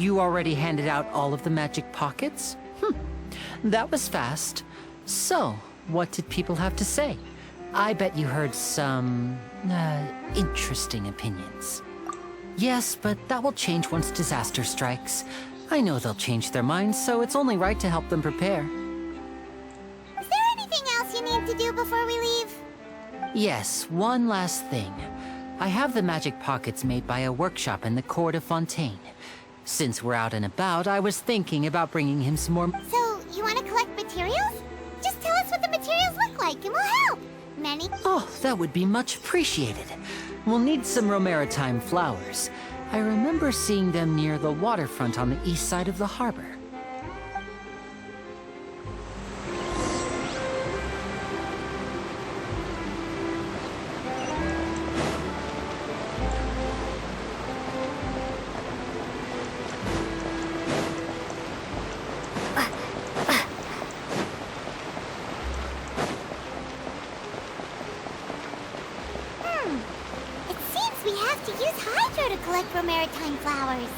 You already handed out all of the magic pockets? That was fast. So, what did people have to say? I bet you heard some, interesting opinions. Yes, but that will change once disaster strikes. I know they'll change their minds, so it's only right to help them prepare. Is there anything else you need to do before we leave? Yes, one last thing. I have the magic pockets made by a workshop in the court of Fontaine. Since we're out and about, I was thinking about bringing him some more... So, you want to collect materials? Just tell us what the materials look like and we'll help. Many... Oh, that would be much appreciated. We'll need some Romaritime flowers. I remember seeing them near the waterfront on the east side of the harbor. It seems we have to use Hydro to collect Romaritime flowers.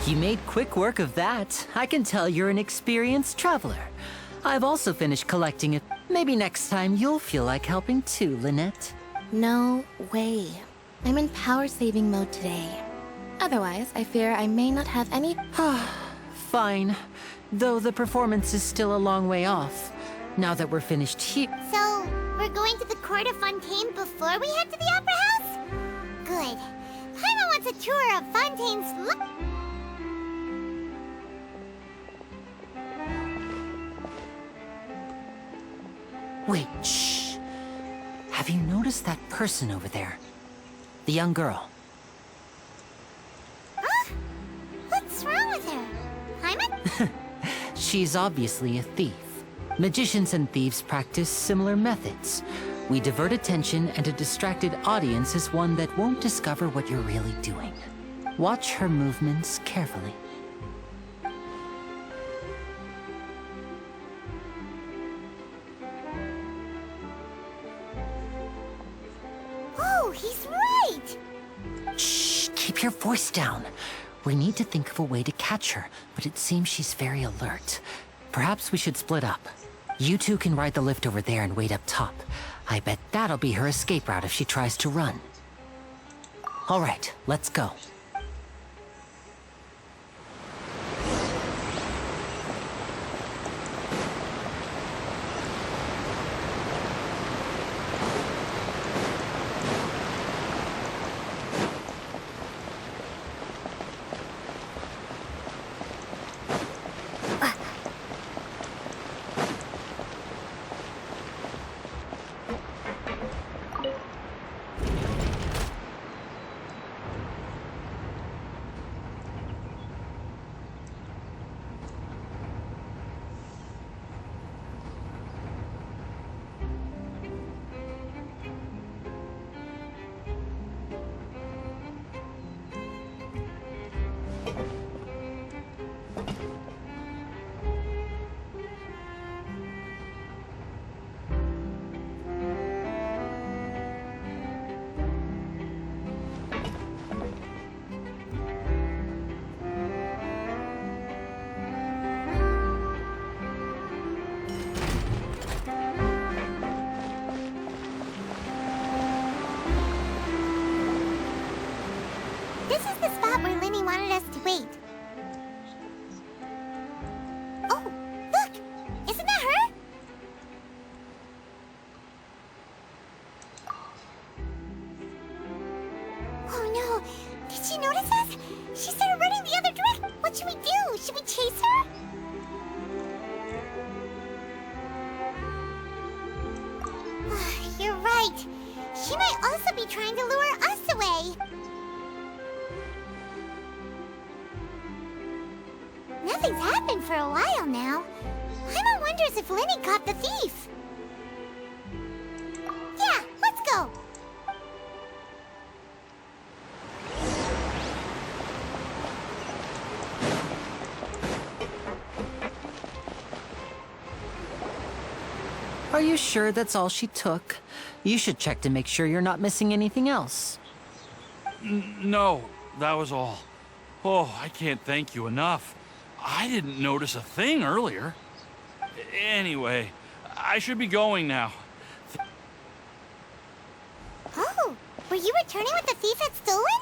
You made quick work of that. I can tell you're an experienced traveler. I've also finished collecting it. Maybe next time you'll feel like helping too, Lynette. No way. I'm in power-saving mode today. Otherwise, I fear I may not have any... Fine. Though the performance is still a long way off. Now that we're finished here... So, we're going to the court of Fontaine before we head to the Opera House? Good. Paimon wants a tour of Fontaine's... Wait, shh. Have you noticed that person over there? The young girl. Huh? What's wrong with her? Paimon? She's obviously a thief. Magicians and thieves practice similar methods. We divert attention, and a distracted audience is one that won't discover what you're really doing. Watch her movements carefully. Oh, he's right! Shh, keep your voice down. We need to think of a way to catch her, but it seems she's very alert. Perhaps we should split up. You two can ride the lift over there and wait up top. I bet that'll be her escape route if she tries to run. All right, let's go. This is the spot where Linny wanted us to wait. Oh, look! Isn't that her? Oh no! Did she notice us? She started running the other direction. What should we do? Should we chase her? You're right. She might also be trying to lure us away. Nothing's happened for a while now. Paimon wonders if Lenny caught the thief. Yeah, let's go. Are you sure that's all she took? You should check to make sure you're not missing anything else. No, that was all. Oh, I can't thank you enough. I didn't notice a thing earlier. Anyway, I should be going now. Oh, were you returning what the thief had stolen?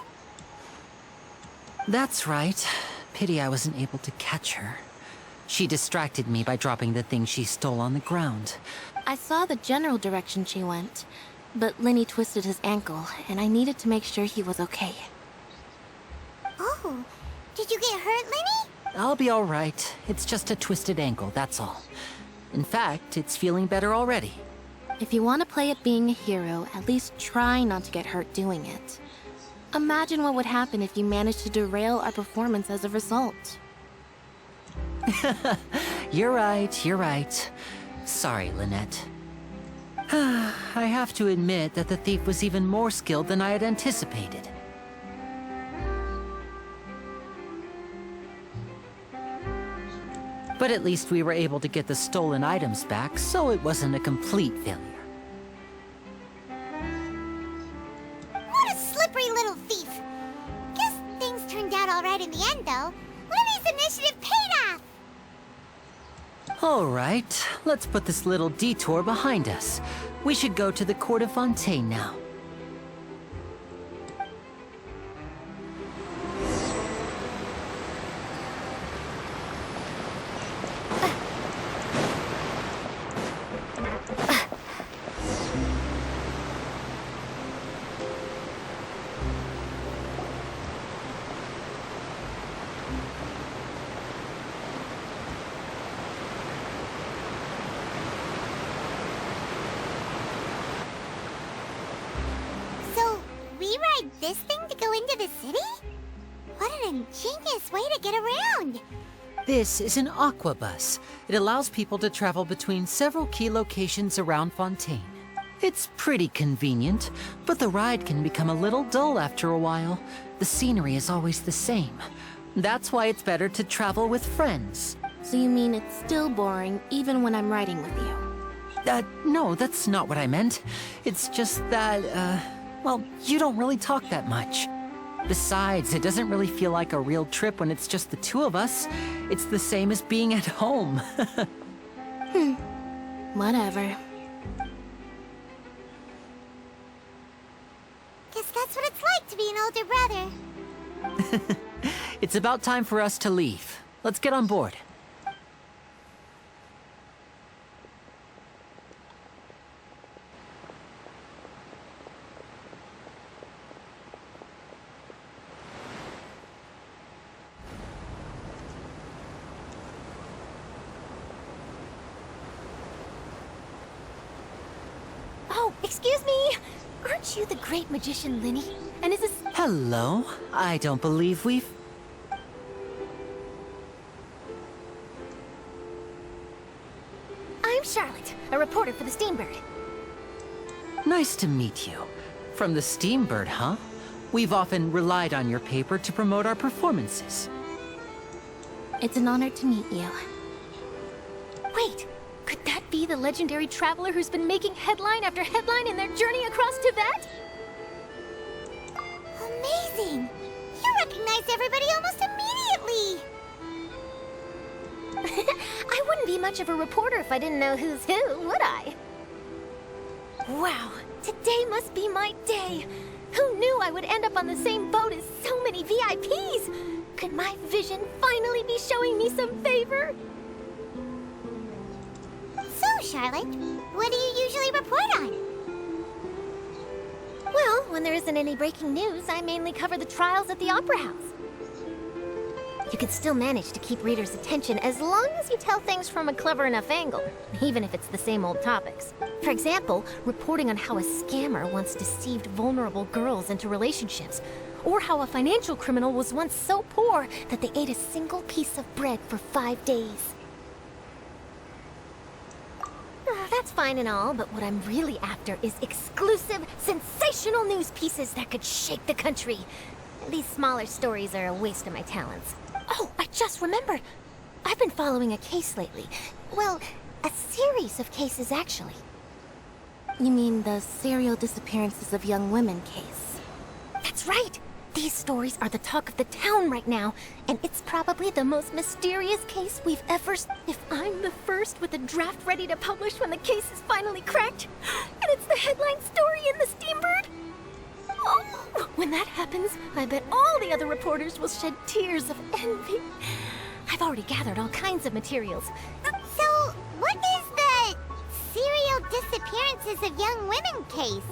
That's right. Pity I wasn't able to catch her. She distracted me by dropping the thing she stole on the ground. I saw the general direction she went, but Lenny twisted his ankle, and I needed to make sure he was okay. Oh, did you get hurt, Lenny? I'll be all right. It's just a twisted ankle, that's all. In fact, it's feeling better already. If you want to play at being a hero, at least try not to get hurt doing it. Imagine what would happen if you managed to derail our performance as a result. You're right, you're right. Sorry, Lynette. I have to admit that the thief was even more skilled than I had anticipated. But at least we were able to get the stolen items back, so it wasn't a complete failure. What a slippery little thief. Guess things turned out all right in the end, though. Lenny's initiative paid off. All right, let's put this little detour behind us. We should go to the Court of Fontaine now. So, we ride this thing to go into the city? What an ingenious way to get around. This is an aqua bus. It allows people to travel between several key locations around Fontaine. It's pretty convenient, but the ride can become a little dull after a while. The scenery is always the same. That's why it's better to travel with friends. So you mean it's still boring even when I'm riding with you? No, that's not what I meant. It's just that, well, you don't really talk that much. Besides, it doesn't really feel like a real trip when it's just the two of us. It's the same as being at home. Whatever. Guess that's what it's like to be an older brother. It's about time for us to leave. Let's get on board. Oh, excuse me! Aren't you the great magician, Linny? And is this... Hello. I don't believe we've... I'm Charlotte, a reporter for the Steambird. Nice to meet you. From the Steambird, huh? We've often relied on your paper to promote our performances. It's an honor to meet you. Wait, could that be the legendary traveler who's been making headline after headline in their journey across Tibet? Amazing! You recognized everybody almost immediately! I wouldn't be much of a reporter if I didn't know who's who, would I? Wow, today must be my day! Who knew I would end up on the same boat as so many VIPs? Could my vision finally be showing me some favor? So, Charlotte, what do you usually report on? Well, when there isn't any breaking news, I mainly cover the trials at the Opera House. you can still manage to keep readers' attention as long as you tell things from a clever enough angle, even if it's the same old topics. For example, reporting on how a scammer once deceived vulnerable girls into relationships, or how a financial criminal was once so poor that they ate a single piece of bread for 5 days. That's fine and all, but what I'm really after is exclusive, sensational news pieces that could shake the country. These smaller stories are a waste of my talents. Oh, I just remembered. I've been following a case lately. Well, a series of cases, actually. You mean the serial disappearances of young women case? That's right! These stories are the talk of the town right now, and it's probably the most mysterious case we've ever If I'm the first with a draft ready to publish when the case is finally cracked, and it's the headline story in the Steambird, oh, when that happens, I bet all the other reporters will shed tears of envy. I've already gathered all kinds of materials. So, what is the serial disappearances of young women case?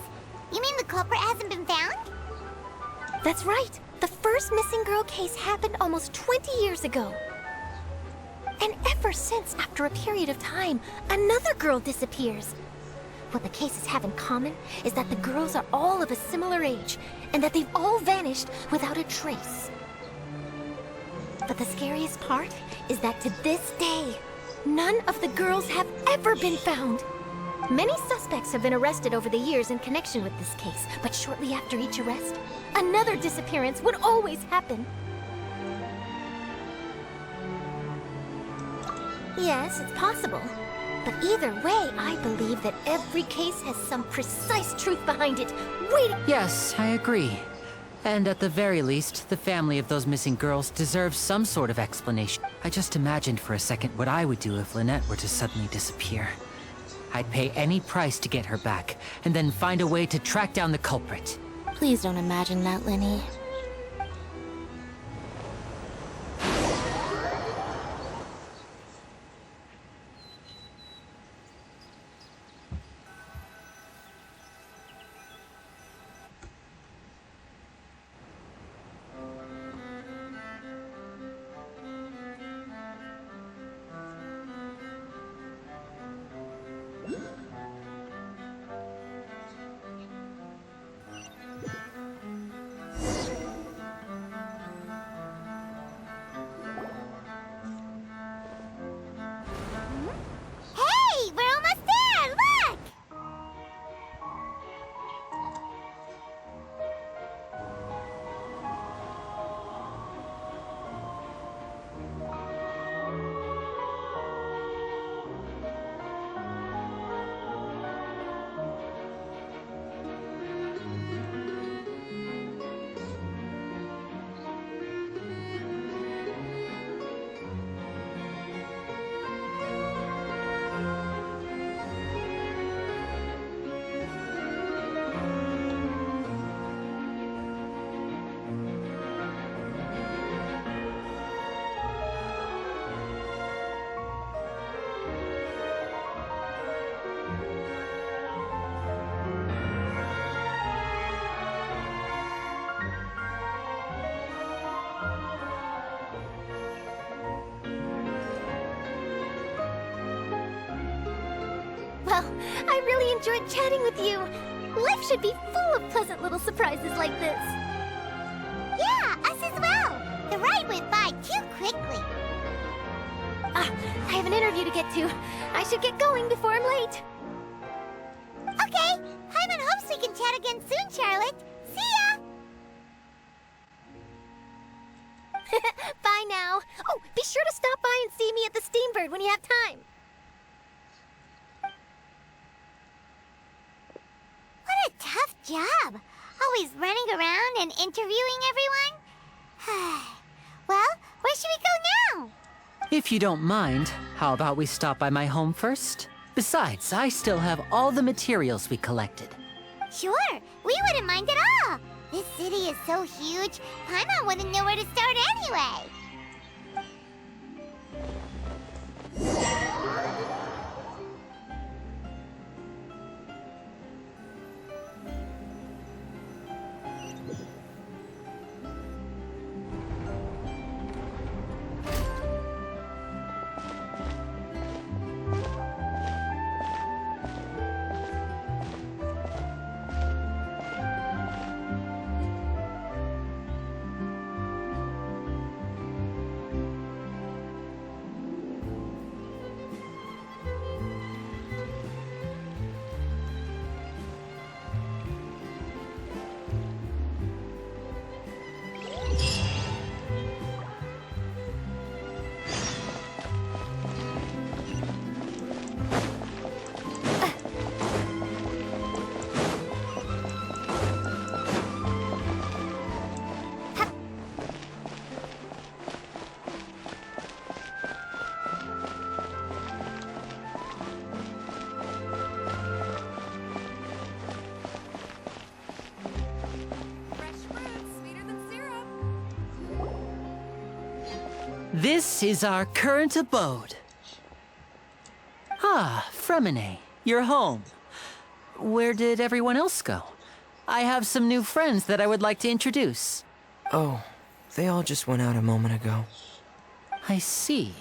You mean the culprit hasn't been found? That's right. The first missing girl case happened almost 20 years ago. And ever since, after a period of time, another girl disappears. What the cases have in common is that the girls are all of a similar age, and that they've all vanished without a trace. But the scariest part is that to this day, none of the girls have ever been found. Many suspects have been arrested over the years in connection with this case, but shortly after each arrest, another disappearance would always happen. Yes, it's possible. But either way, I believe that every case has some precise truth behind it, waiting. Yes, I agree. And at the very least, the family of those missing girls deserves some sort of explanation. I just imagined for a second what I would do if Lynette were to suddenly disappear. I'd pay any price to get her back, and then find a way to track down the culprit. Please don't imagine that, Lenny. Hey, we're almost there! Look! Well, I really enjoyed chatting with you. Life should be full of pleasant little surprises like this. Yeah, us as well. The ride went by too quickly. I have an interview to get to. I should get going before I'm late. Okay, Hyman hopes we can chat again soon, Charlotte. See ya! Bye now. Oh, be sure to stop by and see me at the Steambird when you have time. What a tough job. Always running around and interviewing everyone. Well, where should we go now? If you don't mind, how about we stop by my home first? Besides, I still have all the materials we collected. Sure, we wouldn't mind at all. This city is so huge, Paimon wouldn't know where to start anyway. This is our current abode. Ah, Fremine, you're home. Where did everyone else go? I have some new friends that I would like to introduce. Oh, they all just went out a moment ago. I see.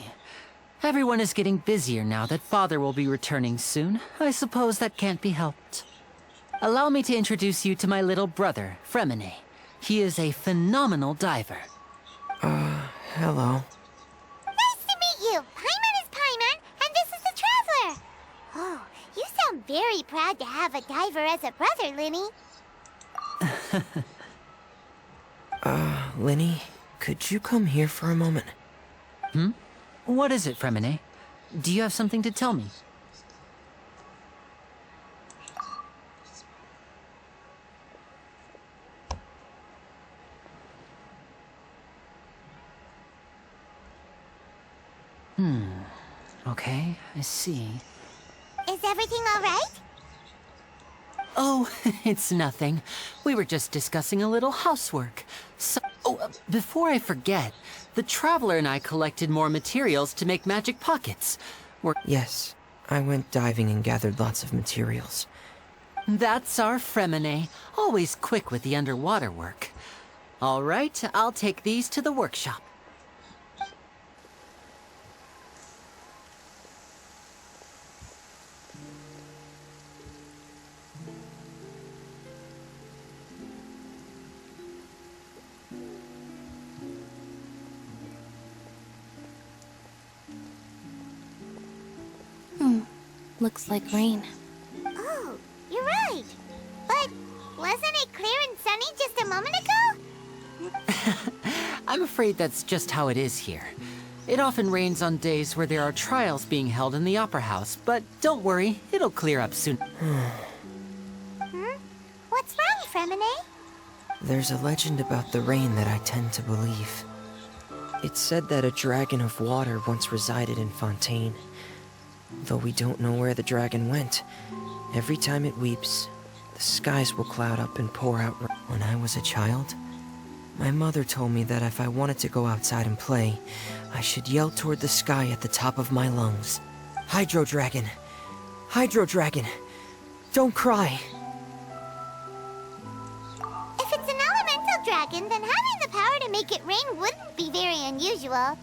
Everyone is getting busier now that Father will be returning soon. I suppose that can't be helped. Allow me to introduce you to my little brother, Fremine. He is a phenomenal diver. Hello. Nice to meet you. Paimon is Paimon, and this is the Traveler. Oh, you sound very proud to have a diver as a brother, Linny. Linny, could you come here for a moment? What is it, Fremine? Do you have something to tell me? Okay, I see. Is everything all right? Oh, it's nothing. We were just discussing a little housework. So, before I forget, the Traveler and I collected more materials to make magic pockets. Yes, I went diving and gathered lots of materials. That's our Fremine, always quick with the underwater work. All right, I'll take these to the workshop. Looks like rain. Oh, you're right. But wasn't it clear and sunny just a moment ago? I'm afraid that's just how it is here. It often rains on days where there are trials being held in the Opera House, but don't worry, it'll clear up soon. What's wrong, Fremine? There's a legend about the rain that I tend to believe. It's said that a dragon of water once resided in Fontaine. Though we don't know where the dragon went, every time it weeps, the skies will cloud up and pour out rain. When I was a child, my mother told me that if I wanted to go outside and play, I should yell toward the sky at the top of my lungs. Hydro Dragon! Hydro Dragon! Don't cry! If it's an elemental dragon, then having the power to make it rain wouldn't be very unusual.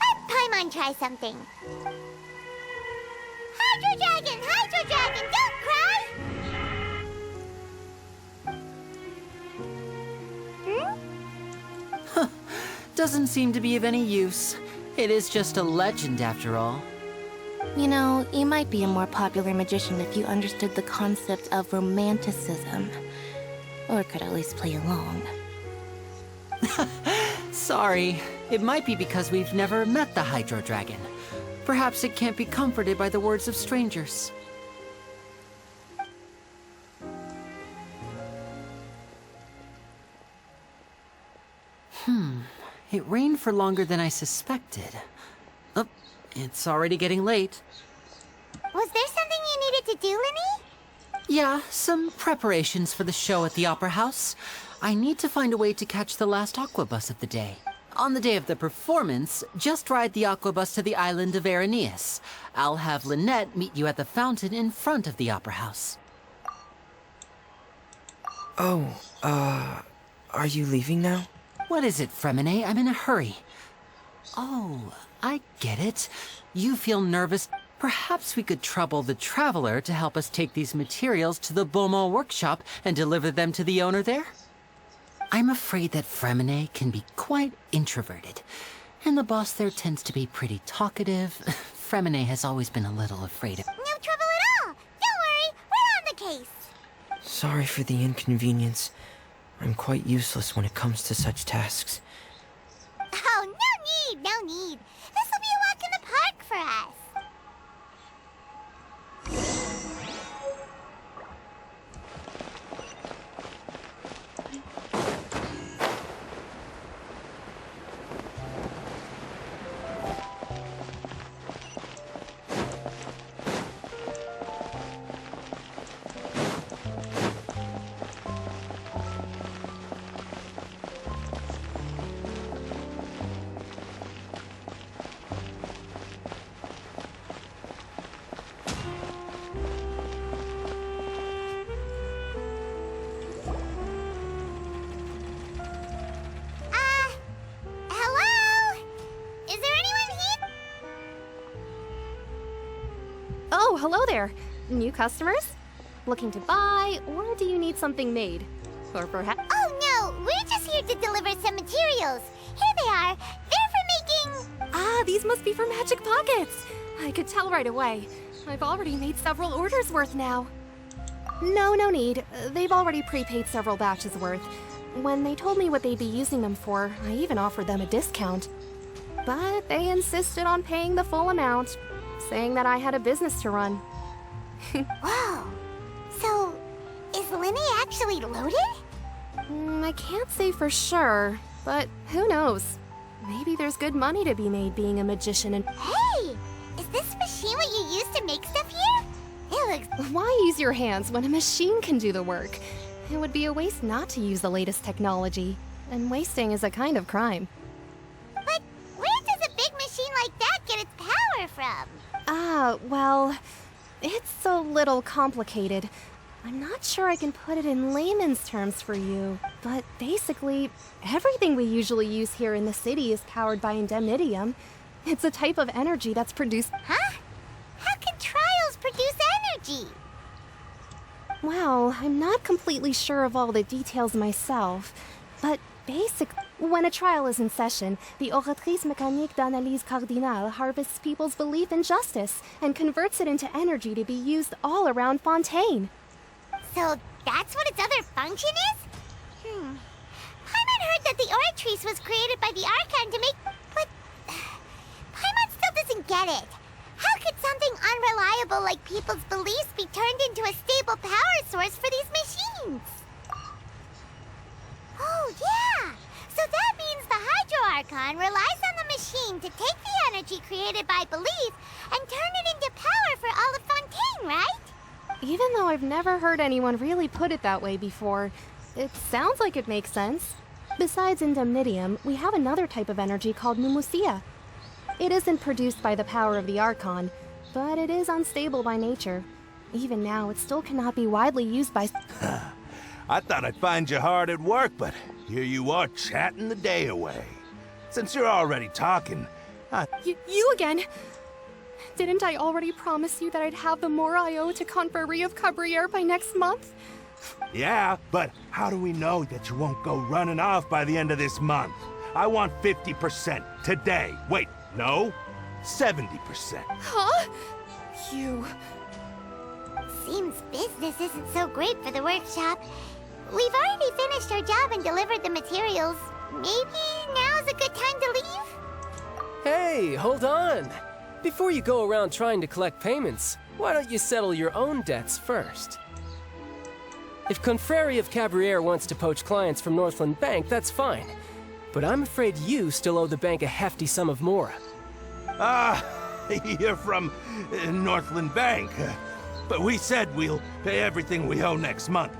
Let Paimon try something. Hydro Dragon, don't cry! Doesn't seem to be of any use. It is just a legend after all. You know, you might be a more popular magician if you understood the concept of romanticism. Or could at least play along. Sorry. It might be because we've never met the Hydro Dragon. Perhaps it can't be comforted by the words of strangers. It rained for longer than I suspected. Oh, it's already getting late. Was there something you needed to do, Linny? Yeah, some preparations for the show at the Opera House. I need to find a way to catch the last aqua bus of the day. On the day of the performance, just ride the aqua bus to the island of Aeneas. I'll have Lynette meet you at the fountain in front of the Opera House. Oh, are you leaving now? What is it, Fremine? I'm in a hurry. Oh, I get it. You feel nervous. Perhaps we could trouble the Traveler to help us take these materials to the Beaumont workshop and deliver them to the owner there? I'm afraid that Fremine can be quite introverted, and the boss there tends to be pretty talkative. Fremine has always been a little afraid of... No trouble at all. Don't worry, we're on the case. Sorry for the inconvenience. I'm quite useless when it comes to such tasks. Oh, no need. This will be a walk in the park for us. Oh, hello there. New customers? Looking to buy, or do you need something made? Or perhaps... Oh no, we're just here to deliver some materials. Here they are. They're for making... Ah, these must be for Magic Pockets. I could tell right away. I've already made several orders worth now. No need. They've already prepaid several batches worth. When they told me what they'd be using them for, I even offered them a discount. But they insisted on paying the full amount, saying that I had a business to run. Whoa. So, is Linny actually loaded? I can't say for sure, but who knows? Maybe there's good money to be made being a magician and— Hey! Is this machine what you use to make stuff here? It looks... Why use your hands when a machine can do the work? It would be a waste not to use the latest technology, and wasting is a kind of crime. But where does a big machine like that get its power from? Ah, well, it's a little complicated. I'm not sure I can put it in layman's terms for you, but basically, everything we usually use here in the city is powered by indemnitium. It's a type of energy that's produced— Huh? How can trials produce energy? Well, I'm not completely sure of all the details myself, but when a trial is in session, the Oratrice Mécanique d'Analyse Cardinale harvests people's belief in justice and converts it into energy to be used all around Fontaine. So that's what its other function is? Paimon heard that the Oratrice was created by the Archon to make... But... Paimon still doesn't get it. How could something unreliable like people's beliefs be turned into a stable power source for these machines? Oh, yeah! So that means the Hydro Archon relies on the machine to take the energy created by belief and turn it into power for all of Fontaine, right? Even though I've never heard anyone really put it that way before, it sounds like it makes sense. Besides indemnitium, we have another type of energy called pneumosia. It isn't produced by the power of the Archon, but it is unstable by nature. Even now, it still cannot be widely used by— I thought I'd find you hard at work, but here you are chatting the day away. Since you're already talking, You again? Didn't I already promise you that I'd have the more I owe to Confrérie of Cabriere by next month? Yeah, but how do we know that you won't go running off by the end of this month? I want 50% today. Wait, no, 70%. Huh? You... Seems business isn't so great for the workshop. We've already finished our job and delivered the materials. Maybe now's a good time to leave? Hey, hold on. Before you go around trying to collect payments, why don't you settle your own debts first? If Confrérie of Cabriere wants to poach clients from Northland Bank, that's fine. But I'm afraid you still owe the bank a hefty sum of mora. You're from Northland Bank. But we said we'll pay everything we owe next month.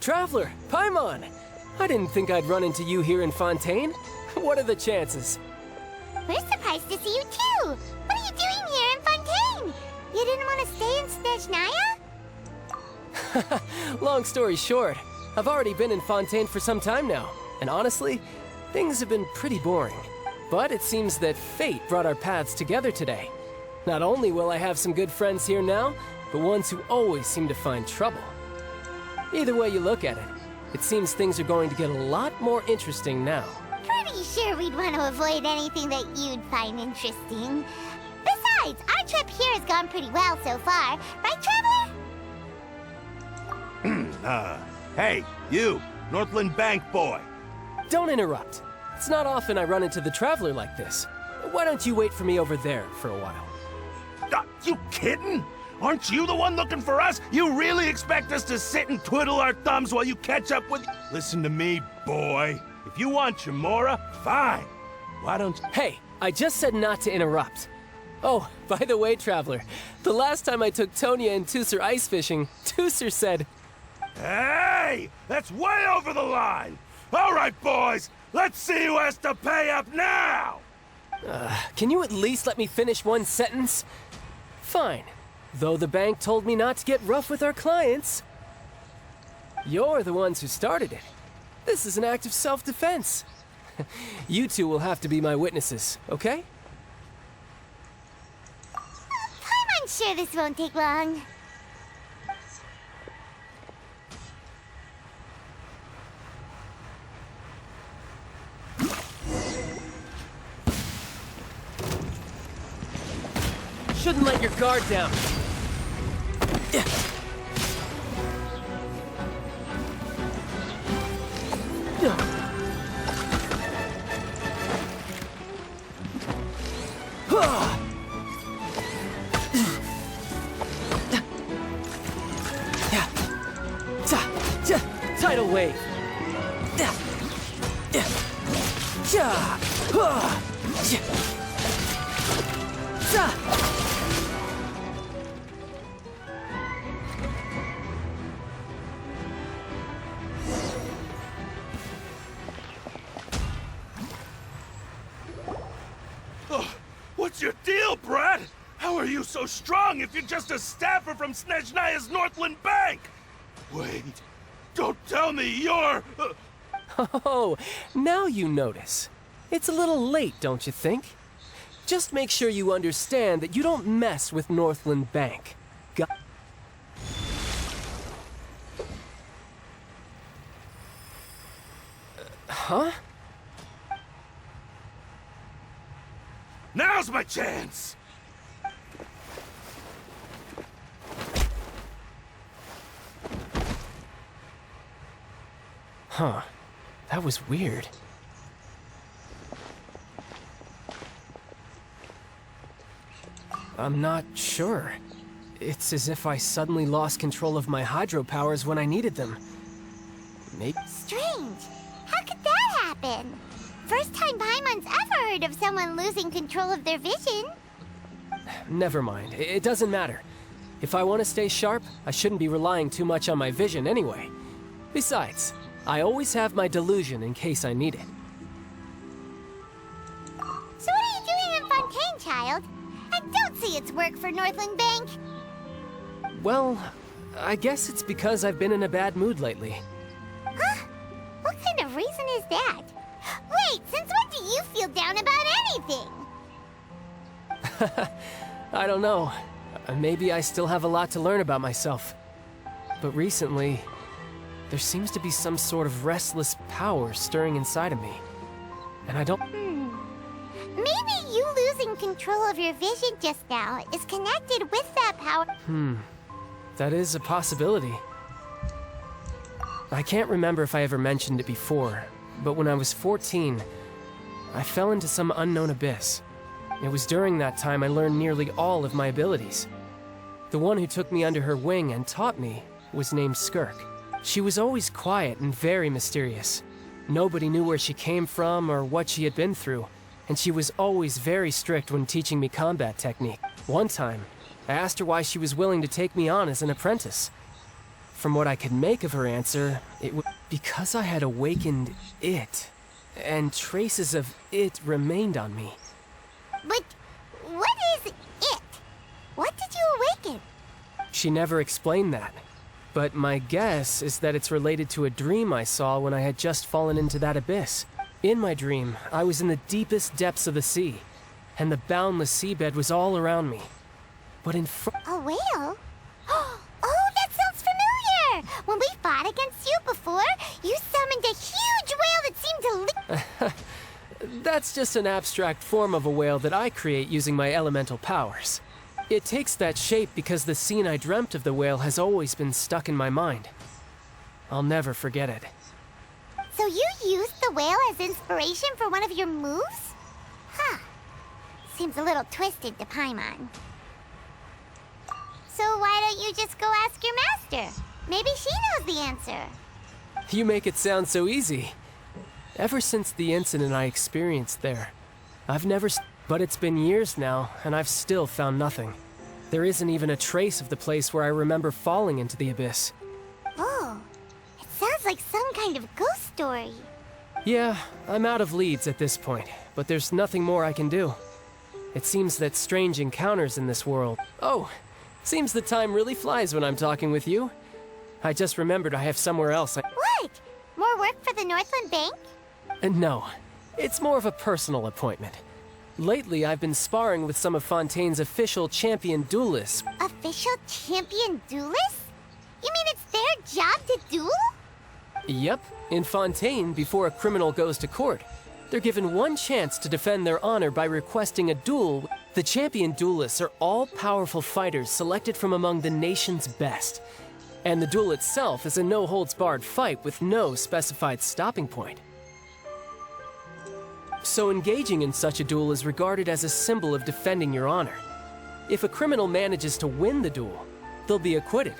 Traveler, Paimon! I didn't think I'd run into you here in Fontaine. What are the chances? We're surprised to see you too! What are you doing here in Fontaine? You didn't want to stay in Snezhnaya? Long story short, I've already been in Fontaine for some time now, and honestly, things have been pretty boring. But it seems that fate brought our paths together today. Not only will I have some good friends here now, but ones who always seem to find trouble. Either way you look at it, it seems things are going to get a lot more interesting now. Pretty sure we'd want to avoid anything that you'd find interesting. Besides, our trip here has gone pretty well so far. Right, Traveler? Hey, you, Northland Bank boy. Don't interrupt. It's not often I run into the Traveler like this. Why don't you wait for me over there for a while? You kidding? Aren't you the one looking for us? You really expect us to sit and twiddle our thumbs while you catch up with... Listen to me, boy. If you want your mora, fine. Why don't you... Hey, I just said not to interrupt. Oh, by the way, Traveler, the last time I took Tonya and Tusser ice fishing, Tusser said... Hey! That's way over the line! All right, boys, let's see who has to pay up now! Can you at least let me finish one sentence? Fine. Though the bank told me not to get rough with our clients. You're the ones who started it. This is an act of self-defense. You two will have to be my witnesses, okay? I'm sure this won't take long. Shouldn't let your guard down. Tidal wave. What's your deal, Brad? How are you so strong if you're just a staffer from Snezhnaya's Northland Bank? Wait, don't tell me you're... Oh, now you notice. It's a little late, don't you think? Just make sure you understand that you don't mess with Northland Bank. Huh? Now's my chance! Huh. That was weird. I'm not sure. It's as if I suddenly lost control of my hydro powers when I needed them. Maybe... Strange. How could that happen? First time Paimon's ever heard of someone losing control of their vision. Never mind. It doesn't matter. If I want to stay sharp, I shouldn't be relying too much on my vision anyway. Besides, I always have my delusion in case I need it. So what are you doing in Fontaine, child? I don't see its work for Northland Bank. Well, I guess it's because I've been in a bad mood lately. Huh? What kind of reason is that? Wait, since when do you feel down about anything? I don't know. Maybe I still have a lot to learn about myself. But recently, there seems to be some sort of restless power stirring inside of me. And I don't... Maybe you losing control of your vision just now is connected with that power. That is a possibility. I can't remember if I ever mentioned it before, but when I was 14, I fell into some unknown abyss. It was during that time I learned nearly all of my abilities. The one who took me under her wing and taught me was named Skirk. She was always quiet and very mysterious. Nobody knew where she came from or what she had been through, and she was always very strict when teaching me combat technique. One time, I asked her why she was willing to take me on as an apprentice. From what I could make of her answer, it was because I had awakened it, and traces of it remained on me. But what is it? What did you awaken? She never explained that, but my guess is that it's related to a dream I saw when I had just fallen into that abyss. In my dream, I was in the deepest depths of the sea, and the boundless seabed was all around me. But in front... A whale? Oh, that sounds familiar! When we fought against you before, you summoned a huge whale that seemed to That's just an abstract form of a whale that I create using my elemental powers. It takes that shape because the scene I dreamt of the whale has always been stuck in my mind. I'll never forget it. So you used the whale as inspiration for one of your moves? Huh. Seems a little twisted to Paimon. So why don't you just go ask your master? Maybe she knows the answer. You make it sound so easy. Ever since the incident I experienced there, I've never... But it's been years now, and I've still found nothing. There isn't even a trace of the place where I remember falling into the abyss. Oh, it sounds like some kind of ghost story. Yeah, I'm out of leads at this point, but there's nothing more I can do. It seems that strange encounters in this world... Oh, seems the time really flies when I'm talking with you. I just remembered I have somewhere else What? More work for the Northland Bank? No, it's more of a personal appointment. Lately, I've been sparring with some of Fontaine's official champion duelists. Official champion duelists? You mean it's their job to duel? Yep, in Fontaine, before a criminal goes to court, they're given one chance to defend their honor by requesting a duel. The champion duelists are all powerful fighters selected from among the nation's best. And the duel itself is a no-holds-barred fight with no specified stopping point. So engaging in such a duel is regarded as a symbol of defending your honor. If a criminal manages to win the duel, they'll be acquitted.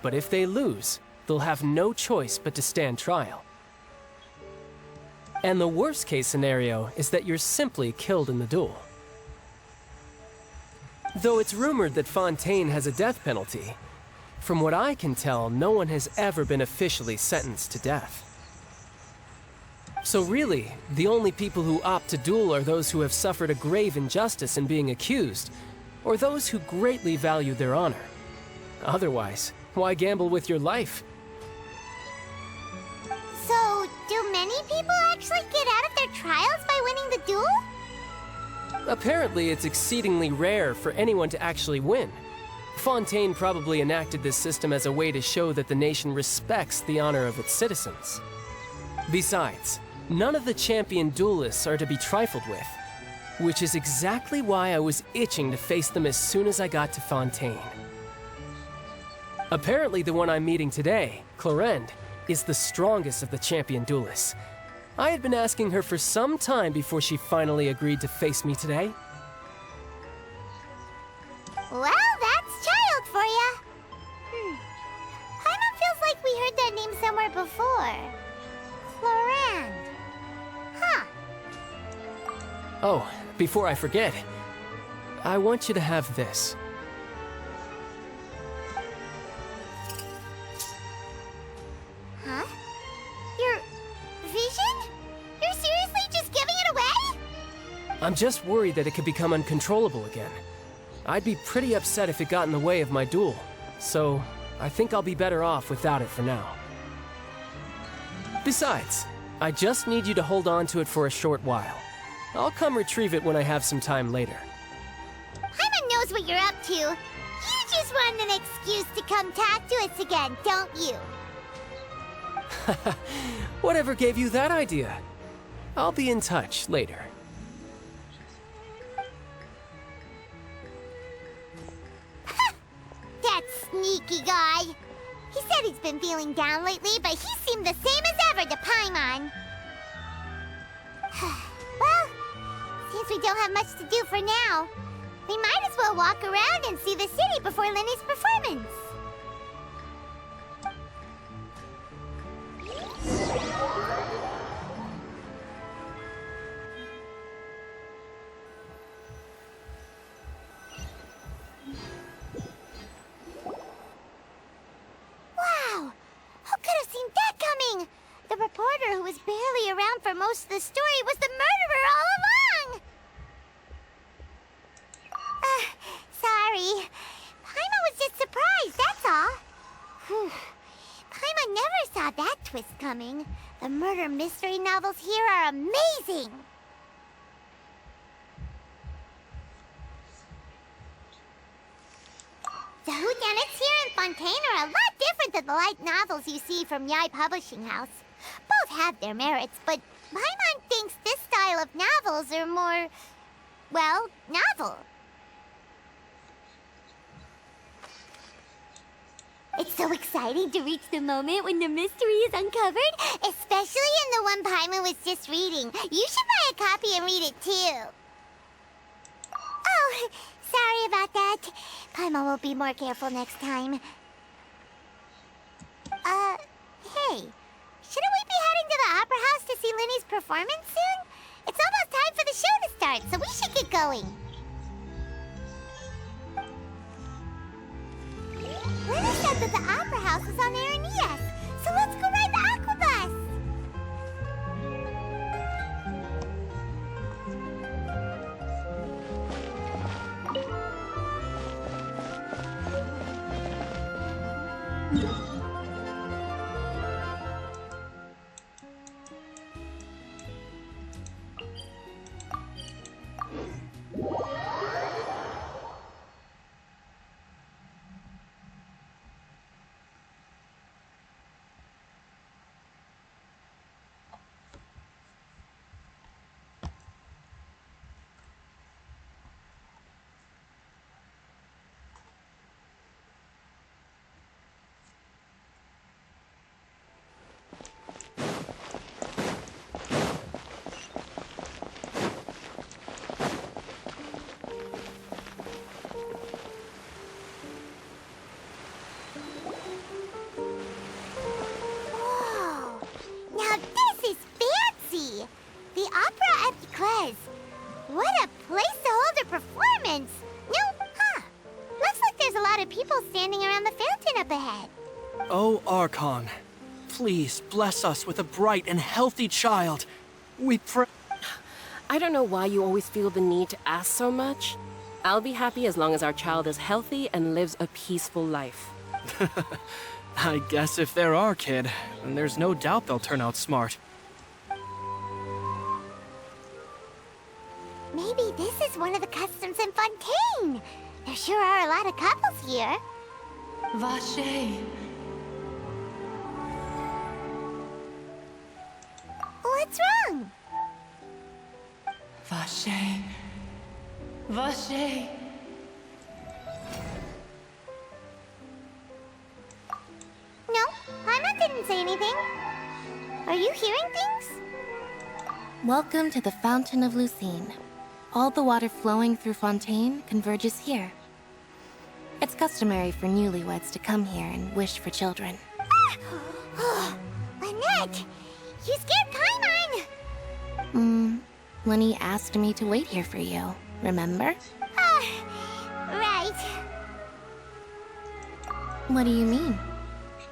But if they lose, they'll have no choice but to stand trial. And the worst-case scenario is that you're simply killed in the duel. Though it's rumored that Fontaine has a death penalty, from what I can tell, no one has ever been officially sentenced to death. So really, the only people who opt to duel are those who have suffered a grave injustice in being accused, or those who greatly value their honor. Otherwise, why gamble with your life? So, do many people actually get out of their trials by winning the duel? Apparently, it's exceedingly rare for anyone to actually win. Fontaine probably enacted this system as a way to show that the nation respects the honor of its citizens. Besides, none of the champion duelists are to be trifled with, which is exactly why I was itching to face them as soon as I got to Fontaine. Apparently, the one I'm meeting today, Clorinde, is the strongest of the champion duelists. I had been asking her for some time before she finally agreed to face me today. Well, that's child for ya. Paimon feels like we heard that name somewhere before. Clorinde. Huh. Oh, before I forget, I want you to have this. Huh? Your vision? You're seriously just giving it away? I'm just worried that it could become uncontrollable again. I'd be pretty upset if it got in the way of my duel, so I think I'll be better off without it for now. Besides, I just need you to hold on to it for a short while. I'll come retrieve it when I have some time later. Paimon knows what you're up to. You just want an excuse to come talk to us again, don't you? Whatever gave you that idea? I'll be in touch later. That sneaky guy. He said he's been feeling down lately, but he seemed the same as ever to Paimon. Well, since we don't have much to do for now, we might as well walk around and see the city before Lenny's performance. Wow! Who could have seen that coming? The reporter who was barely around for most of the story was the murderer all along! Sorry. Paimon was just surprised, that's all. Whew. Paimon never saw that twist coming. The murder mystery novels here are amazing! The whodunits here in Fontaine are a lot different than the light novels you see from Yai Publishing House. Both have their merits, but Paimon thinks this style of novels are more, well, novel. It's so exciting to reach the moment when the mystery is uncovered, especially in the one Paimon was just reading. You should buy a copy and read it too. Oh, sorry about that. Paimon will be more careful next time. Hey, shouldn't we be heading to the Opera House to see Lenny's performance soon? It's almost time for the show to start, so we should get going. Lena said that the Opera House is on Aranias, so let's go ride the Aquabus! people standing around the fountain up ahead. Oh, Archon, please bless us with a bright and healthy child. We pray. I don't know why you always feel the need to ask so much. I'll be happy as long as our child is healthy and lives a peaceful life. I guess if they're our kid, then there's no doubt they'll turn out smart. Maybe this is one of the customs in Fontaine. There sure are a lot of couples here. Vache. What's wrong? Vache. Vache. No, Paimon didn't say anything. Are you hearing things? Welcome to the Fountain of Lucine. All the water flowing through Fontaine converges here. It's customary for newlyweds to come here and wish for children. Lynette! You scared Paimon! Lenny asked me to wait here for you, remember? Right. What do you mean?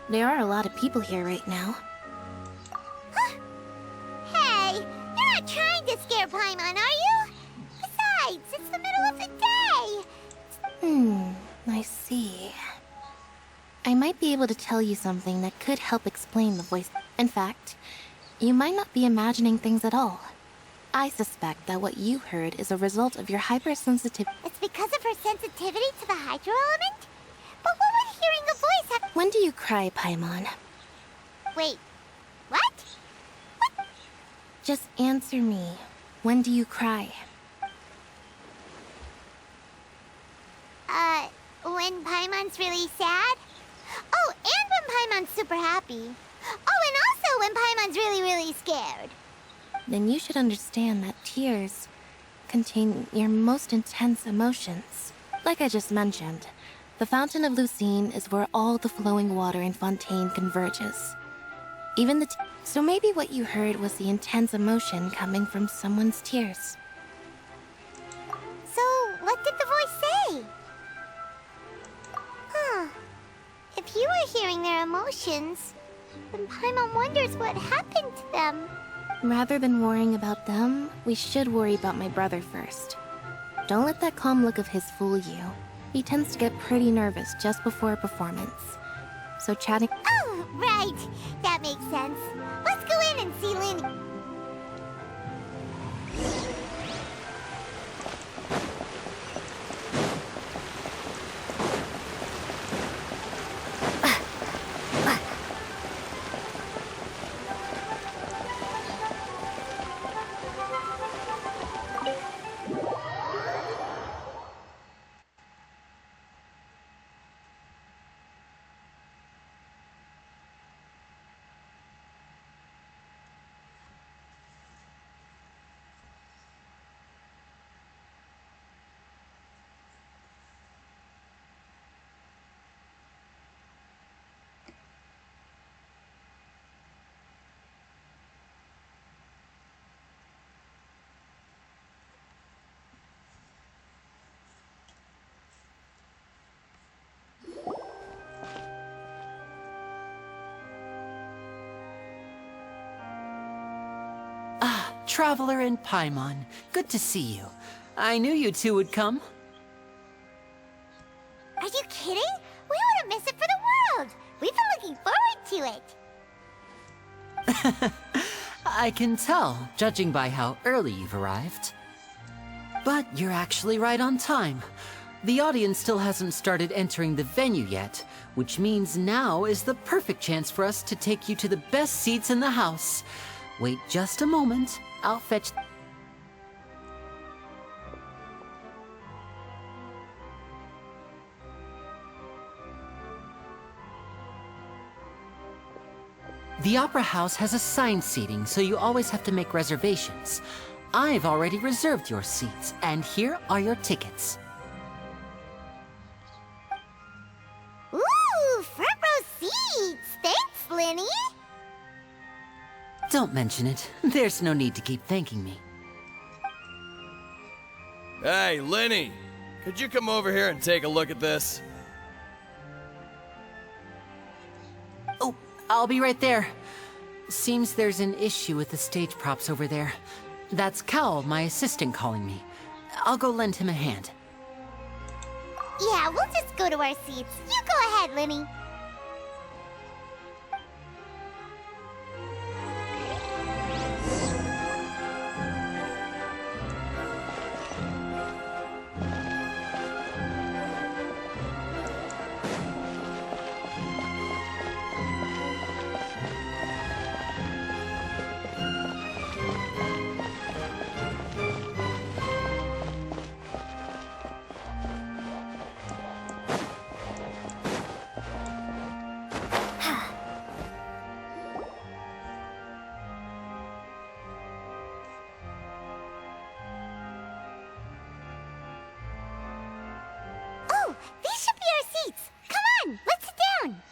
There are a lot of people here right now. Hey, you're not trying to scare Paimon, are you? Besides, it's the middle of the day. I see. I might be able to tell you something that could help explain the voice. In fact, you might not be imagining things at all. I suspect that what you heard is a result of your hypersensitivity. It's because of her sensitivity to the hydro element? But what would hearing a voice have— When do you cry, Paimon? Wait, what? Just answer me. When do you cry? When Paimon's really sad? Oh, and when Paimon's super happy. Oh, and also when Paimon's really, really scared. Then you should understand that tears contain your most intense emotions. Like I just mentioned, the Fountain of Lucine is where all the flowing water in Fontaine converges. Even the so maybe what you heard was the intense emotion coming from someone's tears. So, what did the voice say? If you were hearing their emotions, then Paimon wonders what happened to them. Rather than worrying about them, we should worry about my brother first. Don't let that calm look of his fool you. He tends to get pretty nervous just before a performance. So chatting— Oh, right. That makes sense. Let's go in and see Linny. Traveler and Paimon, good to see you. I knew you two would come. Are you kidding? We wouldn't miss it for the world. We've been looking forward to it. I can tell, judging by how early you've arrived. But you're actually right on time. The audience still hasn't started entering the venue yet, which means now is the perfect chance for us to take you to the best seats in the house. Wait just a moment. I'll fetch... The Opera House has assigned seating, so you always have to make reservations. I've already reserved your seats, and here are your tickets. Ooh, front row seats! Thanks, Linny! Don't mention it. There's no need to keep thanking me. Hey, Lenny! Could you come over here and take a look at this? I'll be right there. Seems there's an issue with the stage props over there. That's Cal, my assistant, calling me. I'll go lend him a hand. Yeah, we'll just go to our seats. You go ahead, Linny. These should be our seats. Come on, let's sit down.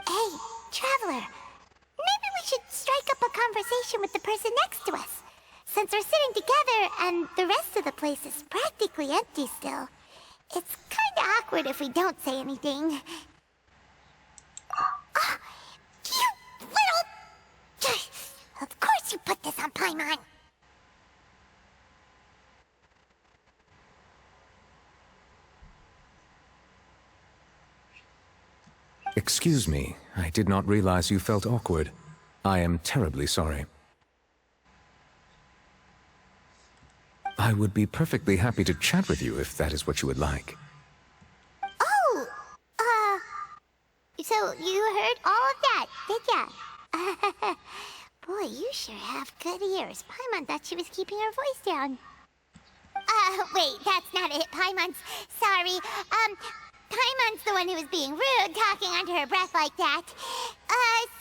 Hey, Traveler. Maybe we should strike up a conversation with the person next to us. Since we're sitting together and the rest of the place is practically empty still, it's kinda awkward if we don't say anything. Ah, you little... Of course you put this on Paimon. Excuse me, I did not realize you felt awkward. I am terribly sorry. I would be perfectly happy to chat with you if that is what you would like. Oh, so you heard all of that, did ya? Boy, you sure have good ears. Paimon thought she was keeping her voice down. Wait, that's not it. Paimon's... Sorry. Paimon's the one who was being rude, talking under her breath like that.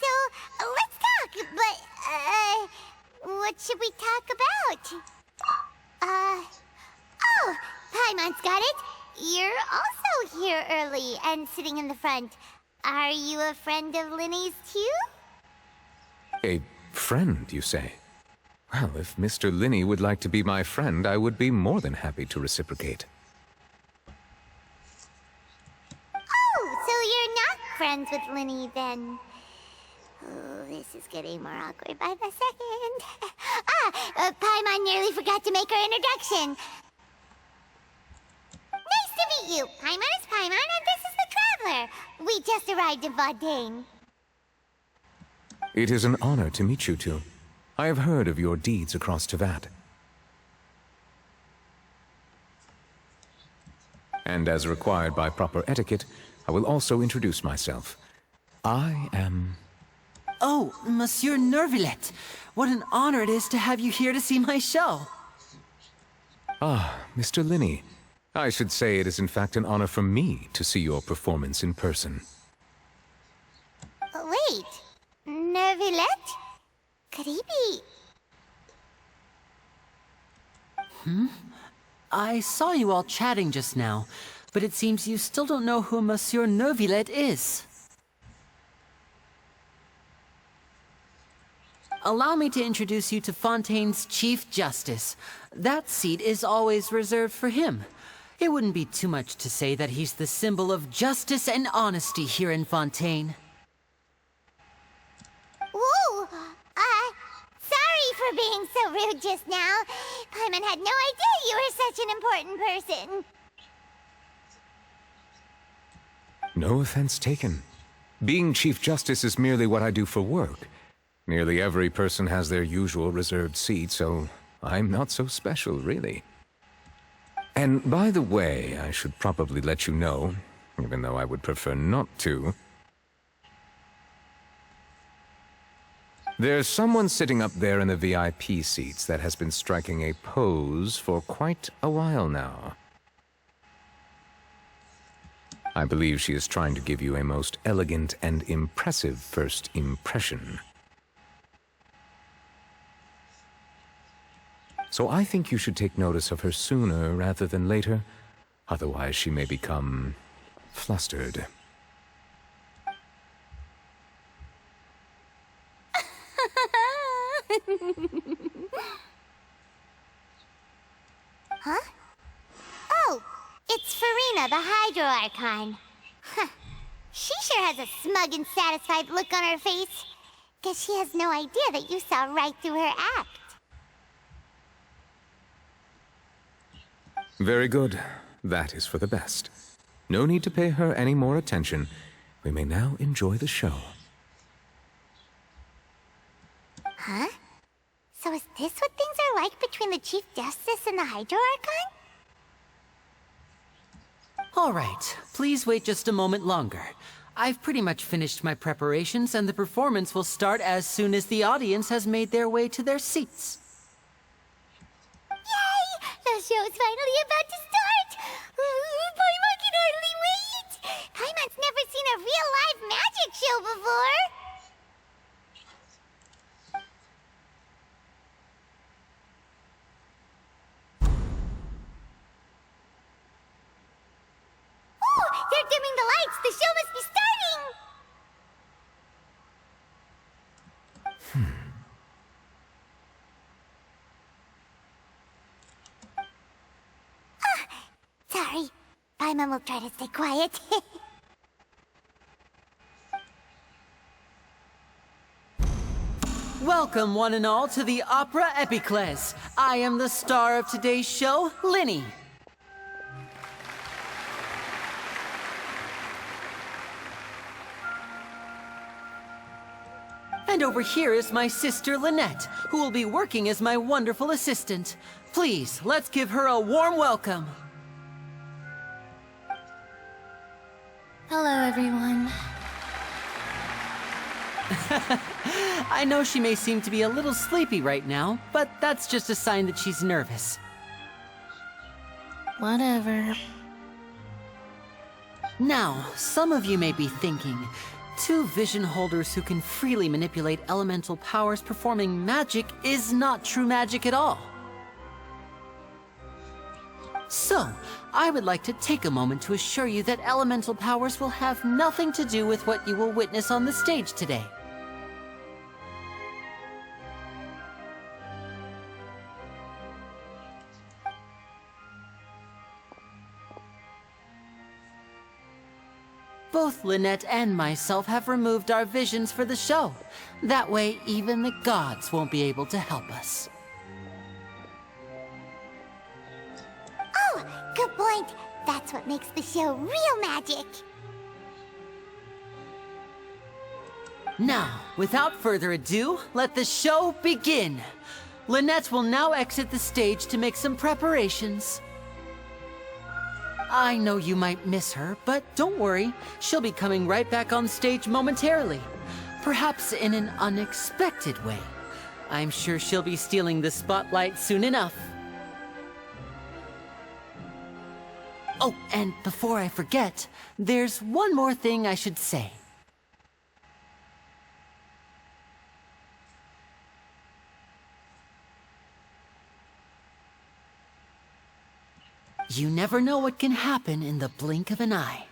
So, let's talk, but, what should we talk about? Oh, Paimon's got it. You're also here early and sitting in the front. Are you a friend of Linny's, too? A friend, you say? Well, if Mr. Linny would like to be my friend, I would be more than happy to reciprocate. So you're not friends with Linny, then? Oh, this is getting more awkward by the second. Paimon nearly forgot to make her introduction. Nice to meet you. Paimon is Paimon, and this is the Traveler. We just arrived in Fontaine. It is an honor to meet you two. I have heard of your deeds across Tevat. And as required by proper etiquette, I will also introduce myself. I am... Oh, Monsieur Nervillet. What an honor it is to have you here to see my show. Ah, Mr. Linny. I should say it is in fact an honor for me to see your performance in person. Wait, Nervillet? Could he be... I saw you all chatting just now, but it seems you still don't know who Monsieur Nervillet is. Allow me to introduce you to Fontaine's Chief Justice. That seat is always reserved for him. It wouldn't be too much to say that he's the symbol of justice and honesty here in Fontaine. Whoa! Sorry for being so rude just now. Paimon had no idea you were such an important person. No offense taken. Being Chief Justice is merely what I do for work. Nearly every person has their usual reserved seat, so I'm not so special, really. And by the way, I should probably let you know, even though I would prefer not to. There's someone sitting up there in the VIP seats that has been striking a pose for quite a while now. I believe she is trying to give you a most elegant and impressive first impression. So I think you should take notice of her sooner rather than later. Otherwise, she may become flustered. Huh? Oh, it's Farina, the Hydro Archon. Huh. She sure has a smug and satisfied look on her face. Guess she has no idea that you saw right through her act. Very good. That is for the best. No need to pay her any more attention. We may now enjoy the show. Huh? So is this what things are like between the Chief Justice and the Hydro Archon? All right, please wait just a moment longer. I've pretty much finished my preparations, and the performance will start as soon as the audience has made their way to their seats. Yay! The show's finally about to start! Paimon can hardly wait! Paimon's never seen a real live magic show before! Ooh! They're dimming the lights! The show must be starting! Sorry. Paimon will try to stay quiet. Welcome, one and all, to the Opera Epicles. I am the star of today's show, Linny. And over here is my sister, Lynette, who will be working as my wonderful assistant. Please, let's give her a warm welcome. Hello, everyone. I know she may seem to be a little sleepy right now, but that's just a sign that she's nervous. Whatever. Now, some of you may be thinking, two vision holders who can freely manipulate elemental powers performing magic is not true magic at all. So, I would like to take a moment to assure you that elemental powers will have nothing to do with what you will witness on the stage today. Both Lynette and myself have removed our visions for the show. That way, even the gods won't be able to help us. Oh, good point. That's what makes the show real magic. Now, without further ado, let the show begin. Lynette will now exit the stage to make some preparations. I know you might miss her, but don't worry. She'll be coming right back on stage momentarily. Perhaps in an unexpected way. I'm sure she'll be stealing the spotlight soon enough. Oh, and before I forget, there's one more thing I should say. You never know what can happen in the blink of an eye.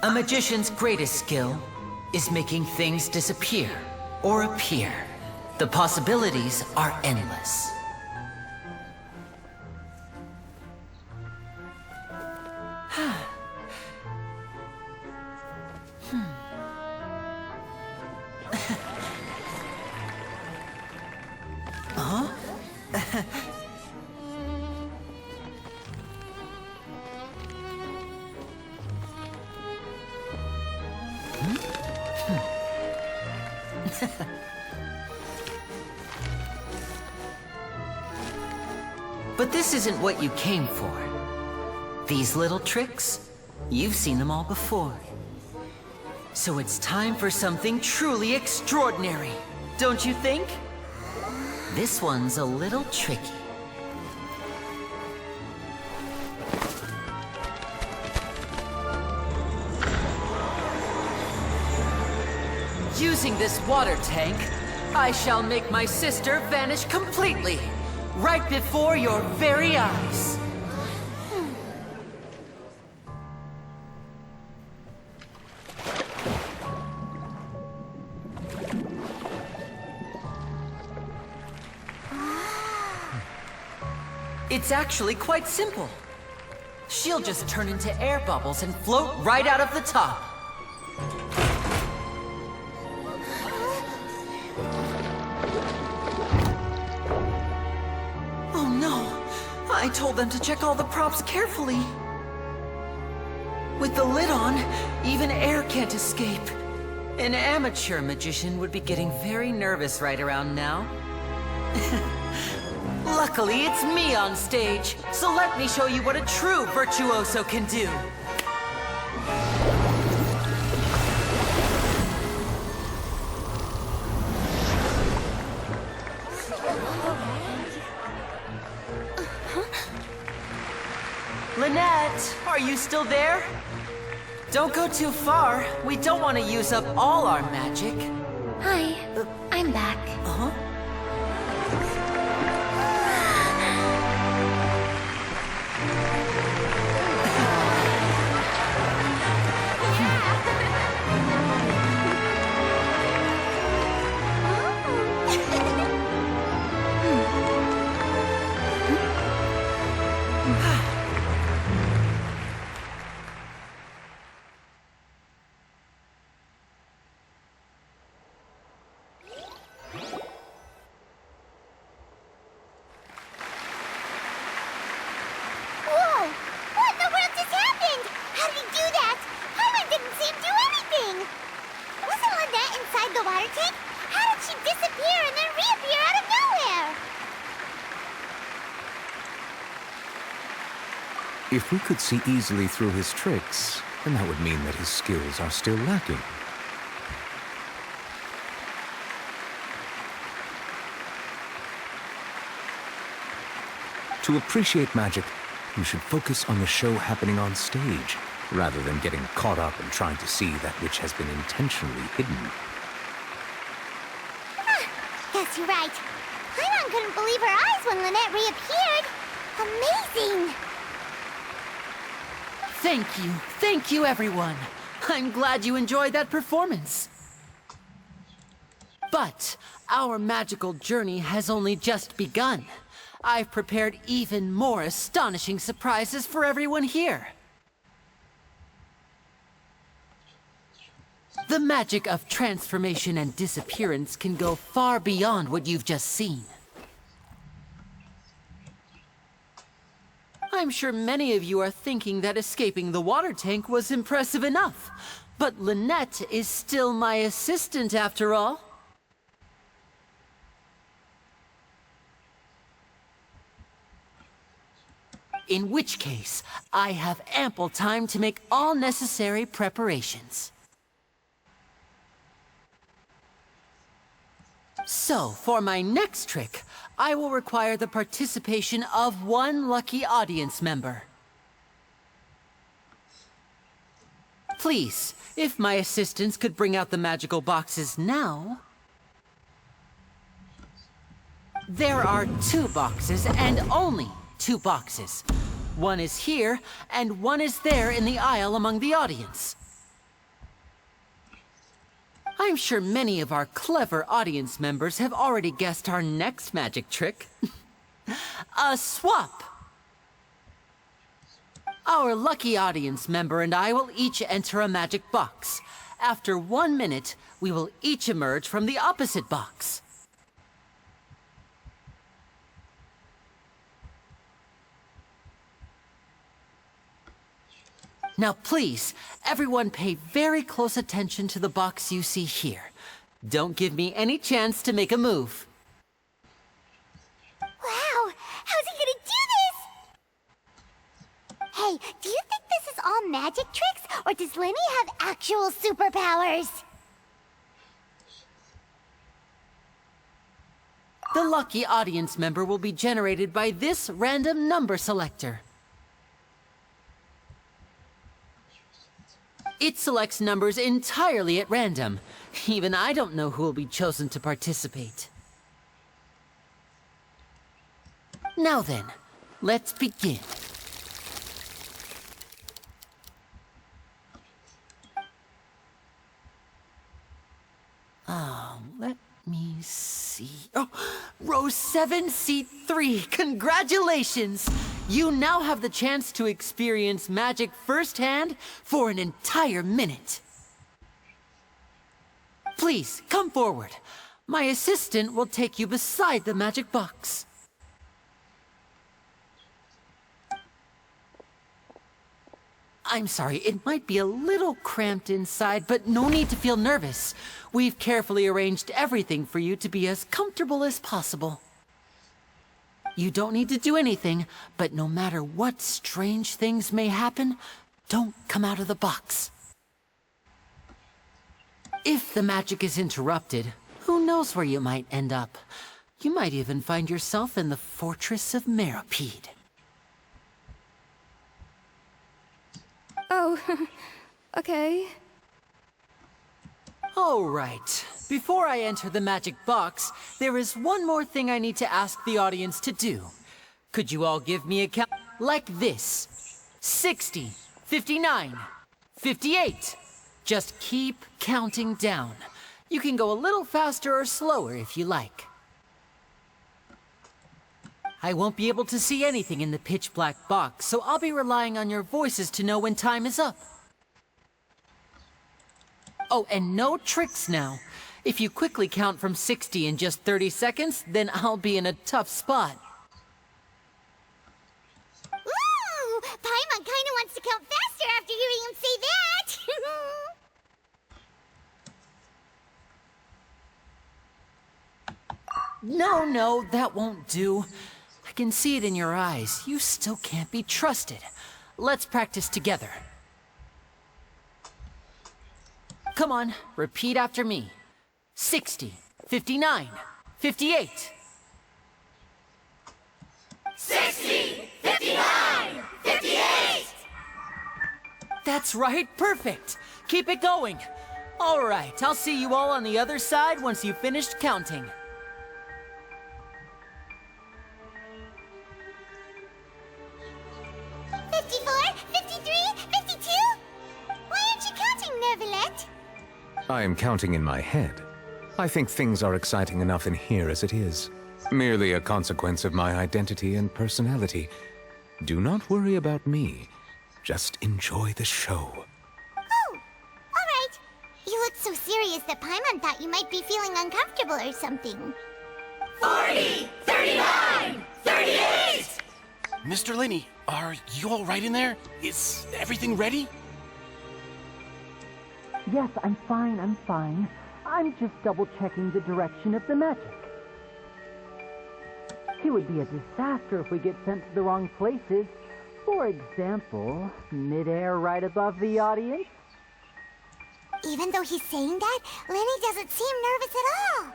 A magician's greatest skill is making things disappear or appear. The possibilities are endless. Huh? But this isn't what you came for. These little tricks, you've seen them all before. So it's time for something truly extraordinary, don't you think? This one's a little tricky. Using this water tank, I shall make my sister vanish completely, right before your very eyes. It's actually quite simple. She'll just turn into air bubbles and float right out of the top. Oh no! I told them to check all the props carefully. With the lid on, even air can't escape. An amateur magician would be getting very nervous right around now. Luckily, it's me on stage, so let me show you what a true virtuoso can do. Lynette, are you still there? Don't go too far. We don't want to use up all our magic. Hi, I'm back. Uh-huh. Whoa! What in the world just happened? How did he do that? Paimon didn't see him do anything! Wasn't Lynette inside the water tank? How did she disappear and then reappear out of nowhere? If we could see easily through his tricks, then that would mean that his skills are still lacking. To appreciate magic, you should focus on the show happening on stage, rather than getting caught up in trying to see that which has been intentionally hidden. Guess you're right. Paimon couldn't believe her eyes when Lynette reappeared. Amazing! Thank you everyone. I'm glad you enjoyed that performance. But our magical journey has only just begun. I've prepared even more astonishing surprises for everyone here. The magic of transformation and disappearance can go far beyond what you've just seen. I'm sure many of you are thinking that escaping the water tank was impressive enough. But Lynette is still my assistant after all. In which case, I have ample time to make all necessary preparations. So, for my next trick, I will require the participation of one lucky audience member. Please, if my assistants could bring out the magical boxes now. There are 2 boxes and only 2 boxes. One is here and one is there in the aisle among the audience. I'm sure many of our clever audience members have already guessed our next magic trick. A swap! Our lucky audience member and I will each enter a magic box. After 1 minute, we will each emerge from the opposite box. Now please, everyone pay very close attention to the box you see here. Don't give me any chance to make a move. Wow! How's he gonna do this? Hey, do you think this is all magic tricks, or does Lenny have actual superpowers? The lucky audience member will be generated by this random number selector. It selects numbers entirely at random. Even I don't know who will be chosen to participate. Now then, let's begin. Let me see. Oh, row 7, seat 3. Congratulations! You now have the chance to experience magic firsthand for an entire minute. Please, come forward. My assistant will take you beside the magic box. I'm sorry, it might be a little cramped inside, but no need to feel nervous. We've carefully arranged everything for you to be as comfortable as possible. You don't need to do anything, but no matter what strange things may happen, don't come out of the box. If the magic is interrupted, who knows where you might end up? You might even find yourself in the Fortress of Meropide. Oh, okay. All right. Before I enter the magic box, there is one more thing I need to ask the audience to do. Could you all give me a count like this? 60, 59, 58. Just keep counting down. You can go a little faster or slower if you like. I won't be able to see anything in the pitch black box, so I'll be relying on your voices to know when time is up. Oh, and no tricks now. If you quickly count from 60 in just 30 seconds, then I'll be in a tough spot. Ooh! Paimon kinda wants to count faster after hearing him say that! No, that won't do. I can see it in your eyes. You still can't be trusted. Let's practice together. Come on, repeat after me. 60, 59, 58. 60, 59, 58! That's right, perfect. Keep it going. All right, I'll see you all on the other side once you've finished counting. I am counting in my head. I think things are exciting enough in here as it is. Merely a consequence of my identity and personality. Do not worry about me. Just enjoy the show. Oh, alright. You looked so serious that Paimon thought you might be feeling uncomfortable or something. 40, 39, 38! Mr. Linney, are you all right in there? Is everything ready? Yes, I'm fine. I'm just double-checking the direction of the magic. It would be a disaster if we get sent to the wrong places. For example, mid-air right above the audience. Even though he's saying that, Lenny doesn't seem nervous at all.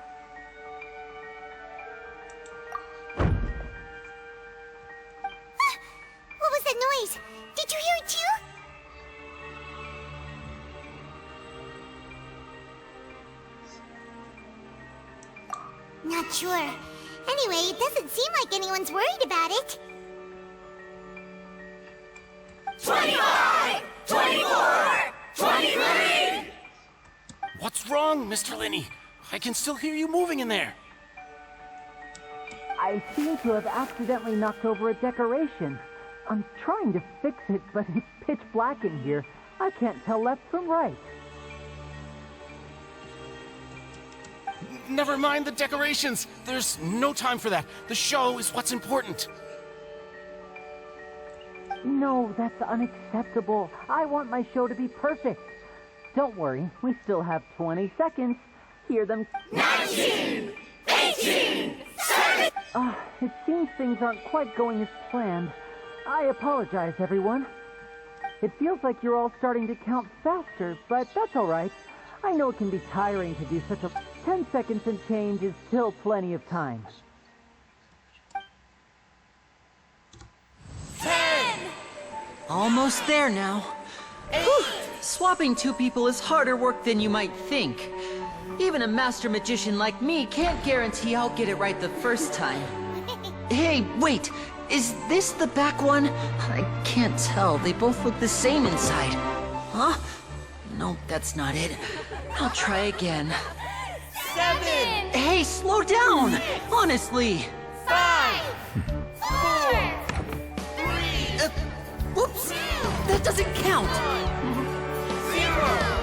What was that noise? Did you hear it too? Not sure. Anyway, it doesn't seem like anyone's worried about it. 25! 24! 23! What's wrong, Mr. Linney? I can still hear you moving in there. I seem to have accidentally knocked over a decoration. I'm trying to fix it, but it's pitch black in here. I can't tell left from right. Never mind the decorations. There's no time for that. The show is what's important. No, that's unacceptable. I want my show to be perfect. Don't worry, we still have 20 seconds. Hear them. 19! 18! 17! It seems things aren't quite going as planned. I apologize, everyone. It feels like you're all starting to count faster, but that's all right. I know it can be tiring to do such a... 10 seconds and change is still plenty of time. 10! Almost there now. Whew. Swapping two people is harder work than you might think. Even a master magician like me can't guarantee I'll get it right the first time. Hey, wait! Is this the back one? I can't tell. They both look the same inside. Huh? No, that's not it. I'll try again. 7! Hey, slow down! Honestly! 5! 4! 3! Whoops! That doesn't count! 0!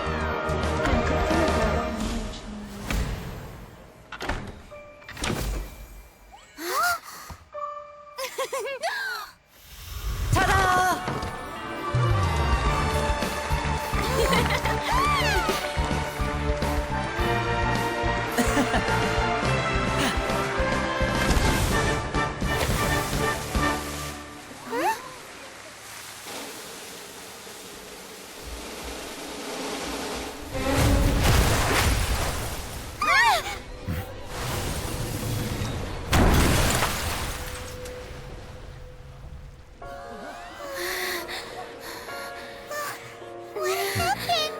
Ta-da! What happened?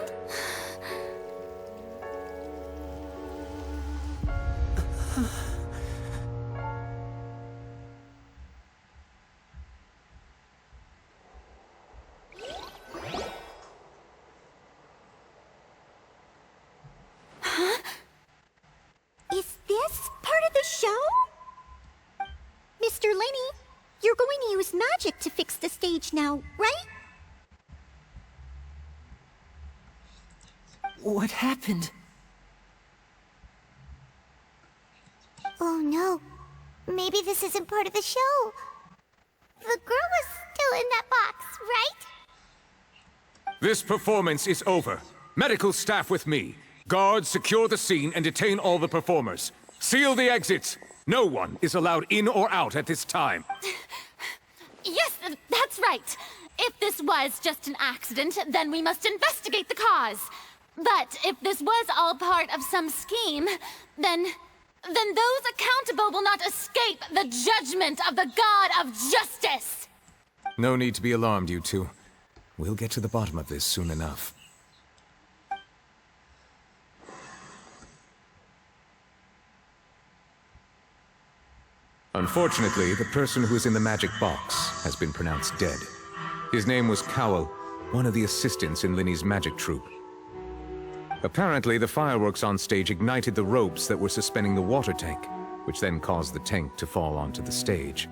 Is this part of the show? Mr. Lenny, you're going to use magic to fix the stage now, right? What happened? Oh no. Maybe this isn't part of the show. The girl was still in that box, right? This performance is over. Medical staff with me. Guards, secure the scene and detain all the performers. Seal the exits. No one is allowed in or out at this time. Yes, that's right. If this was just an accident, then we must investigate the cause. But if this was all part of some scheme, then those accountable will not escape the judgment of the God of Justice. No need to be alarmed, you two. We'll get to the bottom of this soon enough. Unfortunately, the person who is in the magic box has been pronounced dead. His name was Cowell, one of the assistants in Linny's magic troupe. Apparently, the fireworks on stage ignited the ropes that were suspending the water tank, which then caused the tank to fall onto the stage.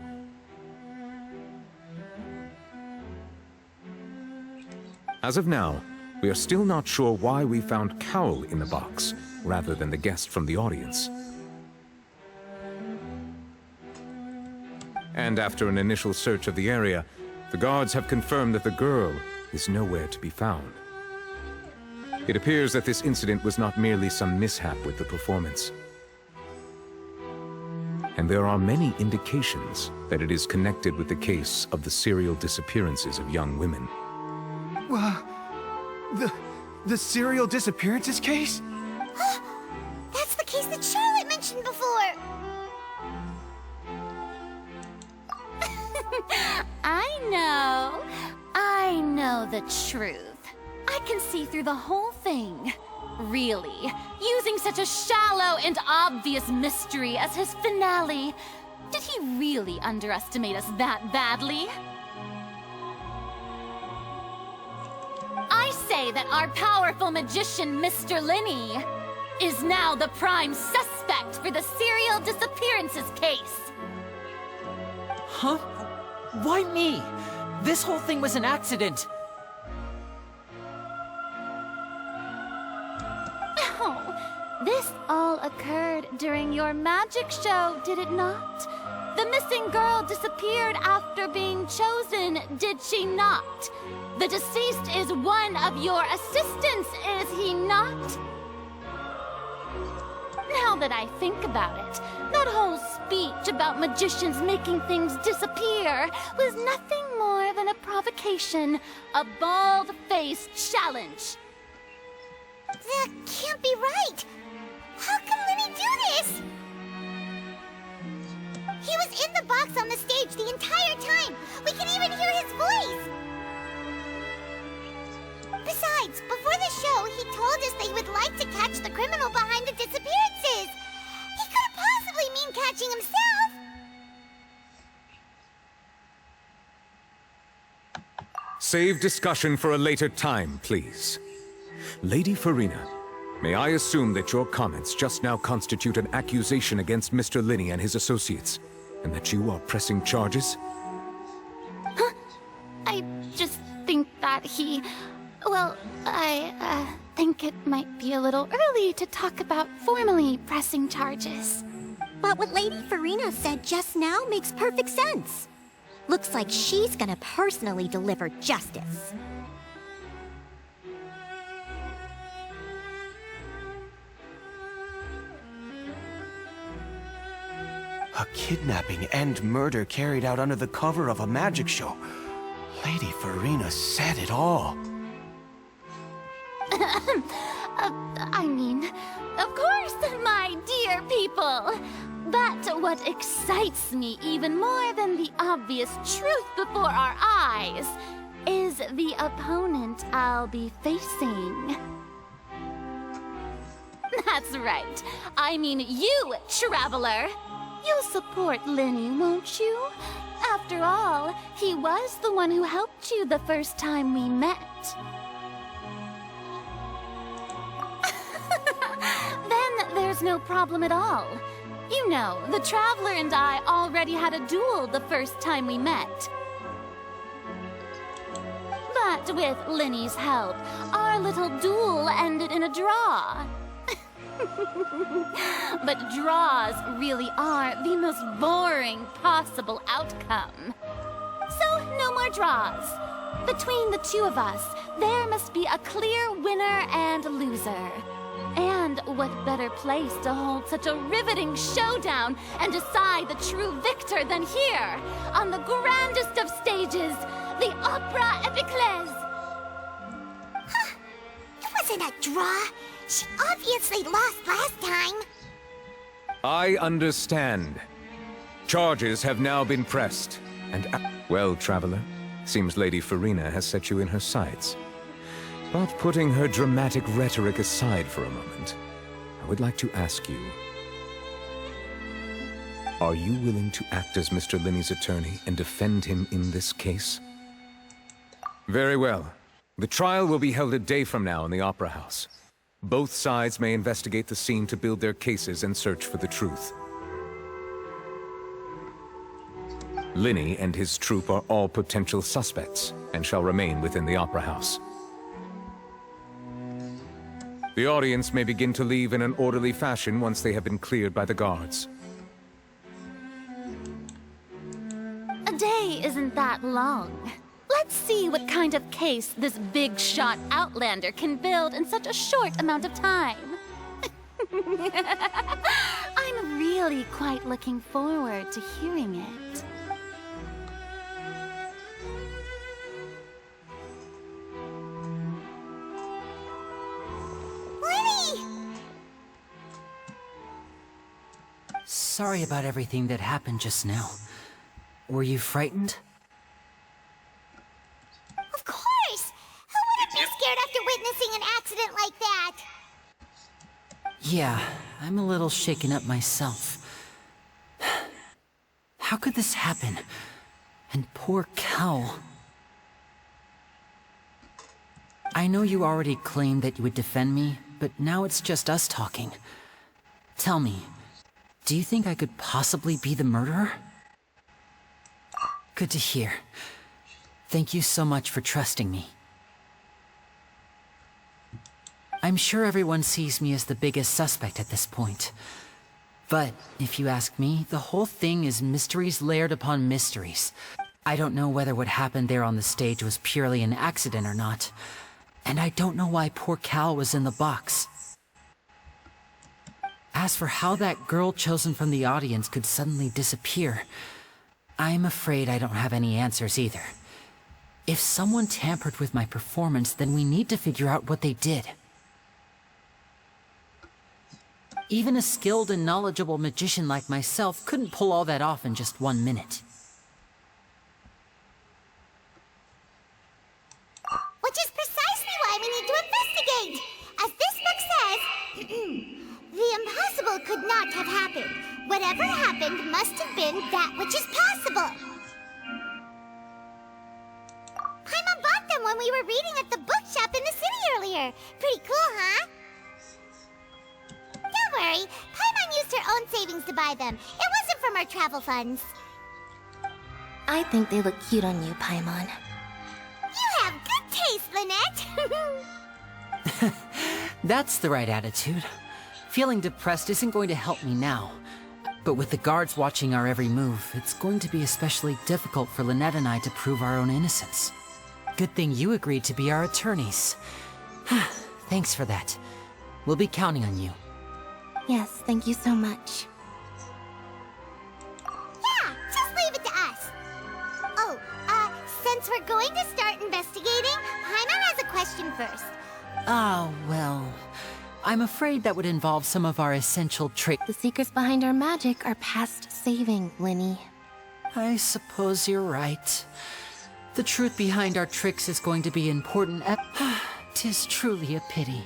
As of now, we are still not sure why we found Cowell in the box, rather than the guest from the audience. And after an initial search of the area, the guards have confirmed that the girl is nowhere to be found. It appears that this incident was not merely some mishap with the performance. And there are many indications that it is connected with the case of the serial disappearances of young women. The serial disappearances case? That's the case that Charlotte mentioned before. I know the truth. I can see through the whole thing. Really, using such a shallow and obvious mystery as his finale. Did he really underestimate us that badly? I say that our powerful magician, Mr. Linny, is now the prime suspect for the serial disappearances case. Huh? Why me? This whole thing was an accident. Oh, this all occurred during your magic show, did it not? The missing girl disappeared after being chosen, did she not? The deceased is one of your assistants, is he not? Now that I think about it, that whole speech about magicians making things disappear was nothing more than a provocation, a bald-faced challenge. That can't be right. How can Linny do this? He was in the box on the stage the entire time. We can even hear his voice. Besides, Besides, before the show, he told us they would like to catch the criminal behind the disappearances. He couldn't possibly mean catching himself. Save discussion for a later time, please. Lady Farina, may I assume that your comments just now constitute an accusation against Mr. Linney and his associates, and that you are pressing charges? Huh? I just think that he... Well, I think it might be a little early to talk about formally pressing charges. But what Lady Farina said just now makes perfect sense. Looks like she's gonna personally deliver justice. A kidnapping and murder carried out under the cover of a magic show. Lady Farina said it all. I mean, of course, my dear people. But what excites me even more than the obvious truth before our eyes is the opponent I'll be facing. That's right. I mean you, Traveler. You'll support Linney, won't you? After all, he was the one who helped you the first time we met. Then there's no problem at all. You know, the Traveler and I already had a duel the first time we met. But with Linney's help, our little duel ended in a draw. But draws really are the most boring possible outcome. So, no more draws. Between the two of us, there must be a clear winner and loser. And what better place to hold such a riveting showdown and decide the true victor than here, on the grandest of stages, the Opera Epiclese. Huh. It wasn't a draw. She obviously lost last time. I understand. Charges have now been pressed, and... Well, Traveler, seems Lady Farina has set you in her sights. But putting her dramatic rhetoric aside for a moment, I would like to ask you... Are you willing to act as Mr. Linney's attorney and defend him in this case? Very well. The trial will be held a day from now in the Opera House. Both sides may investigate the scene to build their cases and search for the truth. Linney and his troupe are all potential suspects and shall remain within the Opera House. The audience may begin to leave in an orderly fashion once they have been cleared by the guards. A day isn't that long. Let's see what kind of case this big-shot Outlander can build in such a short amount of time. I'm really quite looking forward to hearing it. Sorry about everything that happened just now. Were you frightened? Of course! Who wouldn't be scared after witnessing an accident like that? Yeah, I'm a little shaken up myself. How could this happen? And poor Cal. I know you already claimed that you would defend me, but now it's just us talking. Tell me, do you think I could possibly be the murderer? Good to hear. Thank you so much for trusting me. I'm sure everyone sees me as the biggest suspect at this point. But if you ask me, the whole thing is mysteries layered upon mysteries. I don't know whether what happened there on the stage was purely an accident or not. And I don't know why poor Cal was in the box. As for how that girl chosen from the audience could suddenly disappear, I'm afraid I don't have any answers either. If someone tampered with my performance, then we need to figure out what they did. Even a skilled and knowledgeable magician like myself couldn't pull all that off in just 1 minute. Which is precisely why we need to happen that which is possible. Paimon bought them when we were reading at the bookshop in the city earlier. Pretty cool, huh? Don't worry, Paimon used her own savings to buy them. It wasn't from our travel funds. I think they look cute on you, Paimon. You have good taste, Lynette. That's the right attitude. Feeling depressed isn't going to help me now. But with the guards watching our every move, it's going to be especially difficult for Lynette and I to prove our own innocence. Good thing you agreed to be our attorneys. Thanks for that. We'll be counting on you. Yes, thank you so much. Yeah, just leave it to us. Oh, since we're going to start investigating, Paimon has a question first. Ah, well, I'm afraid that would involve some of our essential tricks. The secrets behind our magic are past saving, Linny. I suppose you're right. The truth behind our tricks is going to be important. 'Tis truly a pity.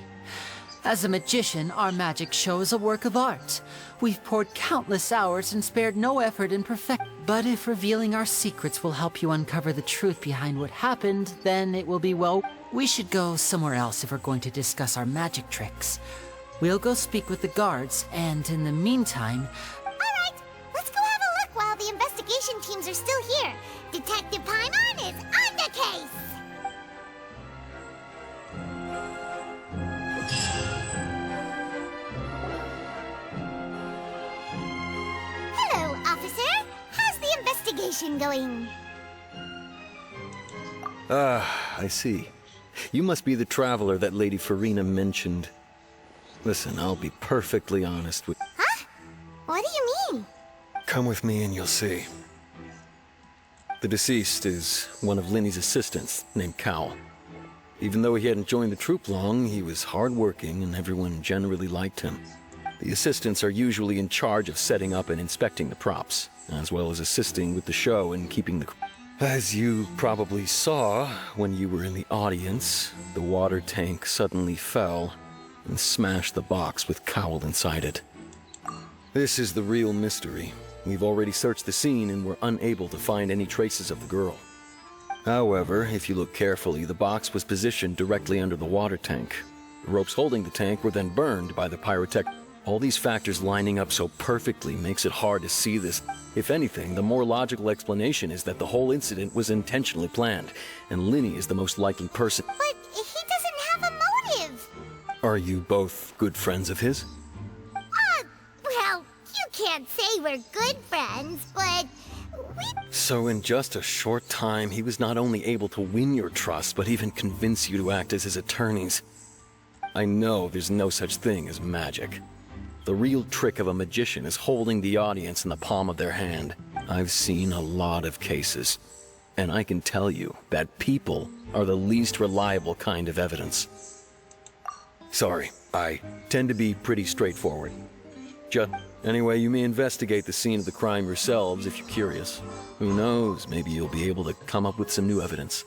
As a magician, our magic show is a work of art. We've poured countless hours and spared no effort in perfect. But if revealing our secrets will help you uncover the truth behind what happened, then it will be well. We should go somewhere else if we're going to discuss our magic tricks. We'll go speak with the guards, and in the meantime... Alright, let's go have a look while the investigation teams are still here. Detective Paimon is on the case! Hello, officer. How's the investigation going? I see. You must be the traveler that Lady Farina mentioned. Listen, I'll be perfectly honest with... Huh? What do you mean? Come with me and you'll see. The deceased is one of Linny's assistants, named Cal. Even though he hadn't joined the troupe long, he was hardworking and everyone generally liked him. The assistants are usually in charge of setting up and inspecting the props, as well as assisting with the show and keeping the... As you probably saw when you were in the audience, the water tank suddenly fell and smashed the box with Cowl inside it. This is the real mystery. We've already searched the scene and were unable to find any traces of the girl. However, if you look carefully, the box was positioned directly under the water tank. The ropes holding the tank were then burned by the pyrotech. All these factors lining up so perfectly makes it hard to see this. If anything, the more logical explanation is that the whole incident was intentionally planned, and Linny is the most likely person. But he doesn't have a motive. Are you both good friends of his? Well, you can't say we're good friends, but So in just a short time, he was not only able to win your trust, but even convince you to act as his attorneys. I know there's no such thing as magic. The real trick of a magician is holding the audience in the palm of their hand. I've seen a lot of cases, and I can tell you that people are the least reliable kind of evidence. Sorry, I tend to be pretty straightforward. Anyway, you may investigate the scene of the crime yourselves if you're curious. Who knows, maybe you'll be able to come up with some new evidence.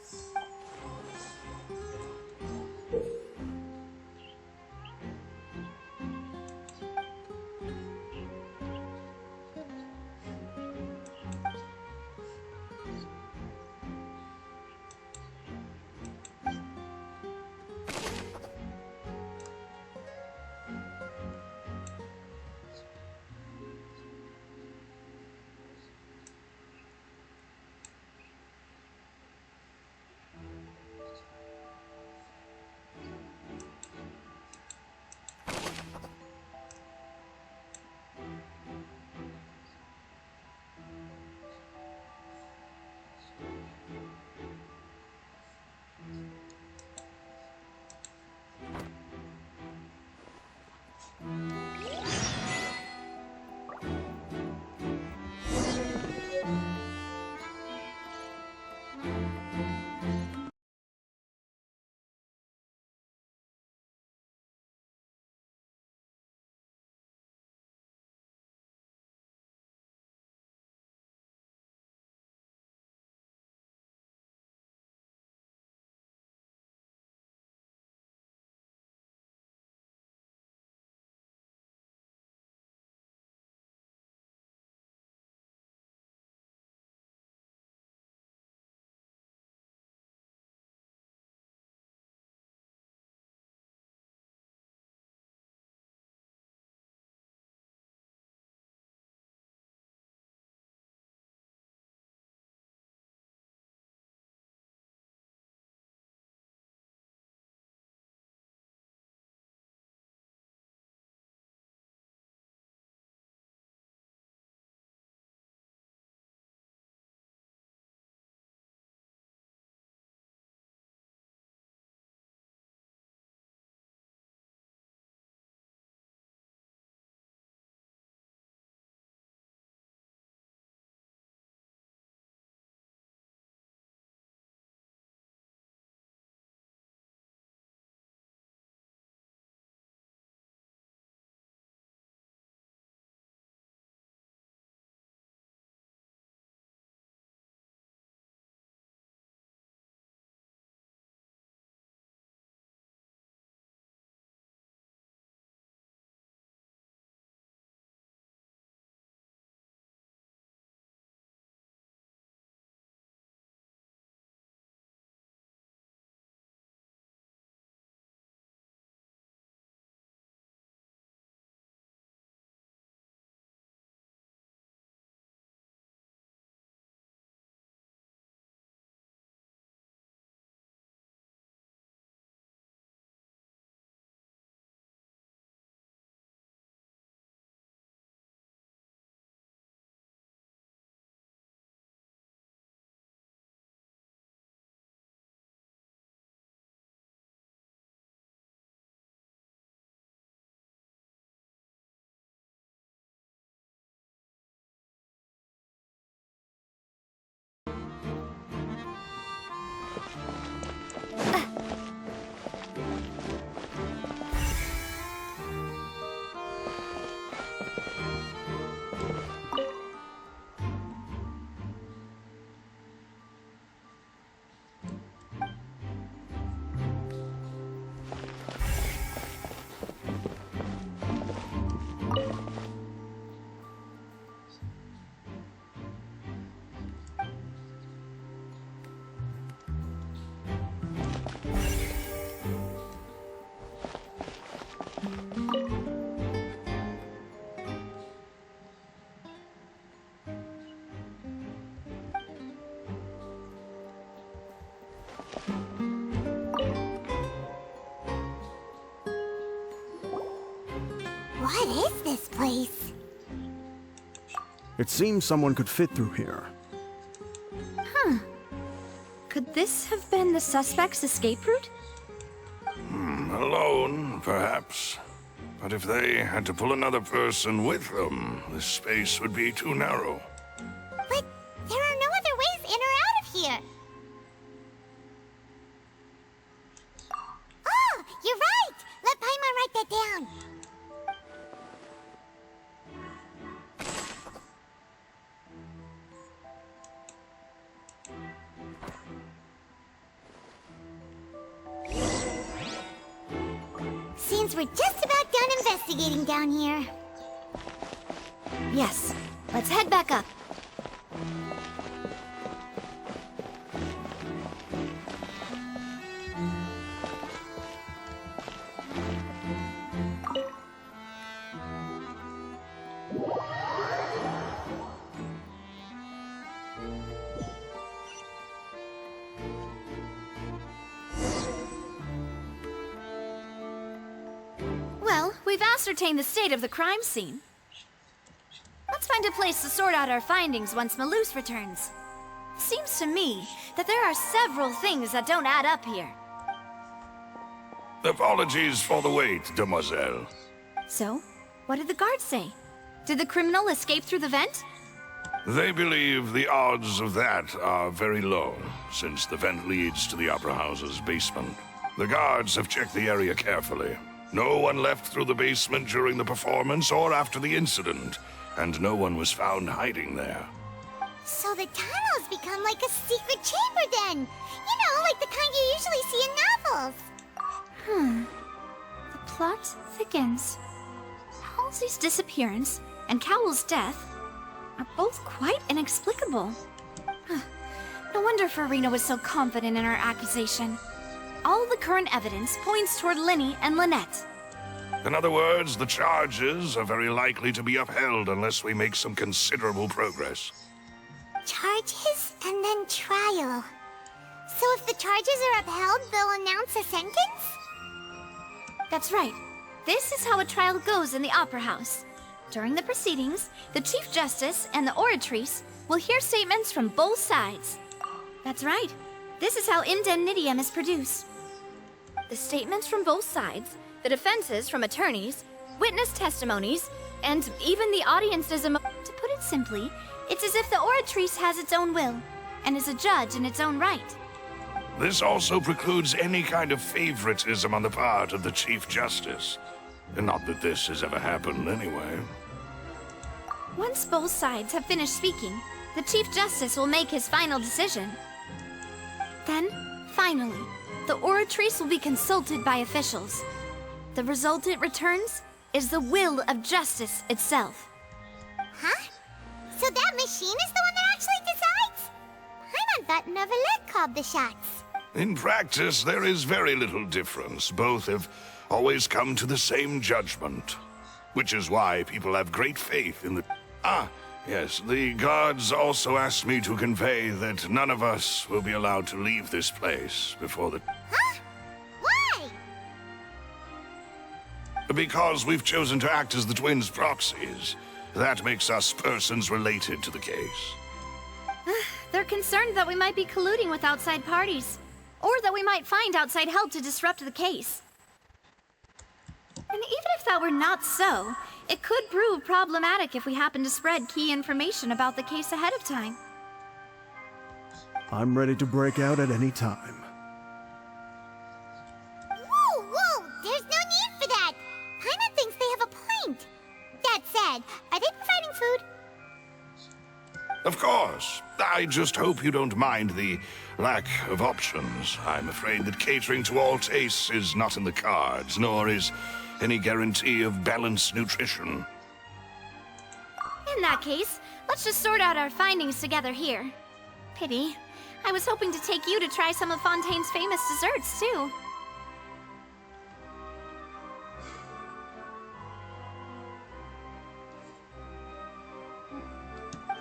What is this place? It seems someone could fit through here. Huh. Could this have been the suspect's escape route? Alone, perhaps. But if they had to pull another person with them, this space would be too narrow. But there are no other ways in or out of here. Oh, you're right! Let Paimon write that down. Seems we're just about done investigating down here. Yes. Let's head back up. Well, we've ascertained the state of the crime scene. Let's find a place to sort out our findings once Malus returns. Seems to me that there are several things that don't add up here. Apologies for the wait, demoiselle. So, what did the guards say? Did the criminal escape through the vent? They believe the odds of that are very low, since the vent leads to the Opera House's basement. The guards have checked the area carefully. No one left through the basement during the performance or after the incident, and no one was found hiding there. So the tunnels become like a secret chamber then! You know, like the kind you usually see in novels! The plot thickens. Halsey's disappearance and Cowell's death are both quite inexplicable. No wonder Farina was so confident in her accusation. All the current evidence points toward Linny and Lynette. In other words, the charges are very likely to be upheld unless we make some considerable progress. Charges and then trial. So if the charges are upheld, they'll announce a sentence? That's right. This is how a trial goes in the Opera House. During the proceedings, the Chief Justice and the Oratrice will hear statements from both sides. That's right. This is how indemnitium is produced. The statements from both sides, the defenses from attorneys, witness testimonies, and even the audience's To put it simply, it's as if the Oratrice has its own will, and is a judge in its own right. This also precludes any kind of favoritism on the part of the Chief Justice. And not that this has ever happened anyway. Once both sides have finished speaking, the Chief Justice will make his final decision. Then, finally, the Oratrice will be consulted by officials. The result it returns is the will of justice itself. Huh? So that machine is the one that actually decides? Paimon thought Neuvillette called the shots. In practice, there is very little difference. Both have always come to the same judgment. Which is why people have great faith in the... Yes, the guards also asked me to convey that none of us will be allowed to leave this place before the... Huh? Why? Because we've chosen to act as the twins' proxies. That makes us persons related to the case. They're concerned that we might be colluding with outside parties, or that we might find outside help to disrupt the case. And even if that were not so, it could prove problematic if we happen to spread key information about the case ahead of time. I'm ready to break out at any time. Whoa! There's no need for that! Paimon thinks they have a point. That said, are they providing food? Of course. I just hope you don't mind the lack of options. I'm afraid that catering to all tastes is not in the cards, nor is any guarantee of balanced nutrition. In that case, let's just sort out our findings together here. Pity. I was hoping to take you to try some of Fontaine's famous desserts, too.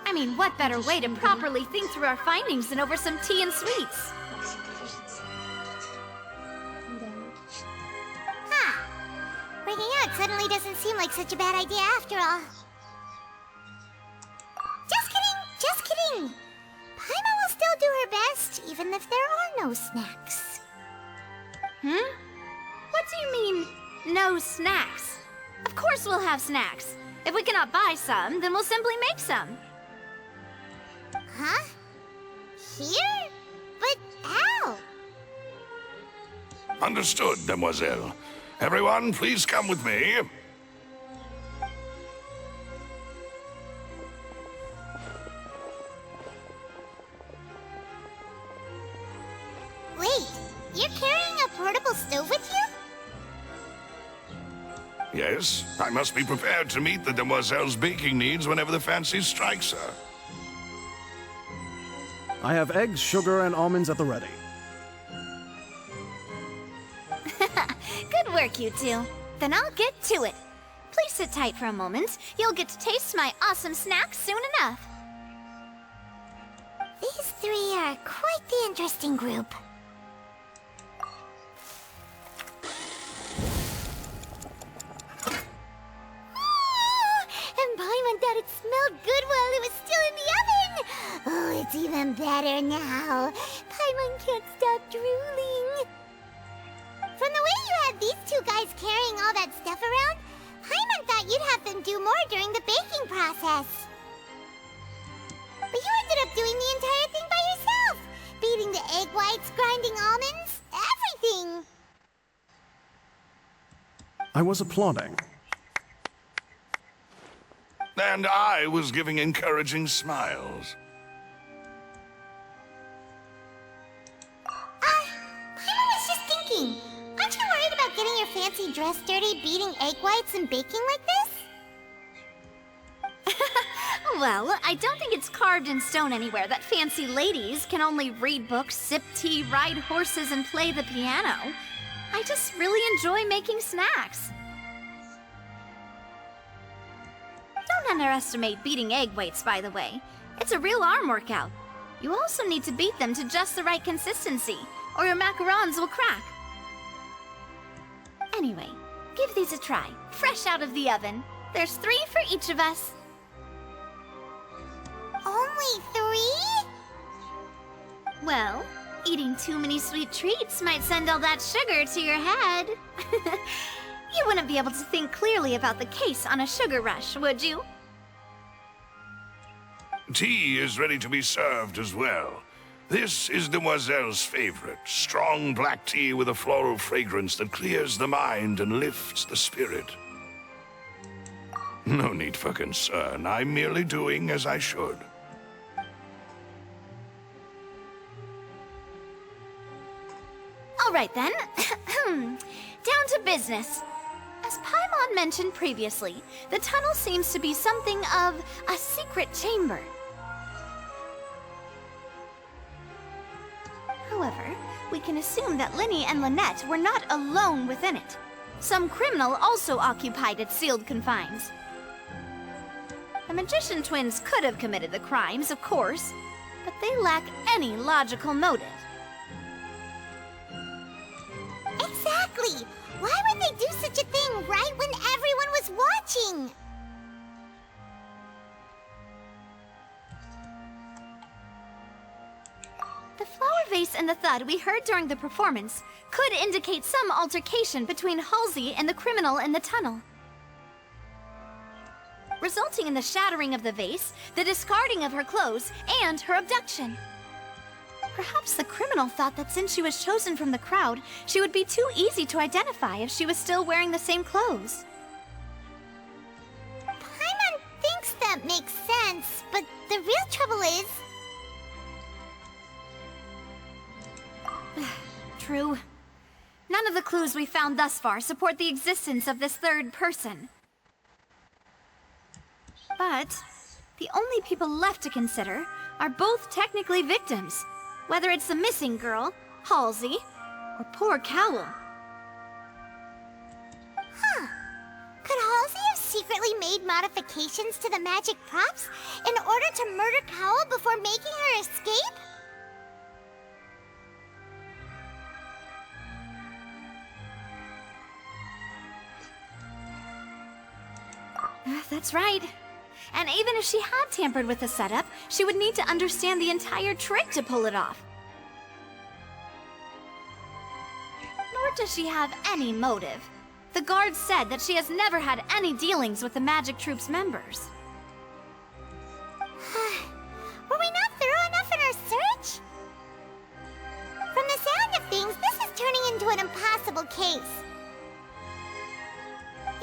I mean, what better way to properly think through our findings than over some tea and sweets? hanging out suddenly doesn't seem like such a bad idea after all. Just kidding, just kidding. Paimon will still do her best, even if there are no snacks. What do you mean, no snacks? Of course we'll have snacks. If we cannot buy some, then we'll simply make some. Huh? Here? But how? Understood, Demoiselle. Everyone, please come with me. Wait, you're carrying a portable stove with you? Yes, I must be prepared to meet the Demoiselle's baking needs whenever the fancy strikes her. I have eggs, sugar, and almonds at the ready. Good work, you two. Then I'll get to it. Please sit tight for a moment. You'll get to taste my awesome snacks soon enough. These three are quite the interesting group. And Paimon thought it smelled good while it was still in the oven. Oh, it's even better now. Paimon can't stop drooling. From the way you had these two guys carrying all that stuff around, Paimon thought you'd have them do more during the baking process. But you ended up doing the entire thing by yourself. Beating the egg whites, grinding almonds, everything. I was applauding. And I was giving encouraging smiles. Paimon was just thinking. Aren't you worried about getting your fancy dress dirty, beating egg whites and baking like this? Well, I don't think it's carved in stone anywhere that fancy ladies can only read books, sip tea, ride horses, and play the piano. I just really enjoy making snacks. Don't underestimate beating egg whites, by the way. It's a real arm workout. You also need to beat them to just the right consistency, or your macarons will crack. Anyway, give these a try, fresh out of the oven. There's 3 for each of us. Only 3? Well, eating too many sweet treats might send all that sugar to your head. You wouldn't be able to think clearly about the case on a sugar rush, would you? Tea is ready to be served as well. This is Demoiselle's favorite, strong black tea with a floral fragrance that clears the mind and lifts the spirit. No need for concern. I'm merely doing as I should. All right then. Down to business. As Paimon mentioned previously, the tunnel seems to be something of a secret chamber. However, we can assume that Linny and Lynette were not alone within it. Some criminal also occupied its sealed confines. The magician twins could have committed the crimes, of course, but they lack any logical motive. Exactly! Why would they do such a thing right when everyone was watching? The flower vase and the thud we heard during the performance could indicate some altercation between Halsey and the criminal in the tunnel, resulting in the shattering of the vase, the discarding of her clothes, and her abduction. Perhaps the criminal thought that since she was chosen from the crowd, she would be too easy to identify if she was still wearing the same clothes. Paimon thinks that makes sense, but the real trouble is... True. None of the clues we found thus far support the existence of this third person. But the only people left to consider are both technically victims, whether it's the missing girl, Halsey, or poor Cowell. Huh. Could Halsey have secretly made modifications to the magic props in order to murder Cowell before making her escape? That's right. And even if she had tampered with the setup, she would need to understand the entire trick to pull it off. Nor does she have any motive. The guard said that she has never had any dealings with the Magic Troop's members. Were we not thorough enough in our search? From the sound of things, this is turning into an impossible case.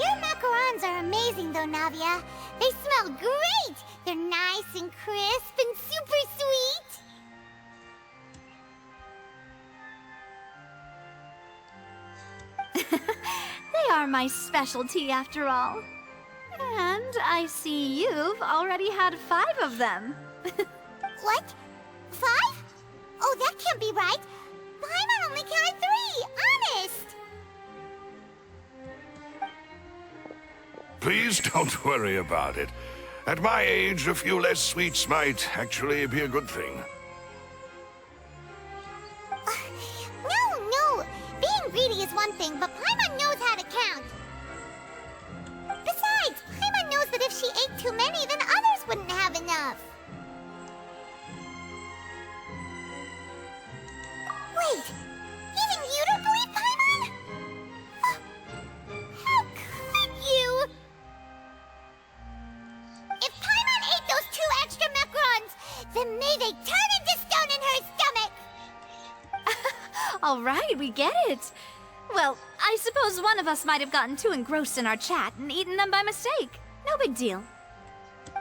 Your macarons are amazing, though, Navia. They smell great! They're nice and crisp and super sweet! They are my specialty, after all. And I see you've already had 5 of them. What? 5? Oh, that can't be right. Paimon only counted 3, honest! Please don't worry about it. At my age, a few less sweets might actually be a good thing. No! Being greedy is one thing, but Paimon knows how to count. Besides, Paimon knows that if she ate too many, then others wouldn't have enough. Wait, even you don't believe Paimon? How could you? If Paimon ate those 2 extra macarons, then may they turn into stone in her stomach! All right, we get it. Well, I suppose one of us might have gotten too engrossed in our chat and eaten them by mistake. No big deal.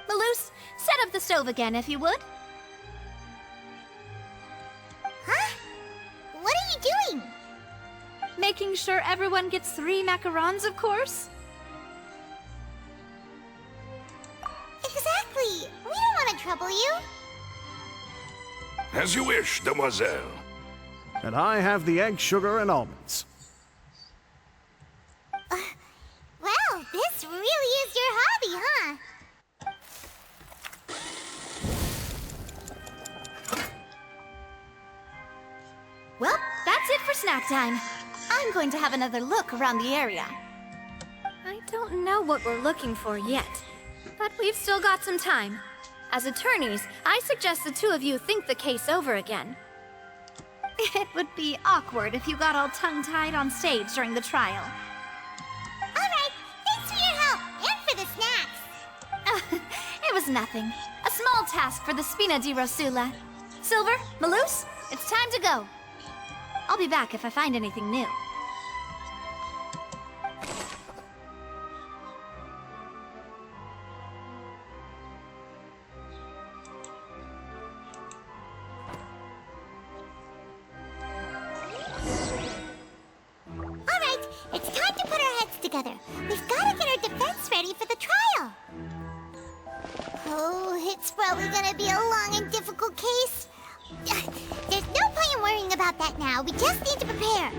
Malus, set up the stove again, if you would. Huh? What are you doing? Making sure everyone gets 3 macarons, of course. Exactly. We don't want to trouble you. As you wish, demoiselle. And I have the egg, sugar, and almonds. Well, this really is your hobby, huh? Well, that's it for snack time. I'm going to have another look around the area. I don't know what we're looking for yet, but we've still got some time. As attorneys, I suggest the 2 of you think the case over again. It would be awkward if you got all tongue-tied on stage during the trial. All right, thanks for your help, and for the snacks. It was nothing. A small task for the Spina di Rosula. Silver, Malus, it's time to go. I'll be back if I find anything new. Alright, it's time to put our heads together. We've got to get our defense ready for the trial. Oh, it's probably gonna be a long and difficult case. There's no point in worrying about that now. We just need to prepare.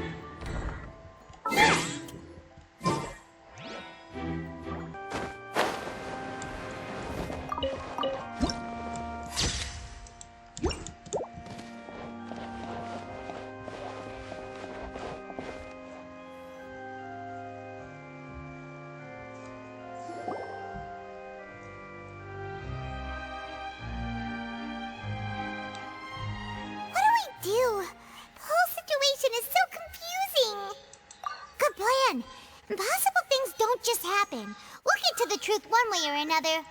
Do? The whole situation is so confusing. Good plan. Impossible things don't just happen. We'll get to the truth one way or another.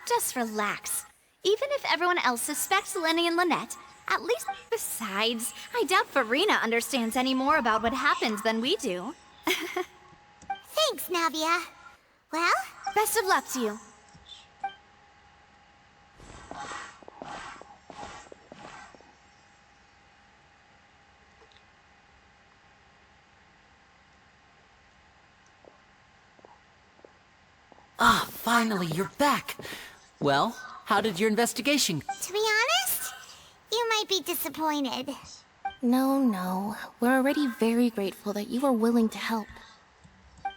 Just relax. Even if everyone else suspects Lenny and Lynette, at least besides, I doubt Farina understands any more about what happened than we do. Thanks, Navia. Well? Best of luck to you. Ah, finally, you're back. Well, how did your investigation? To be honest, you might be disappointed. No. We're already very grateful that you were willing to help.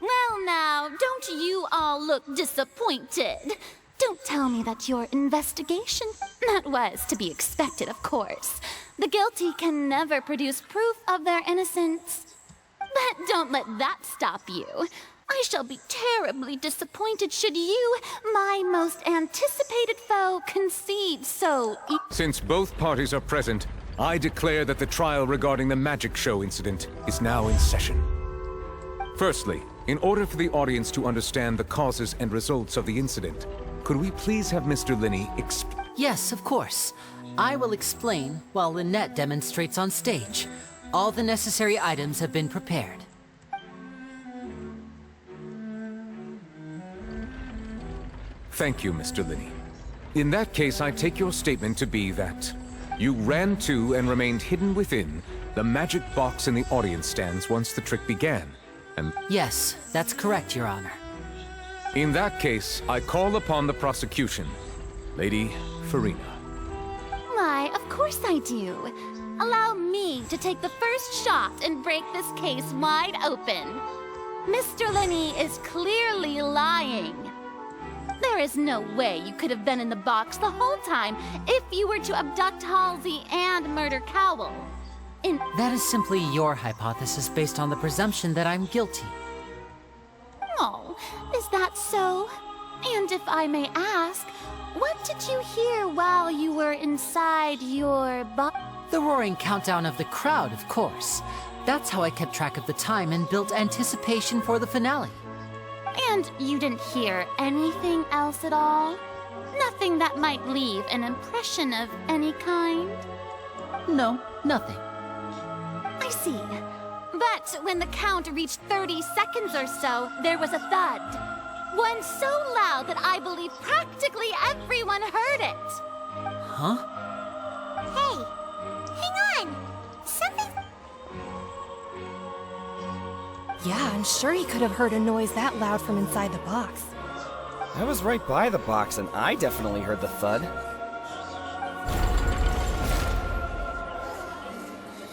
Well now, don't you all look disappointed? Don't tell me that your investigation... That was to be expected, of course. The guilty can never produce proof of their innocence. But don't let that stop you. I shall be terribly disappointed should you, my most anticipated foe, concede so Since both parties are present, I declare that the trial regarding the magic show incident is now in session. Firstly, in order for the audience to understand the causes and results of the incident, could we please have Mr. Linney explain? Yes, of course. I will explain while Lynette demonstrates on stage. All the necessary items have been prepared. Thank you, Mr. Linney. In that case, I take your statement to be that you ran to and remained hidden within the magic box in the audience stands once the trick began, and... Yes, that's correct, Your Honor. In that case, I call upon the prosecution. Lady Farina. Why, of course I do. Allow me to take the first shot and break this case wide open. Mr. Linney is clearly lying. There is no way you could have been in the box the whole time if you were to abduct Halsey and murder Cowell. That is simply your hypothesis based on the presumption that I'm guilty. Oh, is that so? And if I may ask, what did you hear while you were inside your box? The roaring countdown of the crowd, of course. That's how I kept track of the time and built anticipation for the finale. And you didn't hear anything else at all? Nothing that might leave an impression of any kind? No, nothing. I see. But when the count reached 30 seconds or so, there was a thud. One so loud that I believe practically everyone heard it. Huh? Hey, hang on. Something... Yeah, I'm sure he could have heard a noise that loud from inside the box. I was right by the box, and I definitely heard the thud.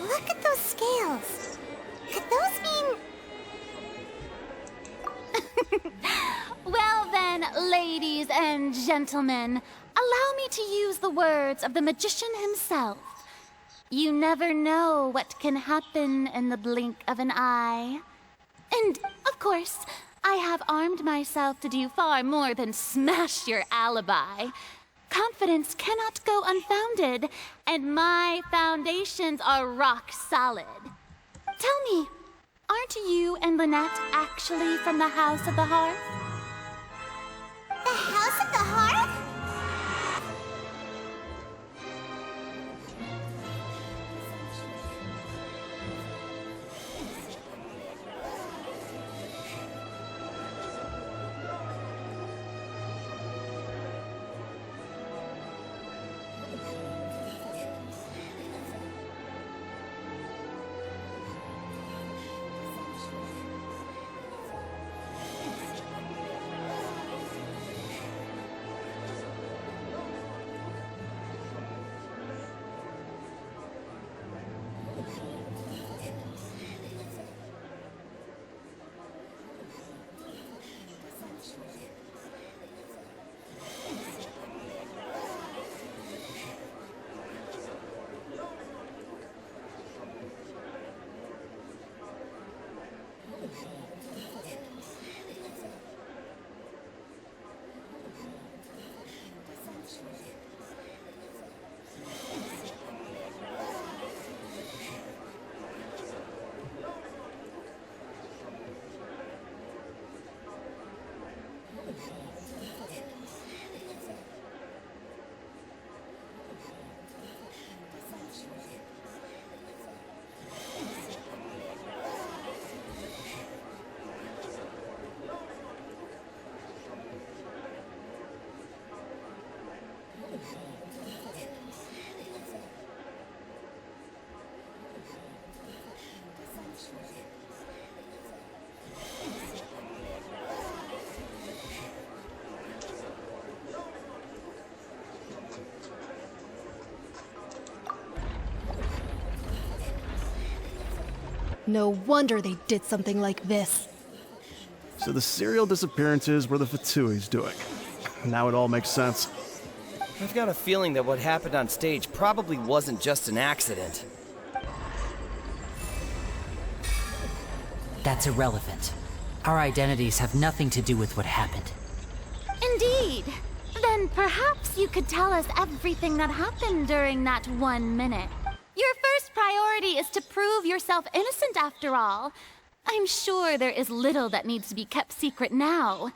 Look at those scales. Could those mean... Well then, ladies and gentlemen, allow me to use the words of the magician himself. You never know what can happen in the blink of an eye. And, of course, I have armed myself to do far more than smash your alibi. Confidence cannot go unfounded, and my foundations are rock solid. Tell me, aren't you and Lynette actually from the House of the Hearth? The House of the Hearth? No wonder they did something like this. So the serial disappearances were the Fatui's doing. Now it all makes sense. I've got a feeling that what happened on stage probably wasn't just an accident. That's irrelevant. Our identities have nothing to do with what happened. Indeed. Then perhaps you could tell us everything that happened during that 1 minute. Your first priority is to prove yourself innocent after all. I'm sure there is little that needs to be kept secret now.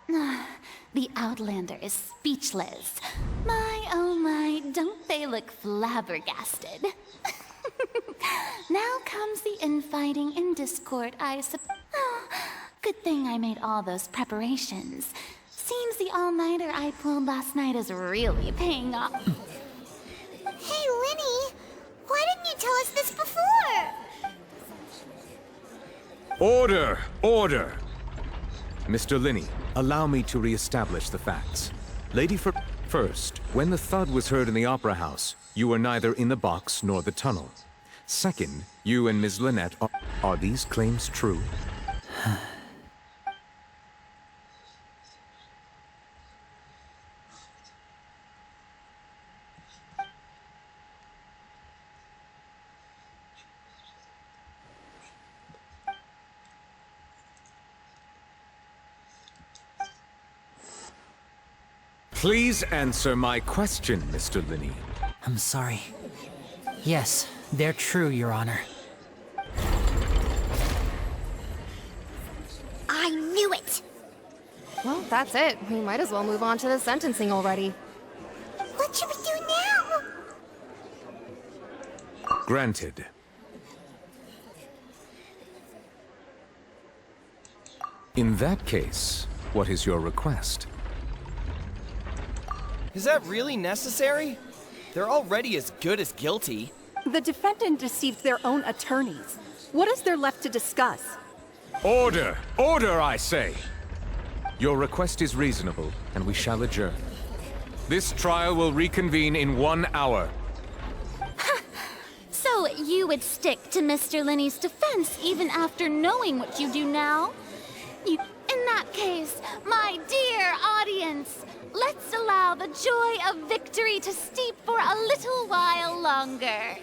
The Outlander is speechless. My, oh my, don't they look flabbergasted? Now comes the infighting and discord, I suppose. Oh, good thing I made all those preparations. Seems the all-nighter I pulled last night is really paying off. Hey, Linny, why didn't you tell us this before? Order! Order! Mr. Linney, allow me to re-establish the facts. First, when the thud was heard in the Opera House, you were neither in the box nor the tunnel. Second, you and Ms. Lynette are these claims true? Please answer my question, Mr. Linney. I'm sorry. Yes, they're true, Your Honor. I knew it! Well, that's it. We might as well move on to the sentencing already. What should we do now? Granted. In that case, what is your request? Is that really necessary? They're already as good as guilty. The defendant deceived their own attorneys. What is there left to discuss? Order! Order, I say! Your request is reasonable, and we shall adjourn. This trial will reconvene in 1 hour. So you would stick to Mr. Linney's defense even after knowing what you do now? In that case, my dear audience, let's allow the joy of victory to steep for a little while longer.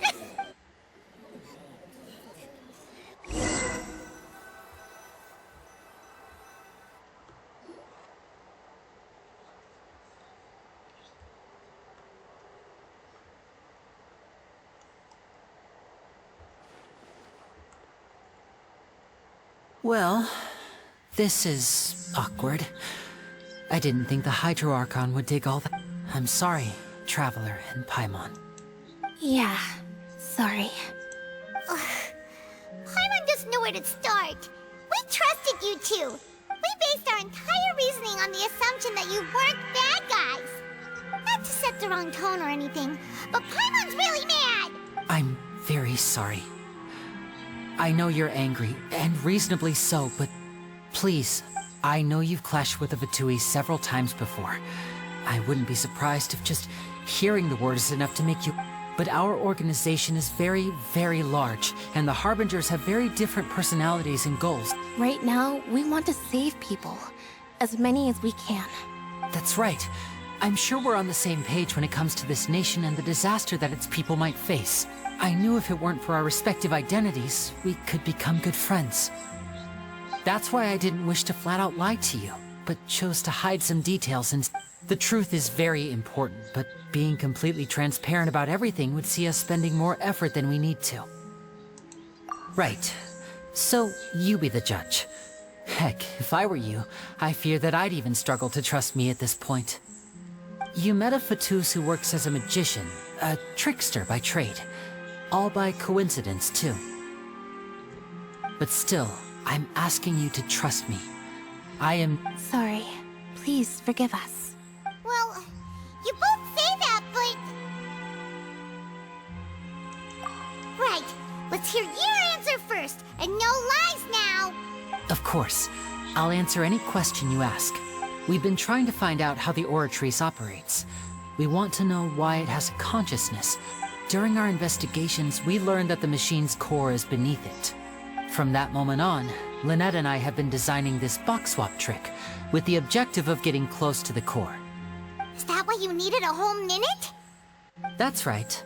Well, this is awkward. I didn't think the Hydro Archon would dig all that. I'm sorry, Traveler and Paimon. Yeah, sorry. Paimon doesn't know where to start. We trusted you two. We based our entire reasoning on the assumption that you weren't bad guys. Not to set the wrong tone or anything, but Paimon's really mad! I'm very sorry. I know you're angry, and reasonably so, but please, I know you've clashed with the Fatui several times before. I wouldn't be surprised if just hearing the word is enough to make you... But our organization is very, very large, and the Harbingers have very different personalities and goals. Right now, we want to save people. As many as we can. That's right. I'm sure we're on the same page when it comes to this nation and the disaster that its people might face. I knew if it weren't for our respective identities, we could become good friends. That's why I didn't wish to flat out lie to you, but chose to hide some details and... The truth is very important, but being completely transparent about everything would see us spending more effort than we need to. Right. So, you be the judge. Heck, if I were you, I fear that I'd even struggle to trust me at this point. You met a Fatus who works as a magician, a trickster by trade. All by coincidence, too. But still, I'm asking you to trust me. I am... Sorry. Please forgive us. Well, you both say that, but... Right. Let's hear your answer first, and no lies now! Of course. I'll answer any question you ask. We've been trying to find out how the Oratrice operates. We want to know why it has a consciousness. During our investigations, we learned that the machine's core is beneath it. From that moment on, Lynette and I have been designing this box swap trick, with the objective of getting close to the core. Is that why you needed a whole minute? That's right.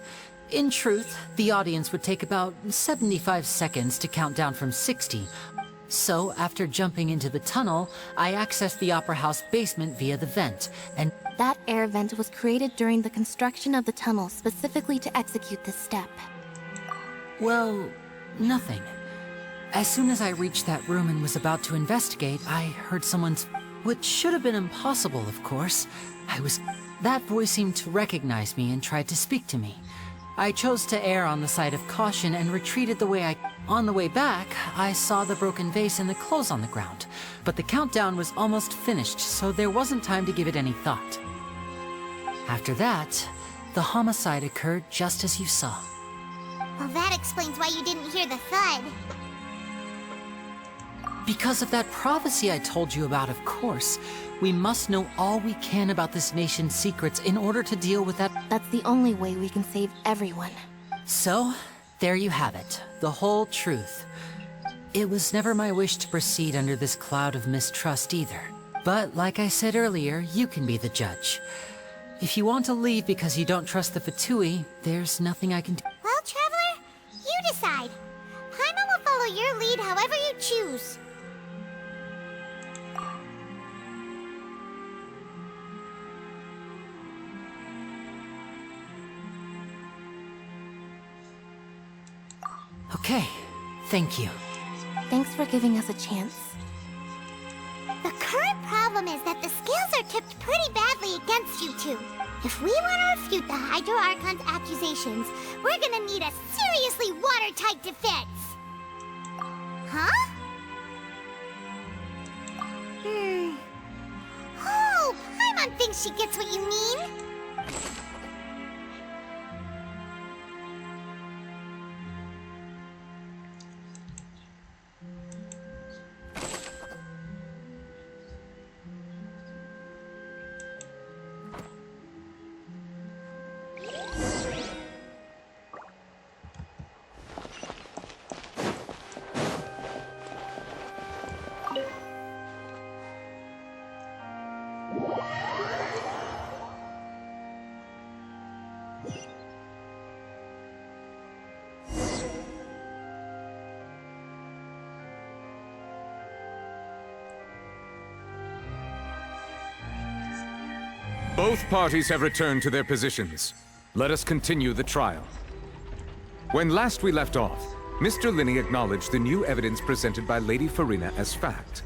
In truth, the audience would take about 75 seconds to count down from 60. So, after jumping into the tunnel, I accessed the Opera House basement via the vent, and that air vent was created during the construction of the tunnel specifically to execute this step. well, nothing. As soon as I reached that room and was about to investigate, I heard someone's... which should have been impossible, of course. That voice seemed to recognize me and tried to speak to me. I chose to err on the side of caution and retreated the way I... On the way back, I saw the broken vase and the clothes on the ground. But the countdown was almost finished, so there wasn't time to give it any thought. After that, the homicide occurred just as you saw. Well, that explains why you didn't hear the thud. Because of that prophecy I told you about, of course. We must know all we can about this nation's secrets in order to deal with that. That's the only way we can save everyone. So, there you have it. The whole truth. It was never my wish to proceed under this cloud of mistrust either. But, like I said earlier, you can be the judge. If you want to leave because you don't trust the Fatui, there's nothing I can do. Well, Traveler, you decide. Paimon will follow your lead however you choose. Okay, thank you. Thanks for giving us a chance. The current problem is that the scales are tipped pretty badly against you two. If we want to refute the Hydro Archon's accusations, we're gonna need a seriously watertight defense. Huh? Oh, Paimon thinks she gets what you mean. Both parties have returned to their positions. Let us continue the trial. When last we left off, Mr. Linney acknowledged the new evidence presented by Lady Farina as fact.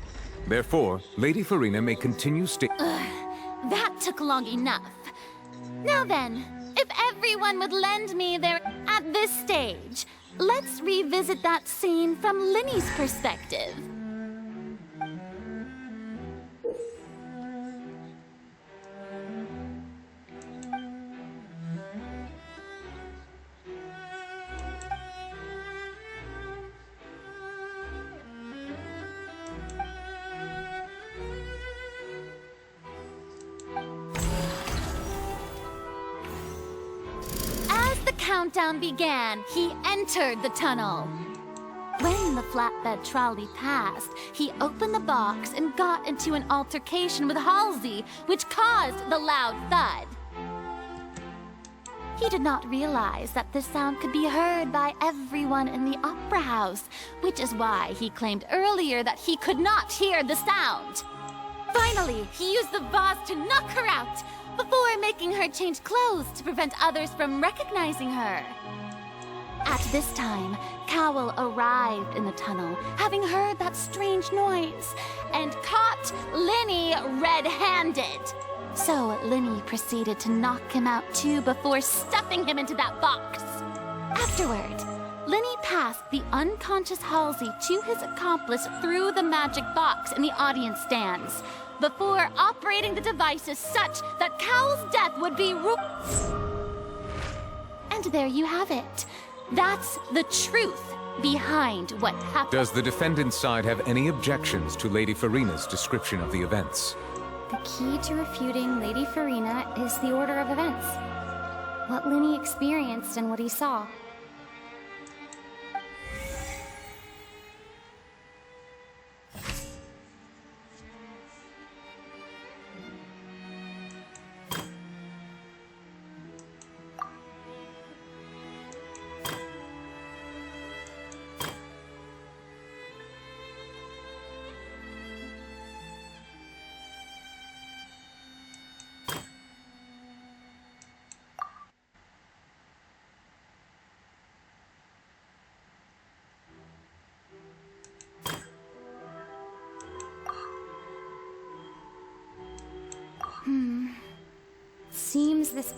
Therefore, Lady Farina may continue That took long enough. Now then, if everyone would lend me their... At this stage, let's revisit that scene from Linney's perspective. Countdown began, he entered the tunnel. When the flatbed trolley passed, he opened the box and got into an altercation with Halsey, which caused the loud thud. He did not realize that this sound could be heard by everyone in the Opera House, which is why he claimed earlier that he could not hear the sound. Finally, he used the vase to knock her out, before making her change clothes to prevent others from recognizing her. At this time, Cowell arrived in the tunnel, having heard that strange noise, and caught Linney red-handed. So Linney proceeded to knock him out too before stuffing him into that box. Afterward, Linney passed the unconscious Halsey to his accomplice through the magic box in the audience stands, before operating the devices such that Cowell's death would be And there you have it. That's the truth behind what happened. Does the defendant's side have any objections to Lady Farina's description of the events? The key to refuting Lady Farina is the order of events. What Linney experienced and what he saw. this...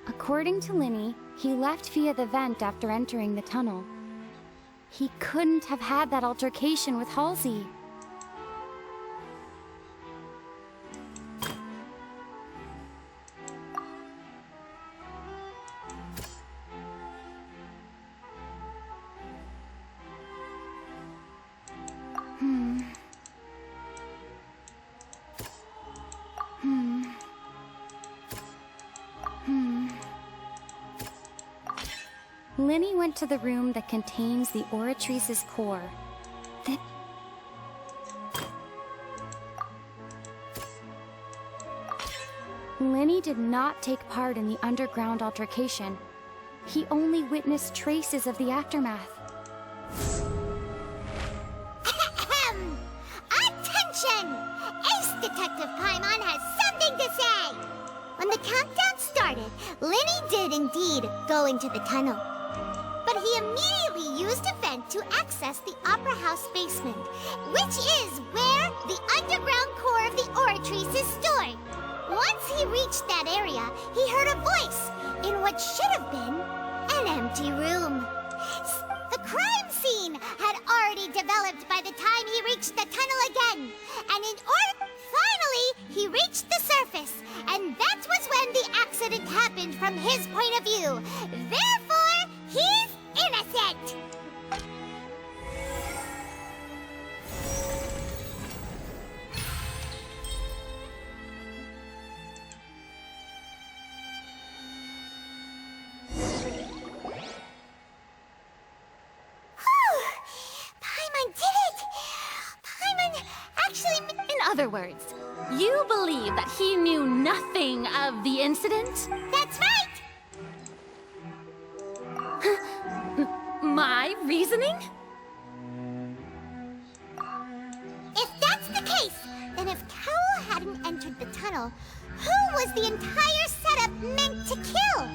According to Linny, he left via the vent after entering the tunnel. He couldn't have had that altercation with Halsey. Linny went to the room that contains the Oratrice's core. Linny did not take part in the underground altercation. He only witnessed traces of the aftermath. Attention! Ace Detective Paimon has something to say! When the countdown started, Linny did indeed go into the tunnel. But he immediately used a vent to access the Opera House basement, which is where the underground core of the Oratrice is stored. Once he reached that area, he heard a voice in what should have been an empty room. The crime scene had already developed by the time he reached the tunnel again, and finally, he reached the surface, and that was when the accident happened from his point of view. Therefore, he's innocent! Paimon did it! Paimon actually... In other words, you believe that he knew nothing of the incident? That's right! My reasoning? If that's the case, then if Cowell hadn't entered the tunnel, who was the entire setup meant to kill?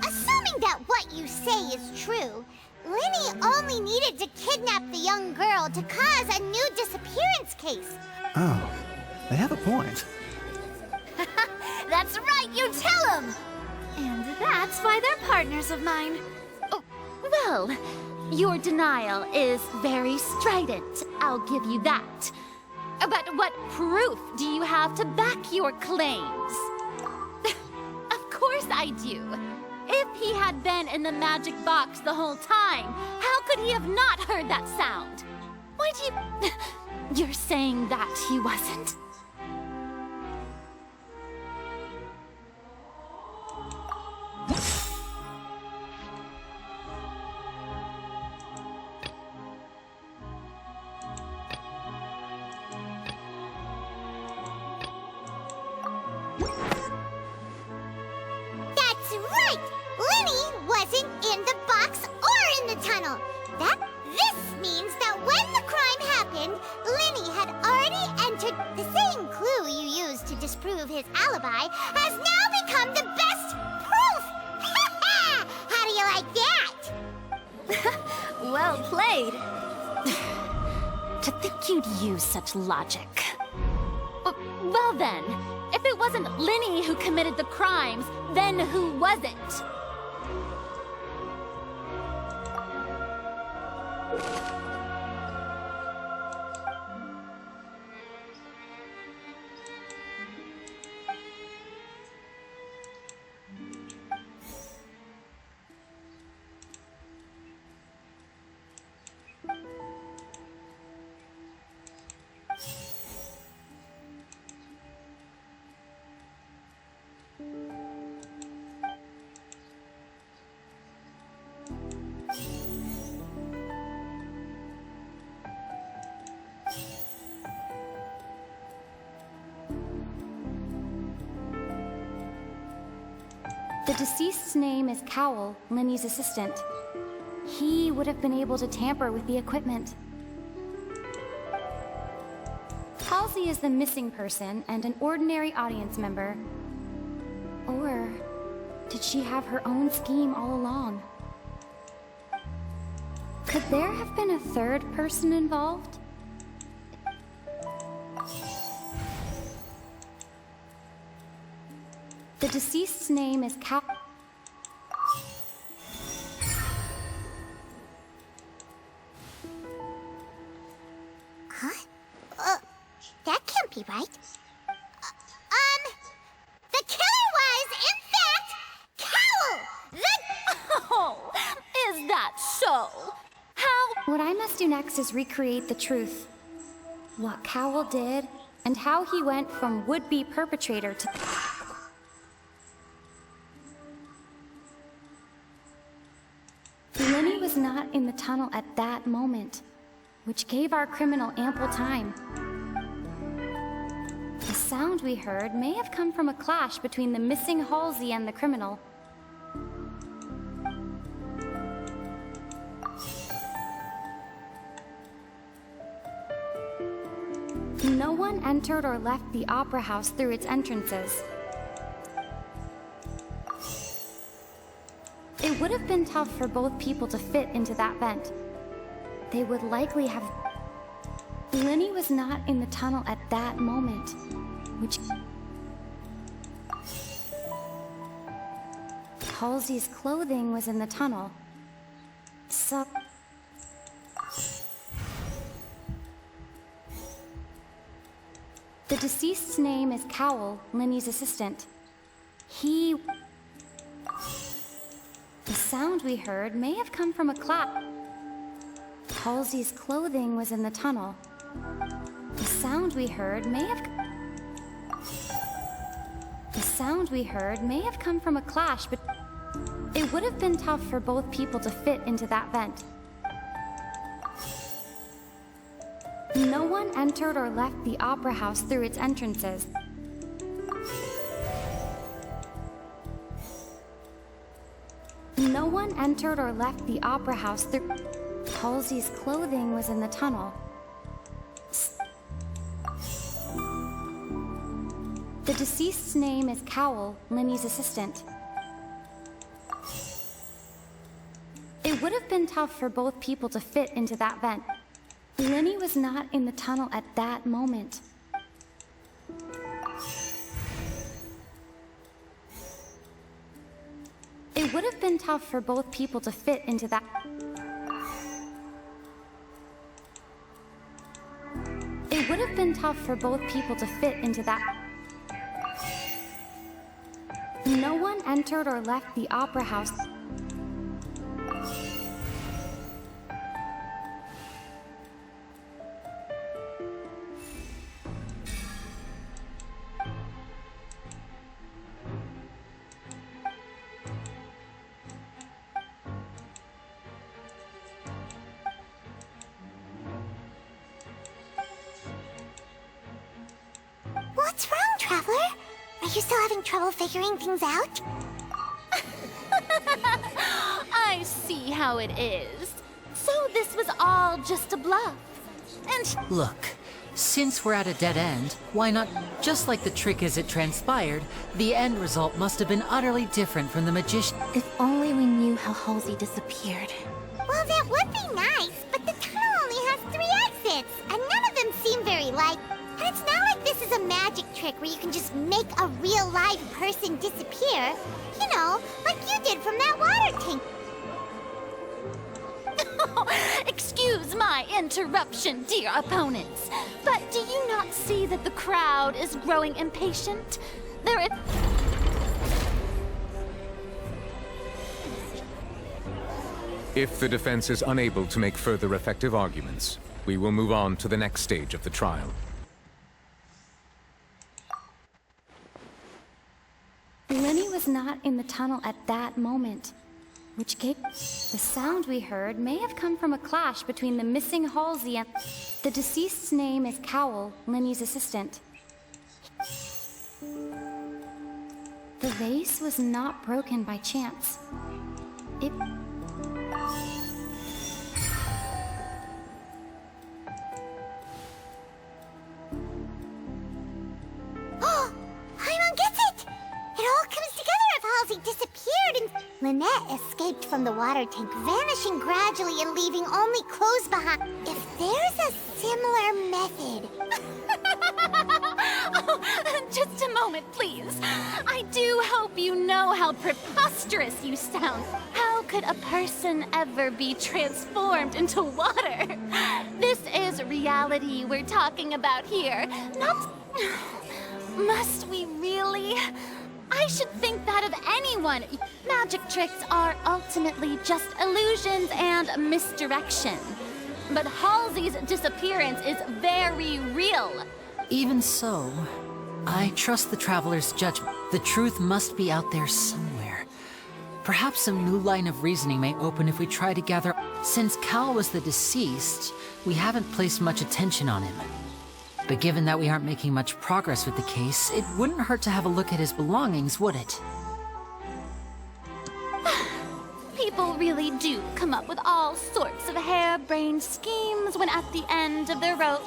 Assuming that what you say is true, Linny only needed to kidnap the young girl to cause a new disappearance case. Oh, they have a point. That's right, you tell him! And that's why they're partners of mine. Oh, well, your denial is very strident, I'll give you that. But what proof do you have to back your claims? Of course I do. If he had been in the magic box the whole time, how could he have not heard that sound? Why do you... You're saying that he wasn't? That's right! Linny wasn't in the box or in the tunnel. This means that when the crime happened, Linny had already entered. The same clue you used to disprove his alibi has now become the best proof! How do you like that? Well played. To think you'd use such logic. Well then, if it wasn't Linny who committed the crimes, then who was it? The deceased's name is Cowell, Lenny's assistant. He would have been able to tamper with the equipment. Halsey is the missing person and an ordinary audience member. Or did she have her own scheme all along? Could there have been a third person involved? The deceased's name is Cal. Huh? That can't be right. The killer was, in fact, Cowell! Oh, is that so? How? What I must do next is recreate the truth. What Cowell did, and how he went from would-be perpetrator to... Lenny was not in the tunnel at that moment, which gave our criminal ample time. The sound we heard may have come from a clash between the missing Halsey and the criminal. No one entered or left the opera house through its entrances. It would have been tough for both people to fit into that vent. They would likely have... Lenny was not in the tunnel at that moment, which... Halsey's clothing was in the tunnel. So... The deceased's name is Cowell, Lenny's assistant. He... The sound we heard may have come from a clap. Halsey's clothing was in the tunnel. The sound we heard may have... The sound we heard may have come from a clash, but it would have been tough for both people to fit into that vent. No one entered or left the opera house through its entrances. No one entered or left the opera house through... Halsey's clothing was in the tunnel. The deceased's name is Cowell, Lenny's assistant. It would have been tough for both people to fit into that vent. Lenny was not in the tunnel at that moment. It would have been tough for both people to fit into that. It would have been tough for both people to fit into that. No one entered or left the opera house. What's wrong, Traveler? Are you still having trouble figuring things out? I see how it is. So this was all just a bluff. And Look, since we're at a dead end, why not, just like the trick as it transpired, the end result must have been utterly different from the magician. If only we knew how Halsey disappeared. Well, that would be nice, but the tunnel only has 3 exits, and none of them seem very like... And it's not like this is a magic trick where you can just make a real live person disappear. You know, like you did from that water tank. excuse my interruption, dear opponents, but do you not see that the crowd is growing impatient? There is... If the defense is unable to make further effective arguments, we will move on to the next stage of the trial. Lenny was not in the tunnel at that moment, which gave... The sound we heard may have come from a clash between the missing Halsey and... The deceased's name is Cowell, Lenny's assistant. The vase was not broken by chance. It... Oh! Paimon gets it! It all comes together if Halsey disappeared and Lynette escaped from the water tank, vanishing gradually and leaving only clothes behind. If there's a similar method... Oh, just a moment, please. I do hope you know how preposterous you sound. How could a person ever be transformed into water? This is reality we're talking about here, not... Must we really? I should think that of anyone. Magic tricks are ultimately just illusions and misdirection. But Halsey's disappearance is very real. Even so, I trust the Traveler's judgment. The truth must be out there somewhere. Perhaps some new line of reasoning may open if we try to gather... Since Cal was the deceased, we haven't placed much attention on him. But given that we aren't making much progress with the case, it wouldn't hurt to have a look at his belongings, would it? People really do come up with all sorts of harebrained schemes when at the end of their rope.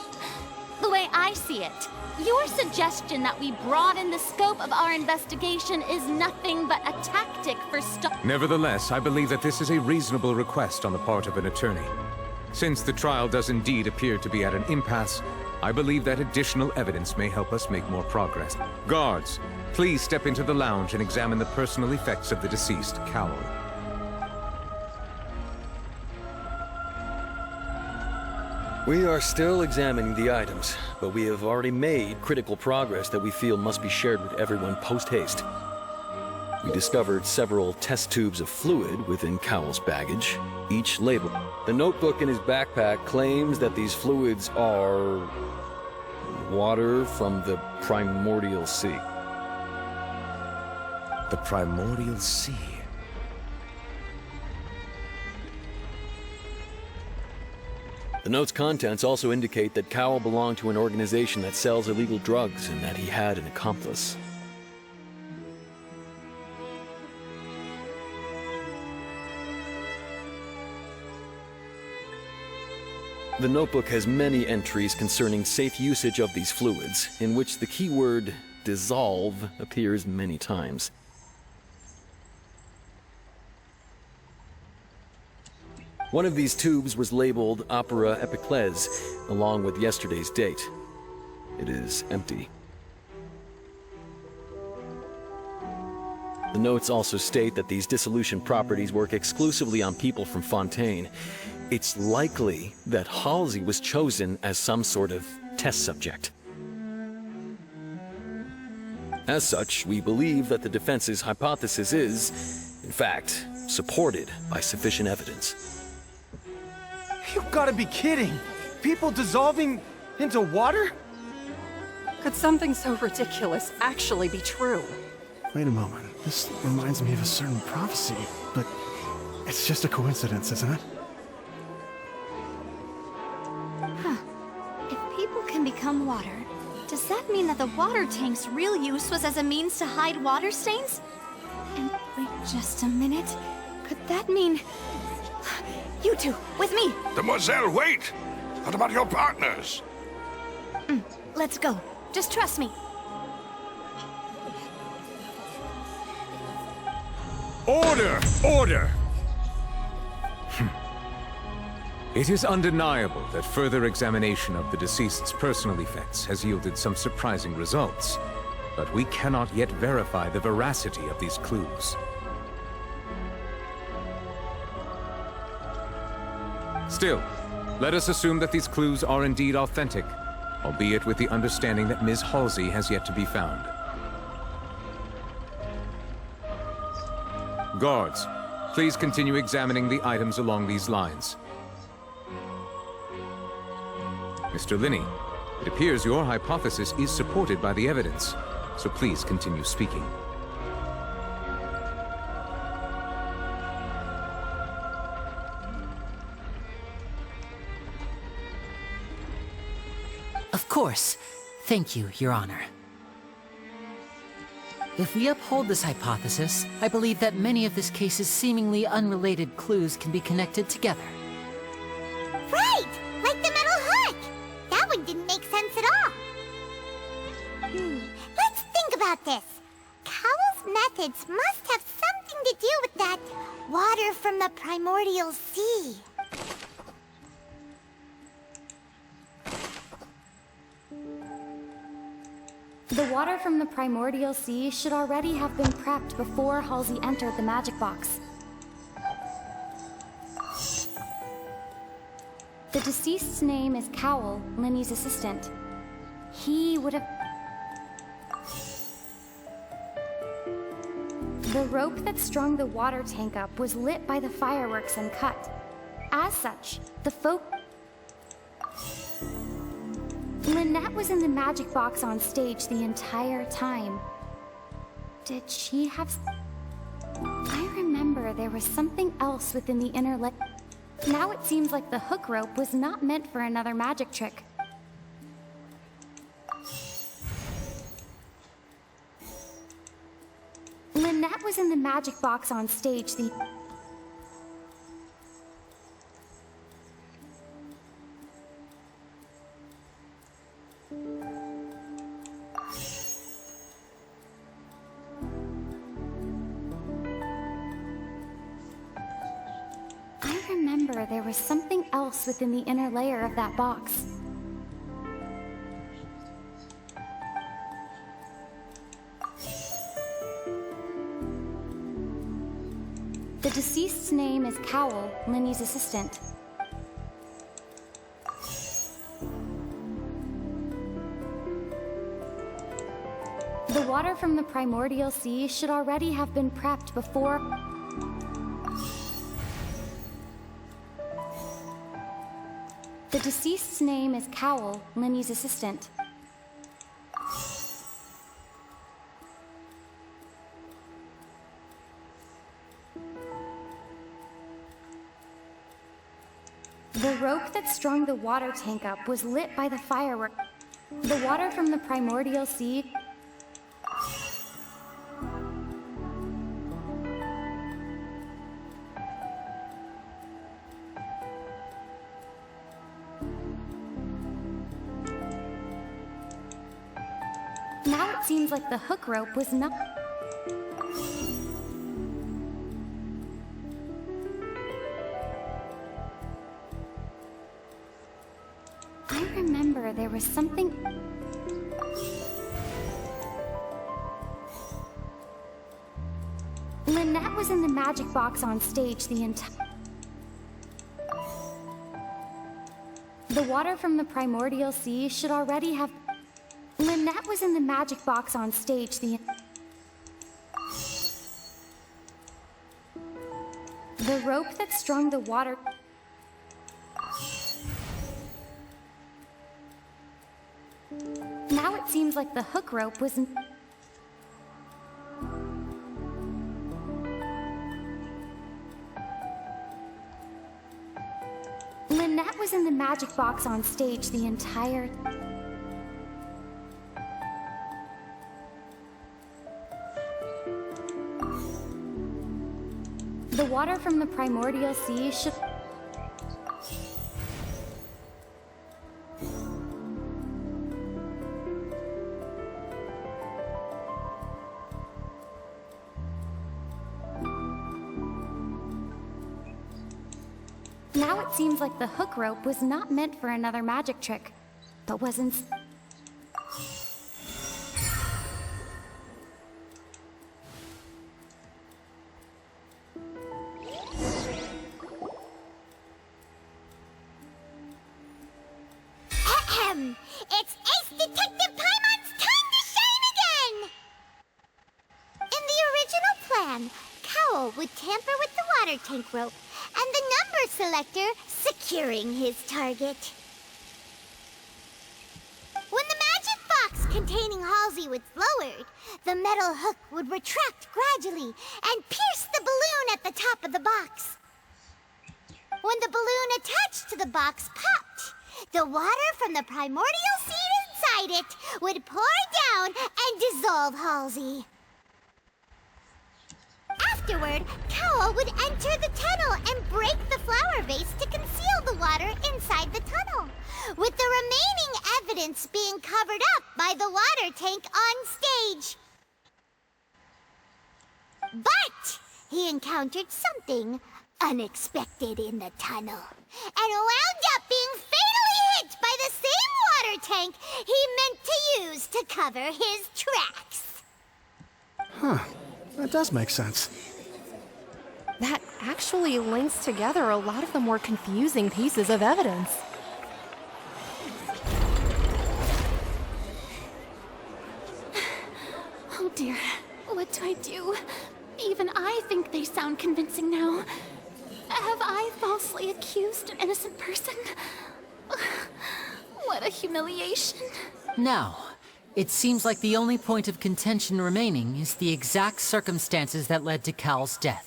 The way I see it, your suggestion that we broaden the scope of our investigation is nothing but a tactic for Nevertheless, I believe that this is a reasonable request on the part of an attorney. Since the trial does indeed appear to be at an impasse, I believe that additional evidence may help us make more progress. Guards, please step into the lounge and examine the personal effects of the deceased Cowl. We are still examining the items, but we have already made critical progress that we feel must be shared with everyone post-haste. We discovered several test tubes of fluid within Cowell's baggage, each labeled. The notebook in his backpack claims that these fluids are... water from the primordial sea. The primordial sea? The note's contents also indicate that Cowell belonged to an organization that sells illegal drugs and that he had an accomplice. The notebook has many entries concerning safe usage of these fluids, in which the keyword dissolve appears many times. One of these tubes was labeled Opera Epiclese, along with yesterday's date. It is empty. The notes also state that these dissolution properties work exclusively on people from Fontaine. It's likely that Halsey was chosen as some sort of test subject. As such, we believe that the defense's hypothesis is, in fact, supported by sufficient evidence. You've got to be kidding! People dissolving into water? Could something so ridiculous actually be true? Wait a moment. This reminds me of a certain prophecy, but it's just a coincidence, isn't it? Huh. If people can become water, does that mean that the water tank's real use was as a means to hide water stains? And wait just a minute. Could that mean... You two, with me! Demoiselle, wait! What about your partners? Let's go. Just trust me. Order! Order! It is undeniable that further examination of the deceased's personal effects has yielded some surprising results, but we cannot yet verify the veracity of these clues. Still, let us assume that these clues are indeed authentic, albeit with the understanding that Ms. Halsey has yet to be found. Guards, please continue examining the items along these lines. Mr. Linney, it appears your hypothesis is supported by the evidence, so please continue speaking. Of course. Thank you, Your Honor. If we uphold this hypothesis, I believe that many of this case's seemingly unrelated clues can be connected together. Right! Like the metal hook! That one didn't make sense at all. Let's think about this. Cowell's methods must have something to do with that water from the primordial sea. The water from the primordial sea should already have been prepped before Halsey entered the magic box. The deceased's name is Cowell, Linny's assistant. He would have... The rope that strung the water tank up was lit by the fireworks and cut. As such, the Lynette was in the magic box on stage the entire time. Did she have... I remember there was something else within the inner lip. Now it seems like the hook rope was not meant for another magic trick. Lynette was in the magic box on stage the... I remember there was something else within the inner layer of that box. The deceased's name is Cowell, Linny's assistant. The water from the primordial sea should already have been prepped before... The deceased's name is Cowell, Linny's assistant. The rope that strung the water tank up was lit by the firework. The water from the primordial sea... Now it seems like the hook rope was not... I remember there was something... Lynette was in the magic box on stage the entire... The water from the primordial sea should already have... Lynette was in the magic box on stage the... The rope that strung the water... Now it seems like the hook rope was... Lynette was in the magic box on stage the entire... The water from the primordial sea should... Now it seems like the hook rope was not meant for another magic trick, but was instead... It's Ace Detective Paimon's time to shine again! In the original plan, Cowell would tamper with the water tank rope and the number selector securing his target. When the magic box containing Halsey was lowered, the metal hook would retract gradually and pierce the balloon at the top of the box. When the balloon attached to the box popped, the water from the primordial seed inside it would pour down and dissolve Halsey. Afterward, Cowl would enter the tunnel and break the flower vase to conceal the water inside the tunnel, with the remaining evidence being covered up by the water tank on stage. But he encountered something unexpected in the tunnel, and wound up being fatally hit by the same water tank he meant to use to cover his tracks. Huh. That does make sense. That actually links together a lot of the more confusing pieces of evidence. Oh dear, what do I do? Even I think they sound convincing now. Have I falsely accused an innocent person? What a humiliation. Now, it seems like the only point of contention remaining is the exact circumstances that led to Cal's death.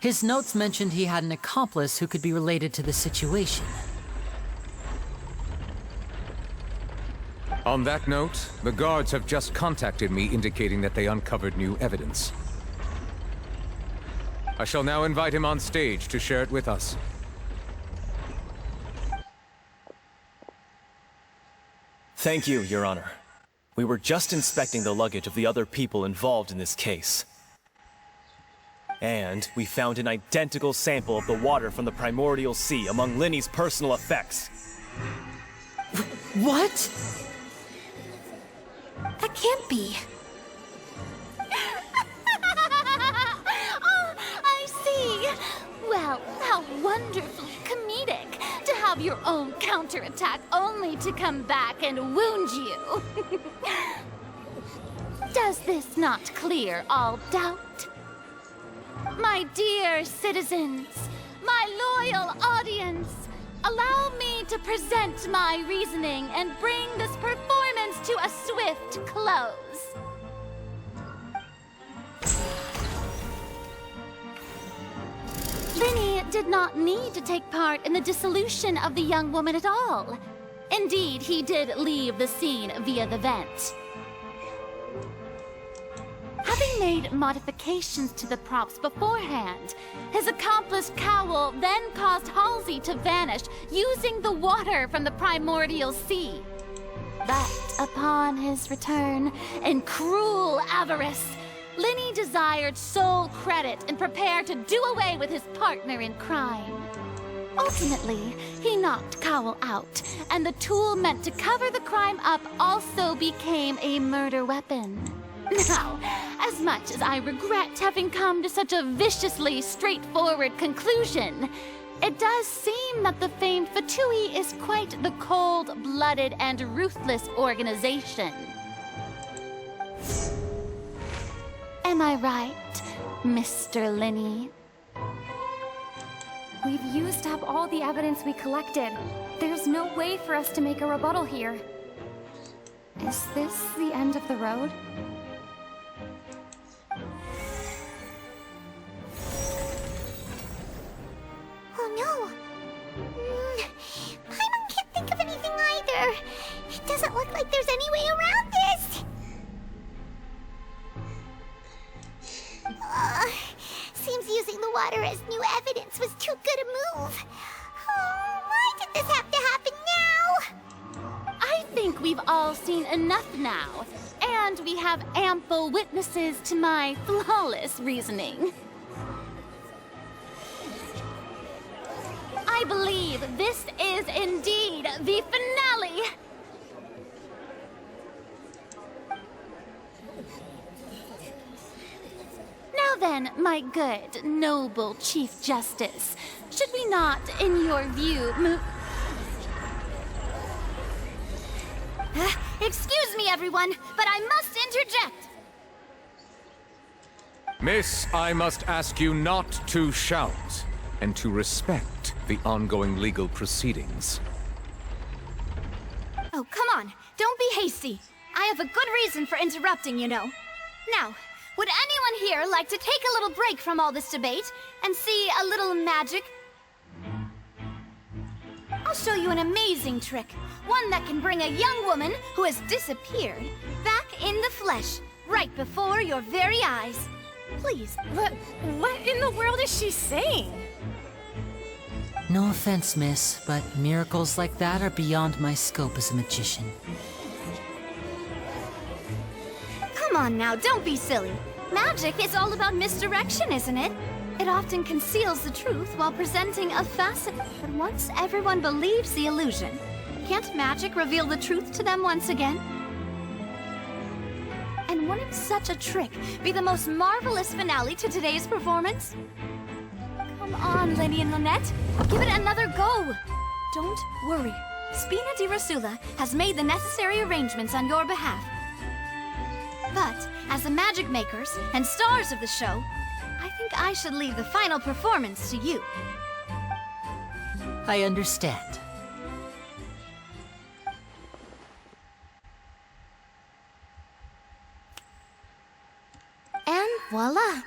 His notes mentioned he had an accomplice who could be related to the situation. On that note, the guards have just contacted me indicating that they uncovered new evidence. I shall now invite him on stage to share it with us. Thank you, Your Honor. We were just inspecting the luggage of the other people involved in this case. And we found an identical sample of the water from the primordial sea among Linny's personal effects. What? That can't be. Oh, I see. Well, how wonderfully comedic to have your own counterattack only to come back and wound you. Does this not clear all doubt? My dear citizens, my loyal audience, allow me to present my reasoning and bring this performance to a swift close. Linny did not need to take part in the dissolution of the young woman at all. Indeed, he did leave the scene via the vent. Having made modifications to the props beforehand, his accomplice Cowl then caused Halsey to vanish using the water from the primordial sea. But upon his return, in cruel avarice, Linny desired sole credit and prepared to do away with his partner in crime. Ultimately, he knocked Cowl out, and the tool meant to cover the crime up also became a murder weapon. Now, as much as I regret having come to such a viciously straightforward conclusion, it does seem that the famed Fatui is quite the cold-blooded and ruthless organization. Am I right, Mr. Linny? We've used up all the evidence we collected. There's no way for us to make a rebuttal here. Is this the end of the road? Oh no! Paimon can't think of anything either. It doesn't look like there's any way around this. Seems using the water as new evidence was too good a move. Why did this have to happen now? I think we've all seen enough now, and we have ample witnesses to my flawless reasoning. I believe this is indeed the finale. Now then, my good, noble Chief Justice, should we not, in your view, move... Excuse me, everyone, but I must interject. Miss, I must ask you not to shout, and to respect the ongoing legal proceedings. Oh, come on. Don't be hasty. I have a good reason for interrupting, you know. Now, would anyone here like to take a little break from all this debate and see a little magic? I'll show you an amazing trick. One that can bring a young woman who has disappeared back in the flesh, right before your very eyes. Please, what in the world is she saying? No offense, miss, but miracles like that are beyond my scope as a magician. Come on now, don't be silly. Magic is all about misdirection, isn't it? It often conceals the truth while presenting a facet. But once everyone believes the illusion, can't magic reveal the truth to them once again? And wouldn't such a trick be the most marvelous finale to today's performance? Come on, Lenny and Lynette. Give it another go. Don't worry. Spina di Rasula has made the necessary arrangements on your behalf. But, as the magic makers and stars of the show, I think I should leave the final performance to you. I understand. And voila!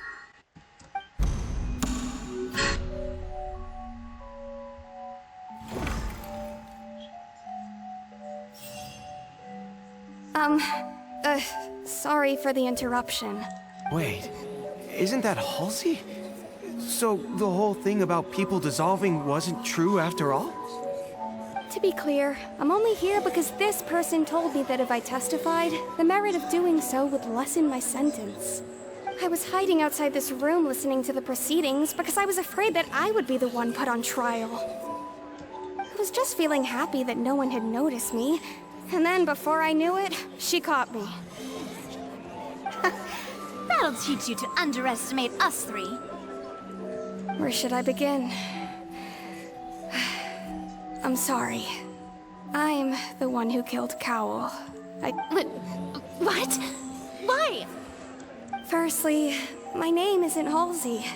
Sorry for the interruption. Wait, isn't that Halsey? So the whole thing about people dissolving wasn't true after all? To be clear, I'm only here because this person told me that if I testified, the merit of doing so would lessen my sentence. I was hiding outside this room listening to the proceedings because I was afraid that I would be the one put on trial. I was just feeling happy that no one had noticed me, and then before I knew it, she caught me. That'll teach you to underestimate us three. Where should I begin? I'm sorry. I'm the one who killed Cowl. What? Why? Firstly, my name isn't Halsey.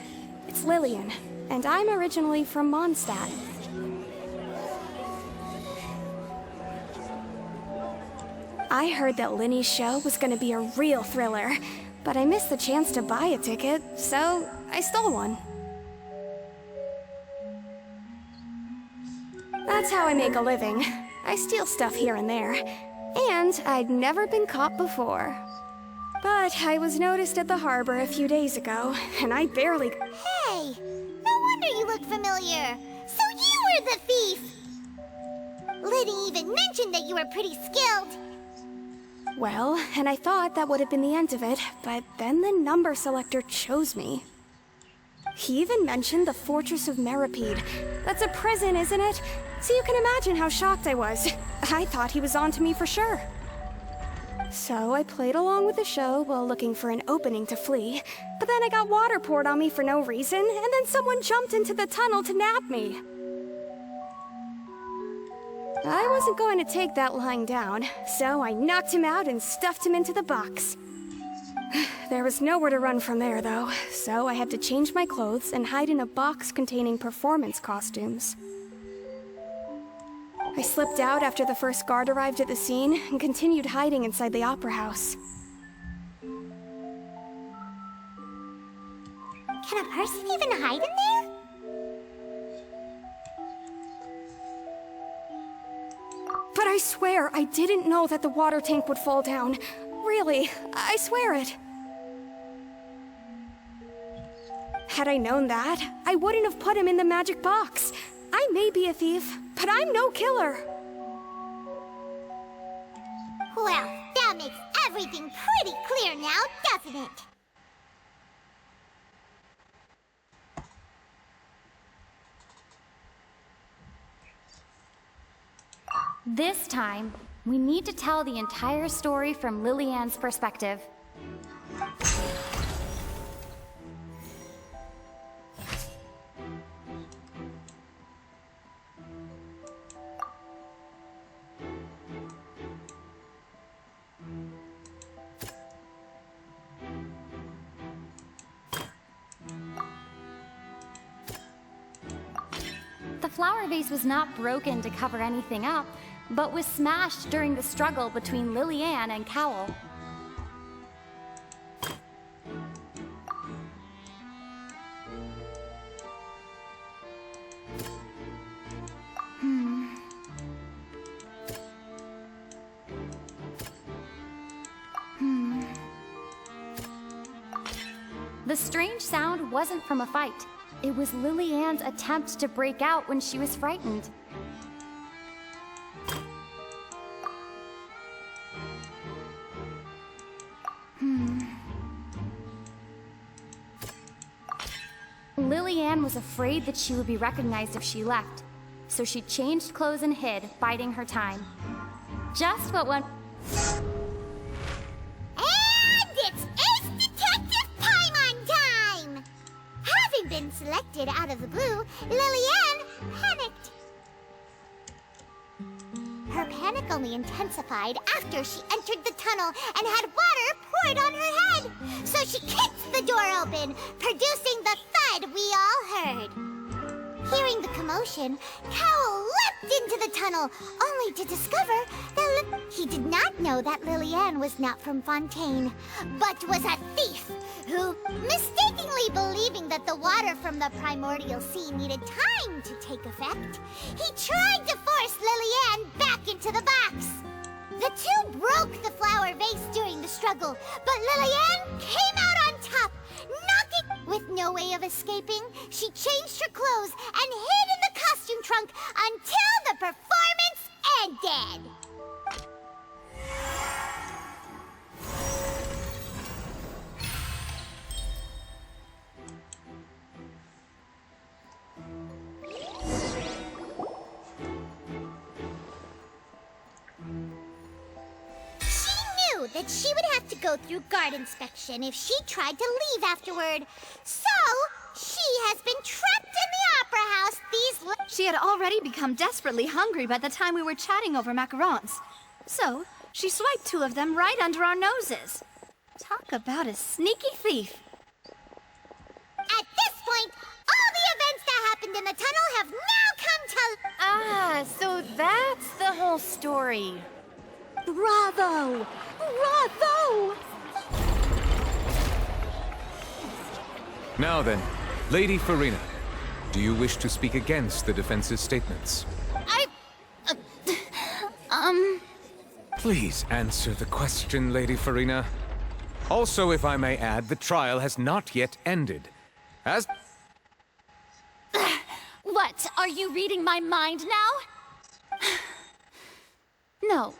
It's Lillian, and I'm originally from Mondstadt. I heard that Linny's show was gonna be a real thriller, but I missed the chance to buy a ticket, so I stole one. That's how I make a living. I steal stuff here and there, and I'd never been caught before. But I was noticed at the harbor a few days ago, and I barely... Hey! No wonder you look familiar! So you were the thief! Liddy even mentioned that you were pretty skilled! Well, and I thought that would have been the end of it, but then the number selector chose me. He even mentioned the Fortress of Meripede. That's a prison, isn't it? So you can imagine how shocked I was. I thought he was on to me for sure. So I played along with the show while looking for an opening to flee, but then I got water poured on me for no reason, and then someone jumped into the tunnel to nab me. I wasn't going to take that lying down, so I knocked him out and stuffed him into the box. There was nowhere to run from there, though, so I had to change my clothes and hide in a box containing performance costumes. I slipped out after the first guard arrived at the scene and continued hiding inside the opera house. Can a person even hide in there? But I swear, I didn't know that the water tank would fall down. Really, I swear it. Had I known that, I wouldn't have put him in the magic box. I may be a thief, but I'm no killer. Well, that makes everything pretty clear now, doesn't it? This time, we need to tell the entire story from Lillian's perspective. The flower vase was not broken to cover anything up, but was smashed during the struggle between Lillian and Cowl. The The strange sound wasn't from a fight. It was Lily-Ann's attempt to break out when she was frightened. Lily-Ann was afraid that she would be recognized if she left, so she changed clothes and hid, biding her time. Just what one... And it's Ace Detective Paimon time! Having been selected out of the blue, Lily-Ann panicked. Her panic only intensified after she entered the tunnel and had water poured on her head. So she kicked the door open, producing the thud we all heard. Hearing the commotion, Cowl leapt into the tunnel, only to discover that he did not know that Lily-Ann was not from Fontaine, but was a thief who, mistakenly believing that the water from the primordial sea needed time to take effect, he tried to force Lily-Ann back into the box. The two broke the flower vase during the struggle, but Lily-Ann came out on top, knocking. With no way of escaping, she changed her clothes and hid in the costume trunk until the performance ended. That she would have to go through guard inspection if she tried to leave afterward. So, she has been trapped in the opera house these... She had already become desperately hungry by the time we were chatting over macarons. So, she swiped 2 of them right under our noses. Talk about a sneaky thief. At this point, all the events that happened in the tunnel have now come to... Ah, so that's the whole story. Bravo! Bravo! Now then, Lady Farina, do you wish to speak against the defense's statements? Please answer the question, Lady Farina. Also, if I may add, the trial has not yet ended. As... What? Are you reading my mind now? No.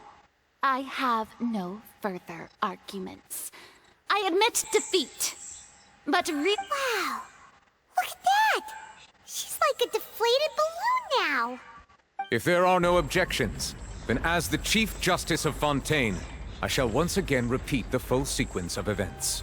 I have no further arguments. I admit defeat. But Wow! Look at that! She's like a deflated balloon now! If there are no objections, then as the Chief Justice of Fontaine, I shall once again repeat the full sequence of events.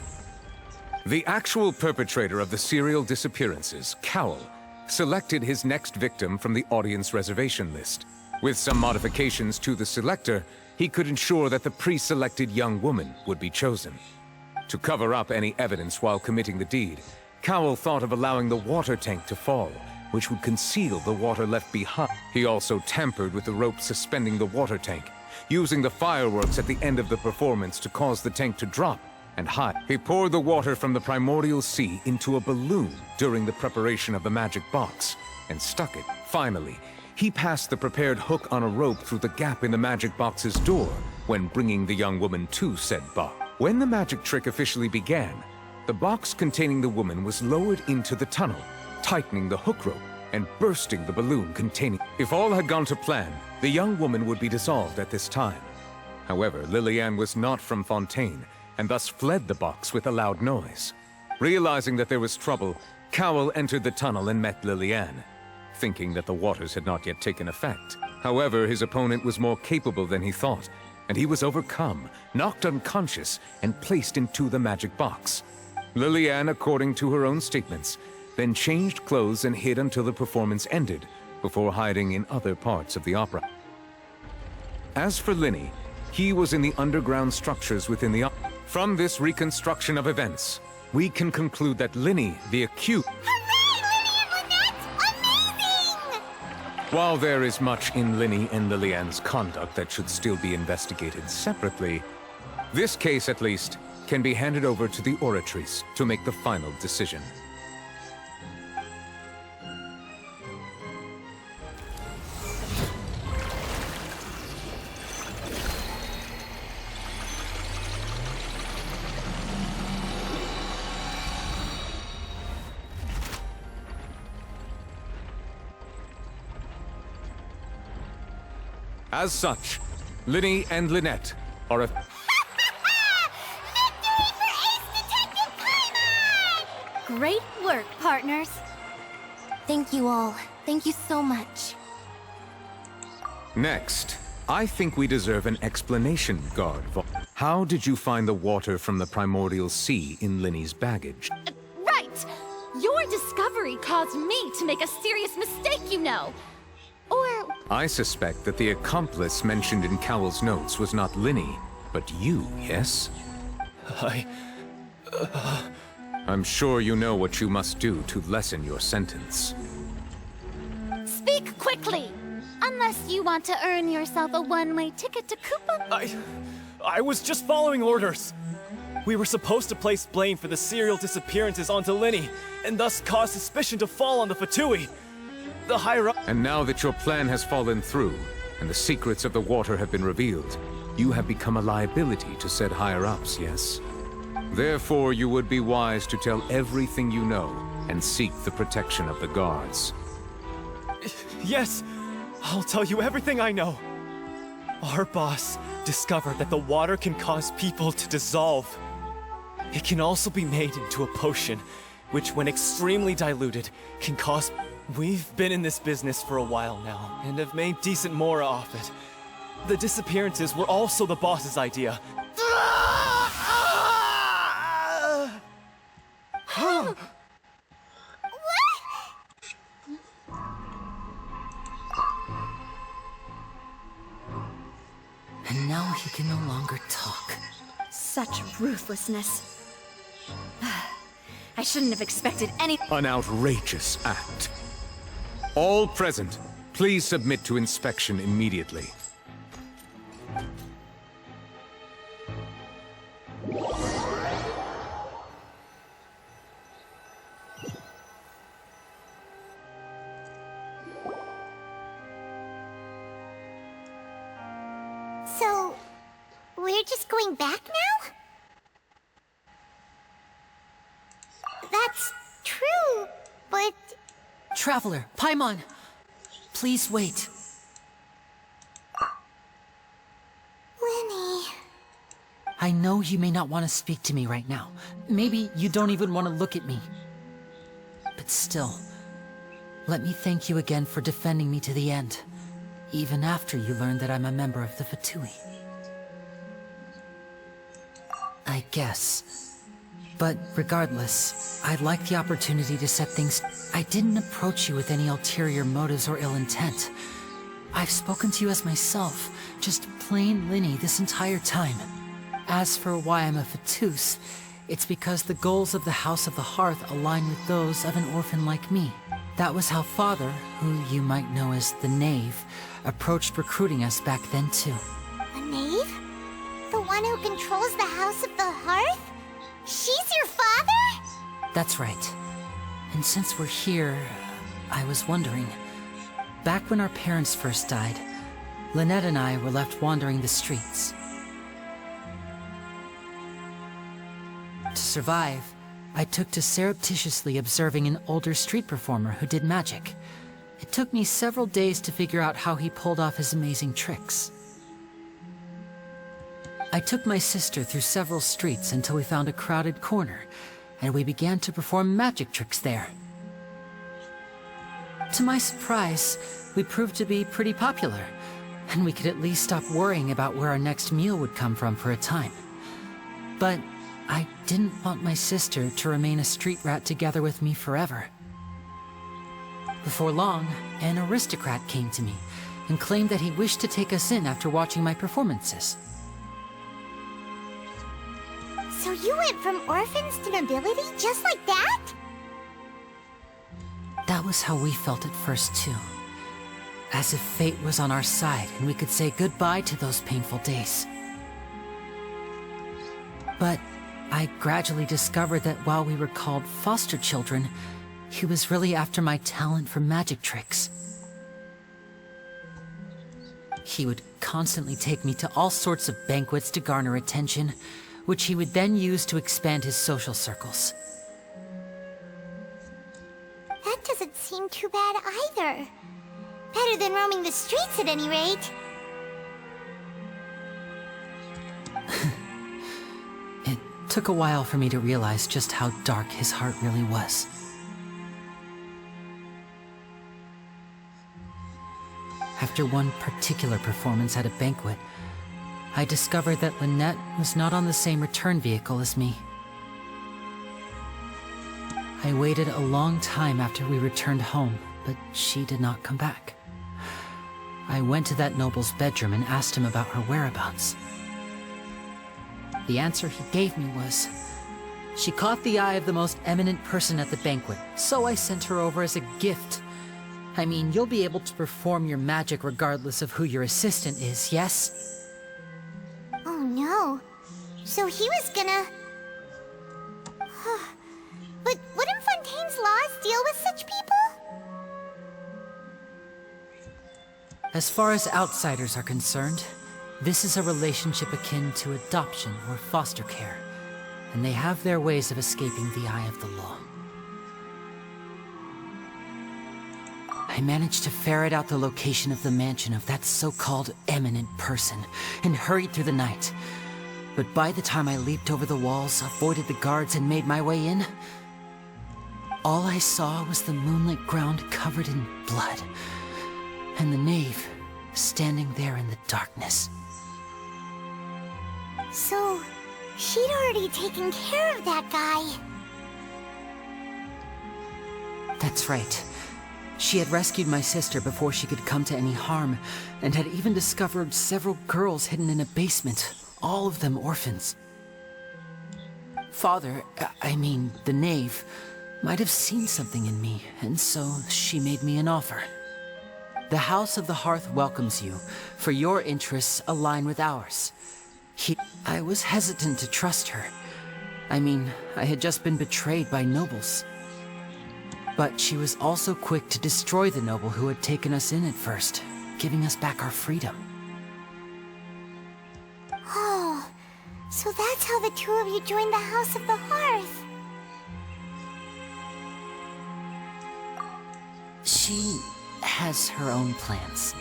The actual perpetrator of the serial disappearances, Cowl, selected his next victim from the audience reservation list. With some modifications to the selector, he could ensure that the pre-selected young woman would be chosen. To cover up any evidence while committing the deed, Cowl thought of allowing the water tank to fall, which would conceal the water left behind. He also tampered with the rope suspending the water tank, using the fireworks at the end of the performance to cause the tank to drop and hide. He poured the water from the primordial sea into a balloon during the preparation of the magic box, and stuck it. Finally, he passed the prepared hook on a rope through the gap in the magic box's door when bringing the young woman to said box. When the magic trick officially began, the box containing the woman was lowered into the tunnel, tightening the hook rope and bursting the balloon containing. If all had gone to plan, the young woman would be dissolved at this time. However, Lily-Ann was not from Fontaine and thus fled the box with a loud noise. Realizing that there was trouble, Cowl entered the tunnel and met Lily-Ann, thinking that the waters had not yet taken effect. However, his opponent was more capable than he thought, and he was overcome, knocked unconscious, and placed into the magic box. Lily-Ann, according to her own statements, then changed clothes and hid until the performance ended, before hiding in other parts of the opera. As for Linny, he was in the underground structures within the opera. From this reconstruction of events, we can conclude that Linny, the accused... While there is much in Linny and Lily-Ann's conduct that should still be investigated separately, this case, at least, can be handed over to the Oratrice to make the final decision. As such, Linny and Lynette are a... Great work, partners. Thank you all. Thank you so much. Next, I think we deserve an explanation, Guard. How did you find the water from the primordial sea in Linny's baggage? Right! Your discovery caused me to make a serious mistake, you know. Or... I suspect that the accomplice mentioned in Cowell's notes was not Linny, but you, yes? I'm sure you know what you must do to lessen your sentence. Speak quickly! Unless you want to earn yourself a one-way ticket to Koopa. I was just following orders. We were supposed to place blame for the serial disappearances onto Linny, and thus cause suspicion to fall on the Fatui. The higher-up... And now that your plan has fallen through, and the secrets of the water have been revealed, you have become a liability to said higher-ups, yes? Therefore, you would be wise to tell everything you know, and seek the protection of the guards. Yes, I'll tell you everything I know. Our boss discovered that the water can cause people to dissolve. It can also be made into a potion, which when extremely diluted, can cause... We've been in this business for a while now, and have made decent mora off it. The disappearances were also the boss's idea. And now he can no longer talk. Such ruthlessness. I shouldn't have expected any— An outrageous act. All present, please submit to inspection immediately. So, we're just going back now? That's true, but... Traveler, Paimon, please wait. Linny... I know you may not want to speak to me right now. Maybe you don't even want to look at me. But still, let me thank you again for defending me to the end, even after you learned that I'm a member of the Fatui. I guess. But regardless, I'd like the opportunity to set things... I didn't approach you with any ulterior motives or ill intent. I've spoken to you as myself, just plain Linny this entire time. As for why I'm a Fatus, it's because the goals of the House of the Hearth align with those of an orphan like me. That was how Father, who you might know as the Knave, approached recruiting us back then too. The Knave? The one who controls the House of the Hearth? She's your father? That's right. And since we're here, I was wondering... Back when our parents first died, Lynette and I were left wandering the streets. To survive, I took to surreptitiously observing an older street performer who did magic. It took me several days to figure out how he pulled off his amazing tricks. I took my sister through several streets until we found a crowded corner, and we began to perform magic tricks there. To my surprise, we proved to be pretty popular, and we could at least stop worrying about where our next meal would come from for a time. But I didn't want my sister to remain a street rat together with me forever. Before long, an aristocrat came to me and claimed that he wished to take us in after watching my performances. So you went from orphans to nobility just like that? That was how we felt at first, too. As if fate was on our side and we could say goodbye to those painful days. But I gradually discovered that while we were called foster children, he was really after my talent for magic tricks. He would constantly take me to all sorts of banquets to garner attention, which he would then use to expand his social circles. That doesn't seem too bad either. Better than roaming the streets at any rate. took a while for me to realize just how dark his heart really was. After one particular performance at a banquet, I discovered that Lynette was not on the same return vehicle as me. I waited a long time after we returned home, but she did not come back. I went to that noble's bedroom and asked him about her whereabouts. The answer he gave me was, she caught the eye of the most eminent person at the banquet, so I sent her over as a gift. I mean, you'll be able to perform your magic regardless of who your assistant is, yes? Oh no. So he was gonna... But wouldn't Fontaine's laws deal with such people? As far as outsiders are concerned, this is a relationship akin to adoption or foster care, and they have their ways of escaping the eye of the law. I managed to ferret out the location of the mansion of that so-called eminent person, and hurried through the night. But by the time I leaped over the walls, avoided the guards, and made my way in, all I saw was the moonlit ground covered in blood, and the knave standing there in the darkness. So, she'd already taken care of that guy. That's right. She had rescued my sister before she could come to any harm, and had even discovered several girls hidden in a basement, all of them orphans. Father, I mean, the knave, might have seen something in me, and so she made me an offer. The House of the Hearth welcomes you, for your interests align with ours. I was hesitant to trust her. I mean, I had just been betrayed by nobles. But she was also quick to destroy the noble who had taken us in at first, giving us back our freedom. Oh, so that's how the two of you joined the House of the Hearth. She has her own plans.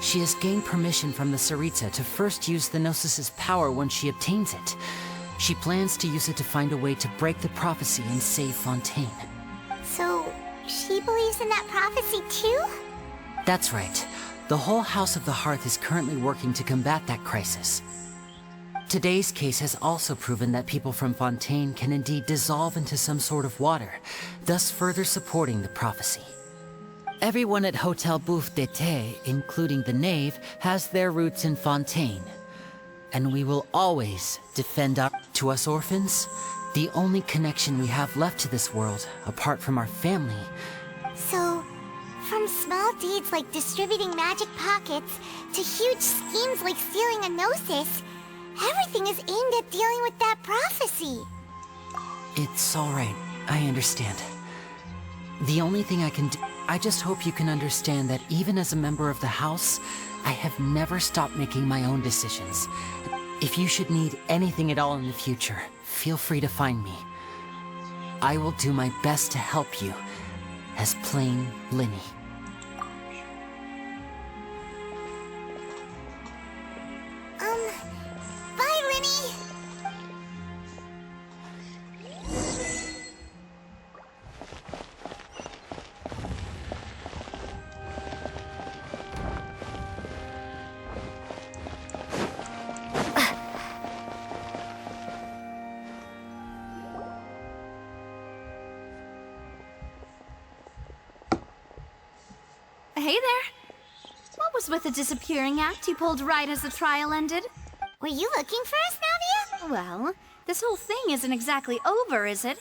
She has gained permission from the Tsaritsa to first use the Gnosis's power when she obtains it. She plans to use it to find a way to break the prophecy and save Fontaine. So, she believes in that prophecy too? That's right. The whole House of the Hearth is currently working to combat that crisis. Today's case has also proven that people from Fontaine can indeed dissolve into some sort of water, thus further supporting the prophecy. Everyone at Hotel Bouffe d'été, including the knave, has their roots in Fontaine. And we will always defend to us orphans, the only connection we have left to this world, apart from our family. So, from small deeds like distributing magic pockets, to huge schemes like stealing a Gnosis, everything is aimed at dealing with that prophecy. It's alright, I understand. The only thing I can do, I just hope you can understand that even as a member of the House, I have never stopped making my own decisions. If you should need anything at all in the future, feel free to find me. I will do my best to help you, as plain Linny. Bye, Linny! Hey there. What was with the disappearing act you pulled right as the trial ended? Were you looking for us, Navia? Well, this whole thing isn't exactly over, is it?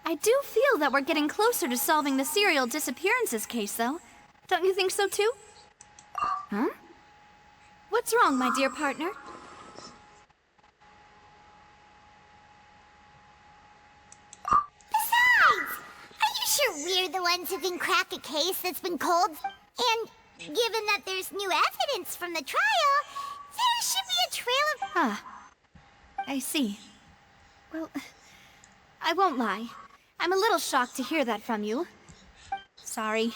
I do feel that we're getting closer to solving the serial disappearances case, though. Don't you think so, too? Huh? What's wrong, my dear partner? Besides, are you sure we're the ones who can crack a case that's been cold? And given that there's new evidence from the trial, there should be a trail of... Ah, I see. Well, I won't lie. I'm a little shocked to hear that from you. Sorry.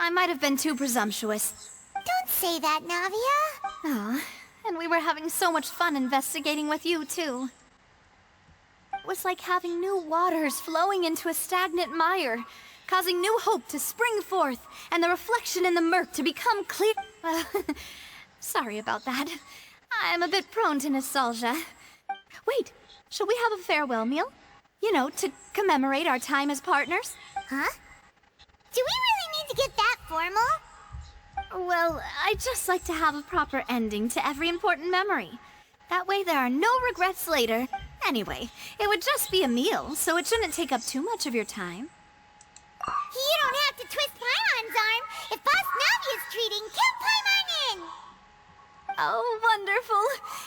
I might have been too presumptuous. Don't say that, Navia. Ah, and we were having so much fun investigating with you, too. was like having new waters flowing into a stagnant mire, causing new hope to spring forth, and the reflection in the murk to become clear. Sorry about that. I'm a bit prone to nostalgia. Wait, shall we have a farewell meal? You know, to commemorate our time as partners? Huh? Do we really need to get that formal? Well, I'd just like to have a proper ending to every important memory. That way there are no regrets later. Anyway, it would just be a meal, so it shouldn't take up too much of your time. You don't have to twist Paimon's arm. If Boss Navi is treating, count Paimon in! Oh, wonderful.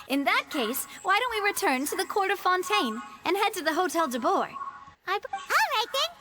In that case, why don't we return to the Court of Fontaine and head to the Hotel de Boer? All right then.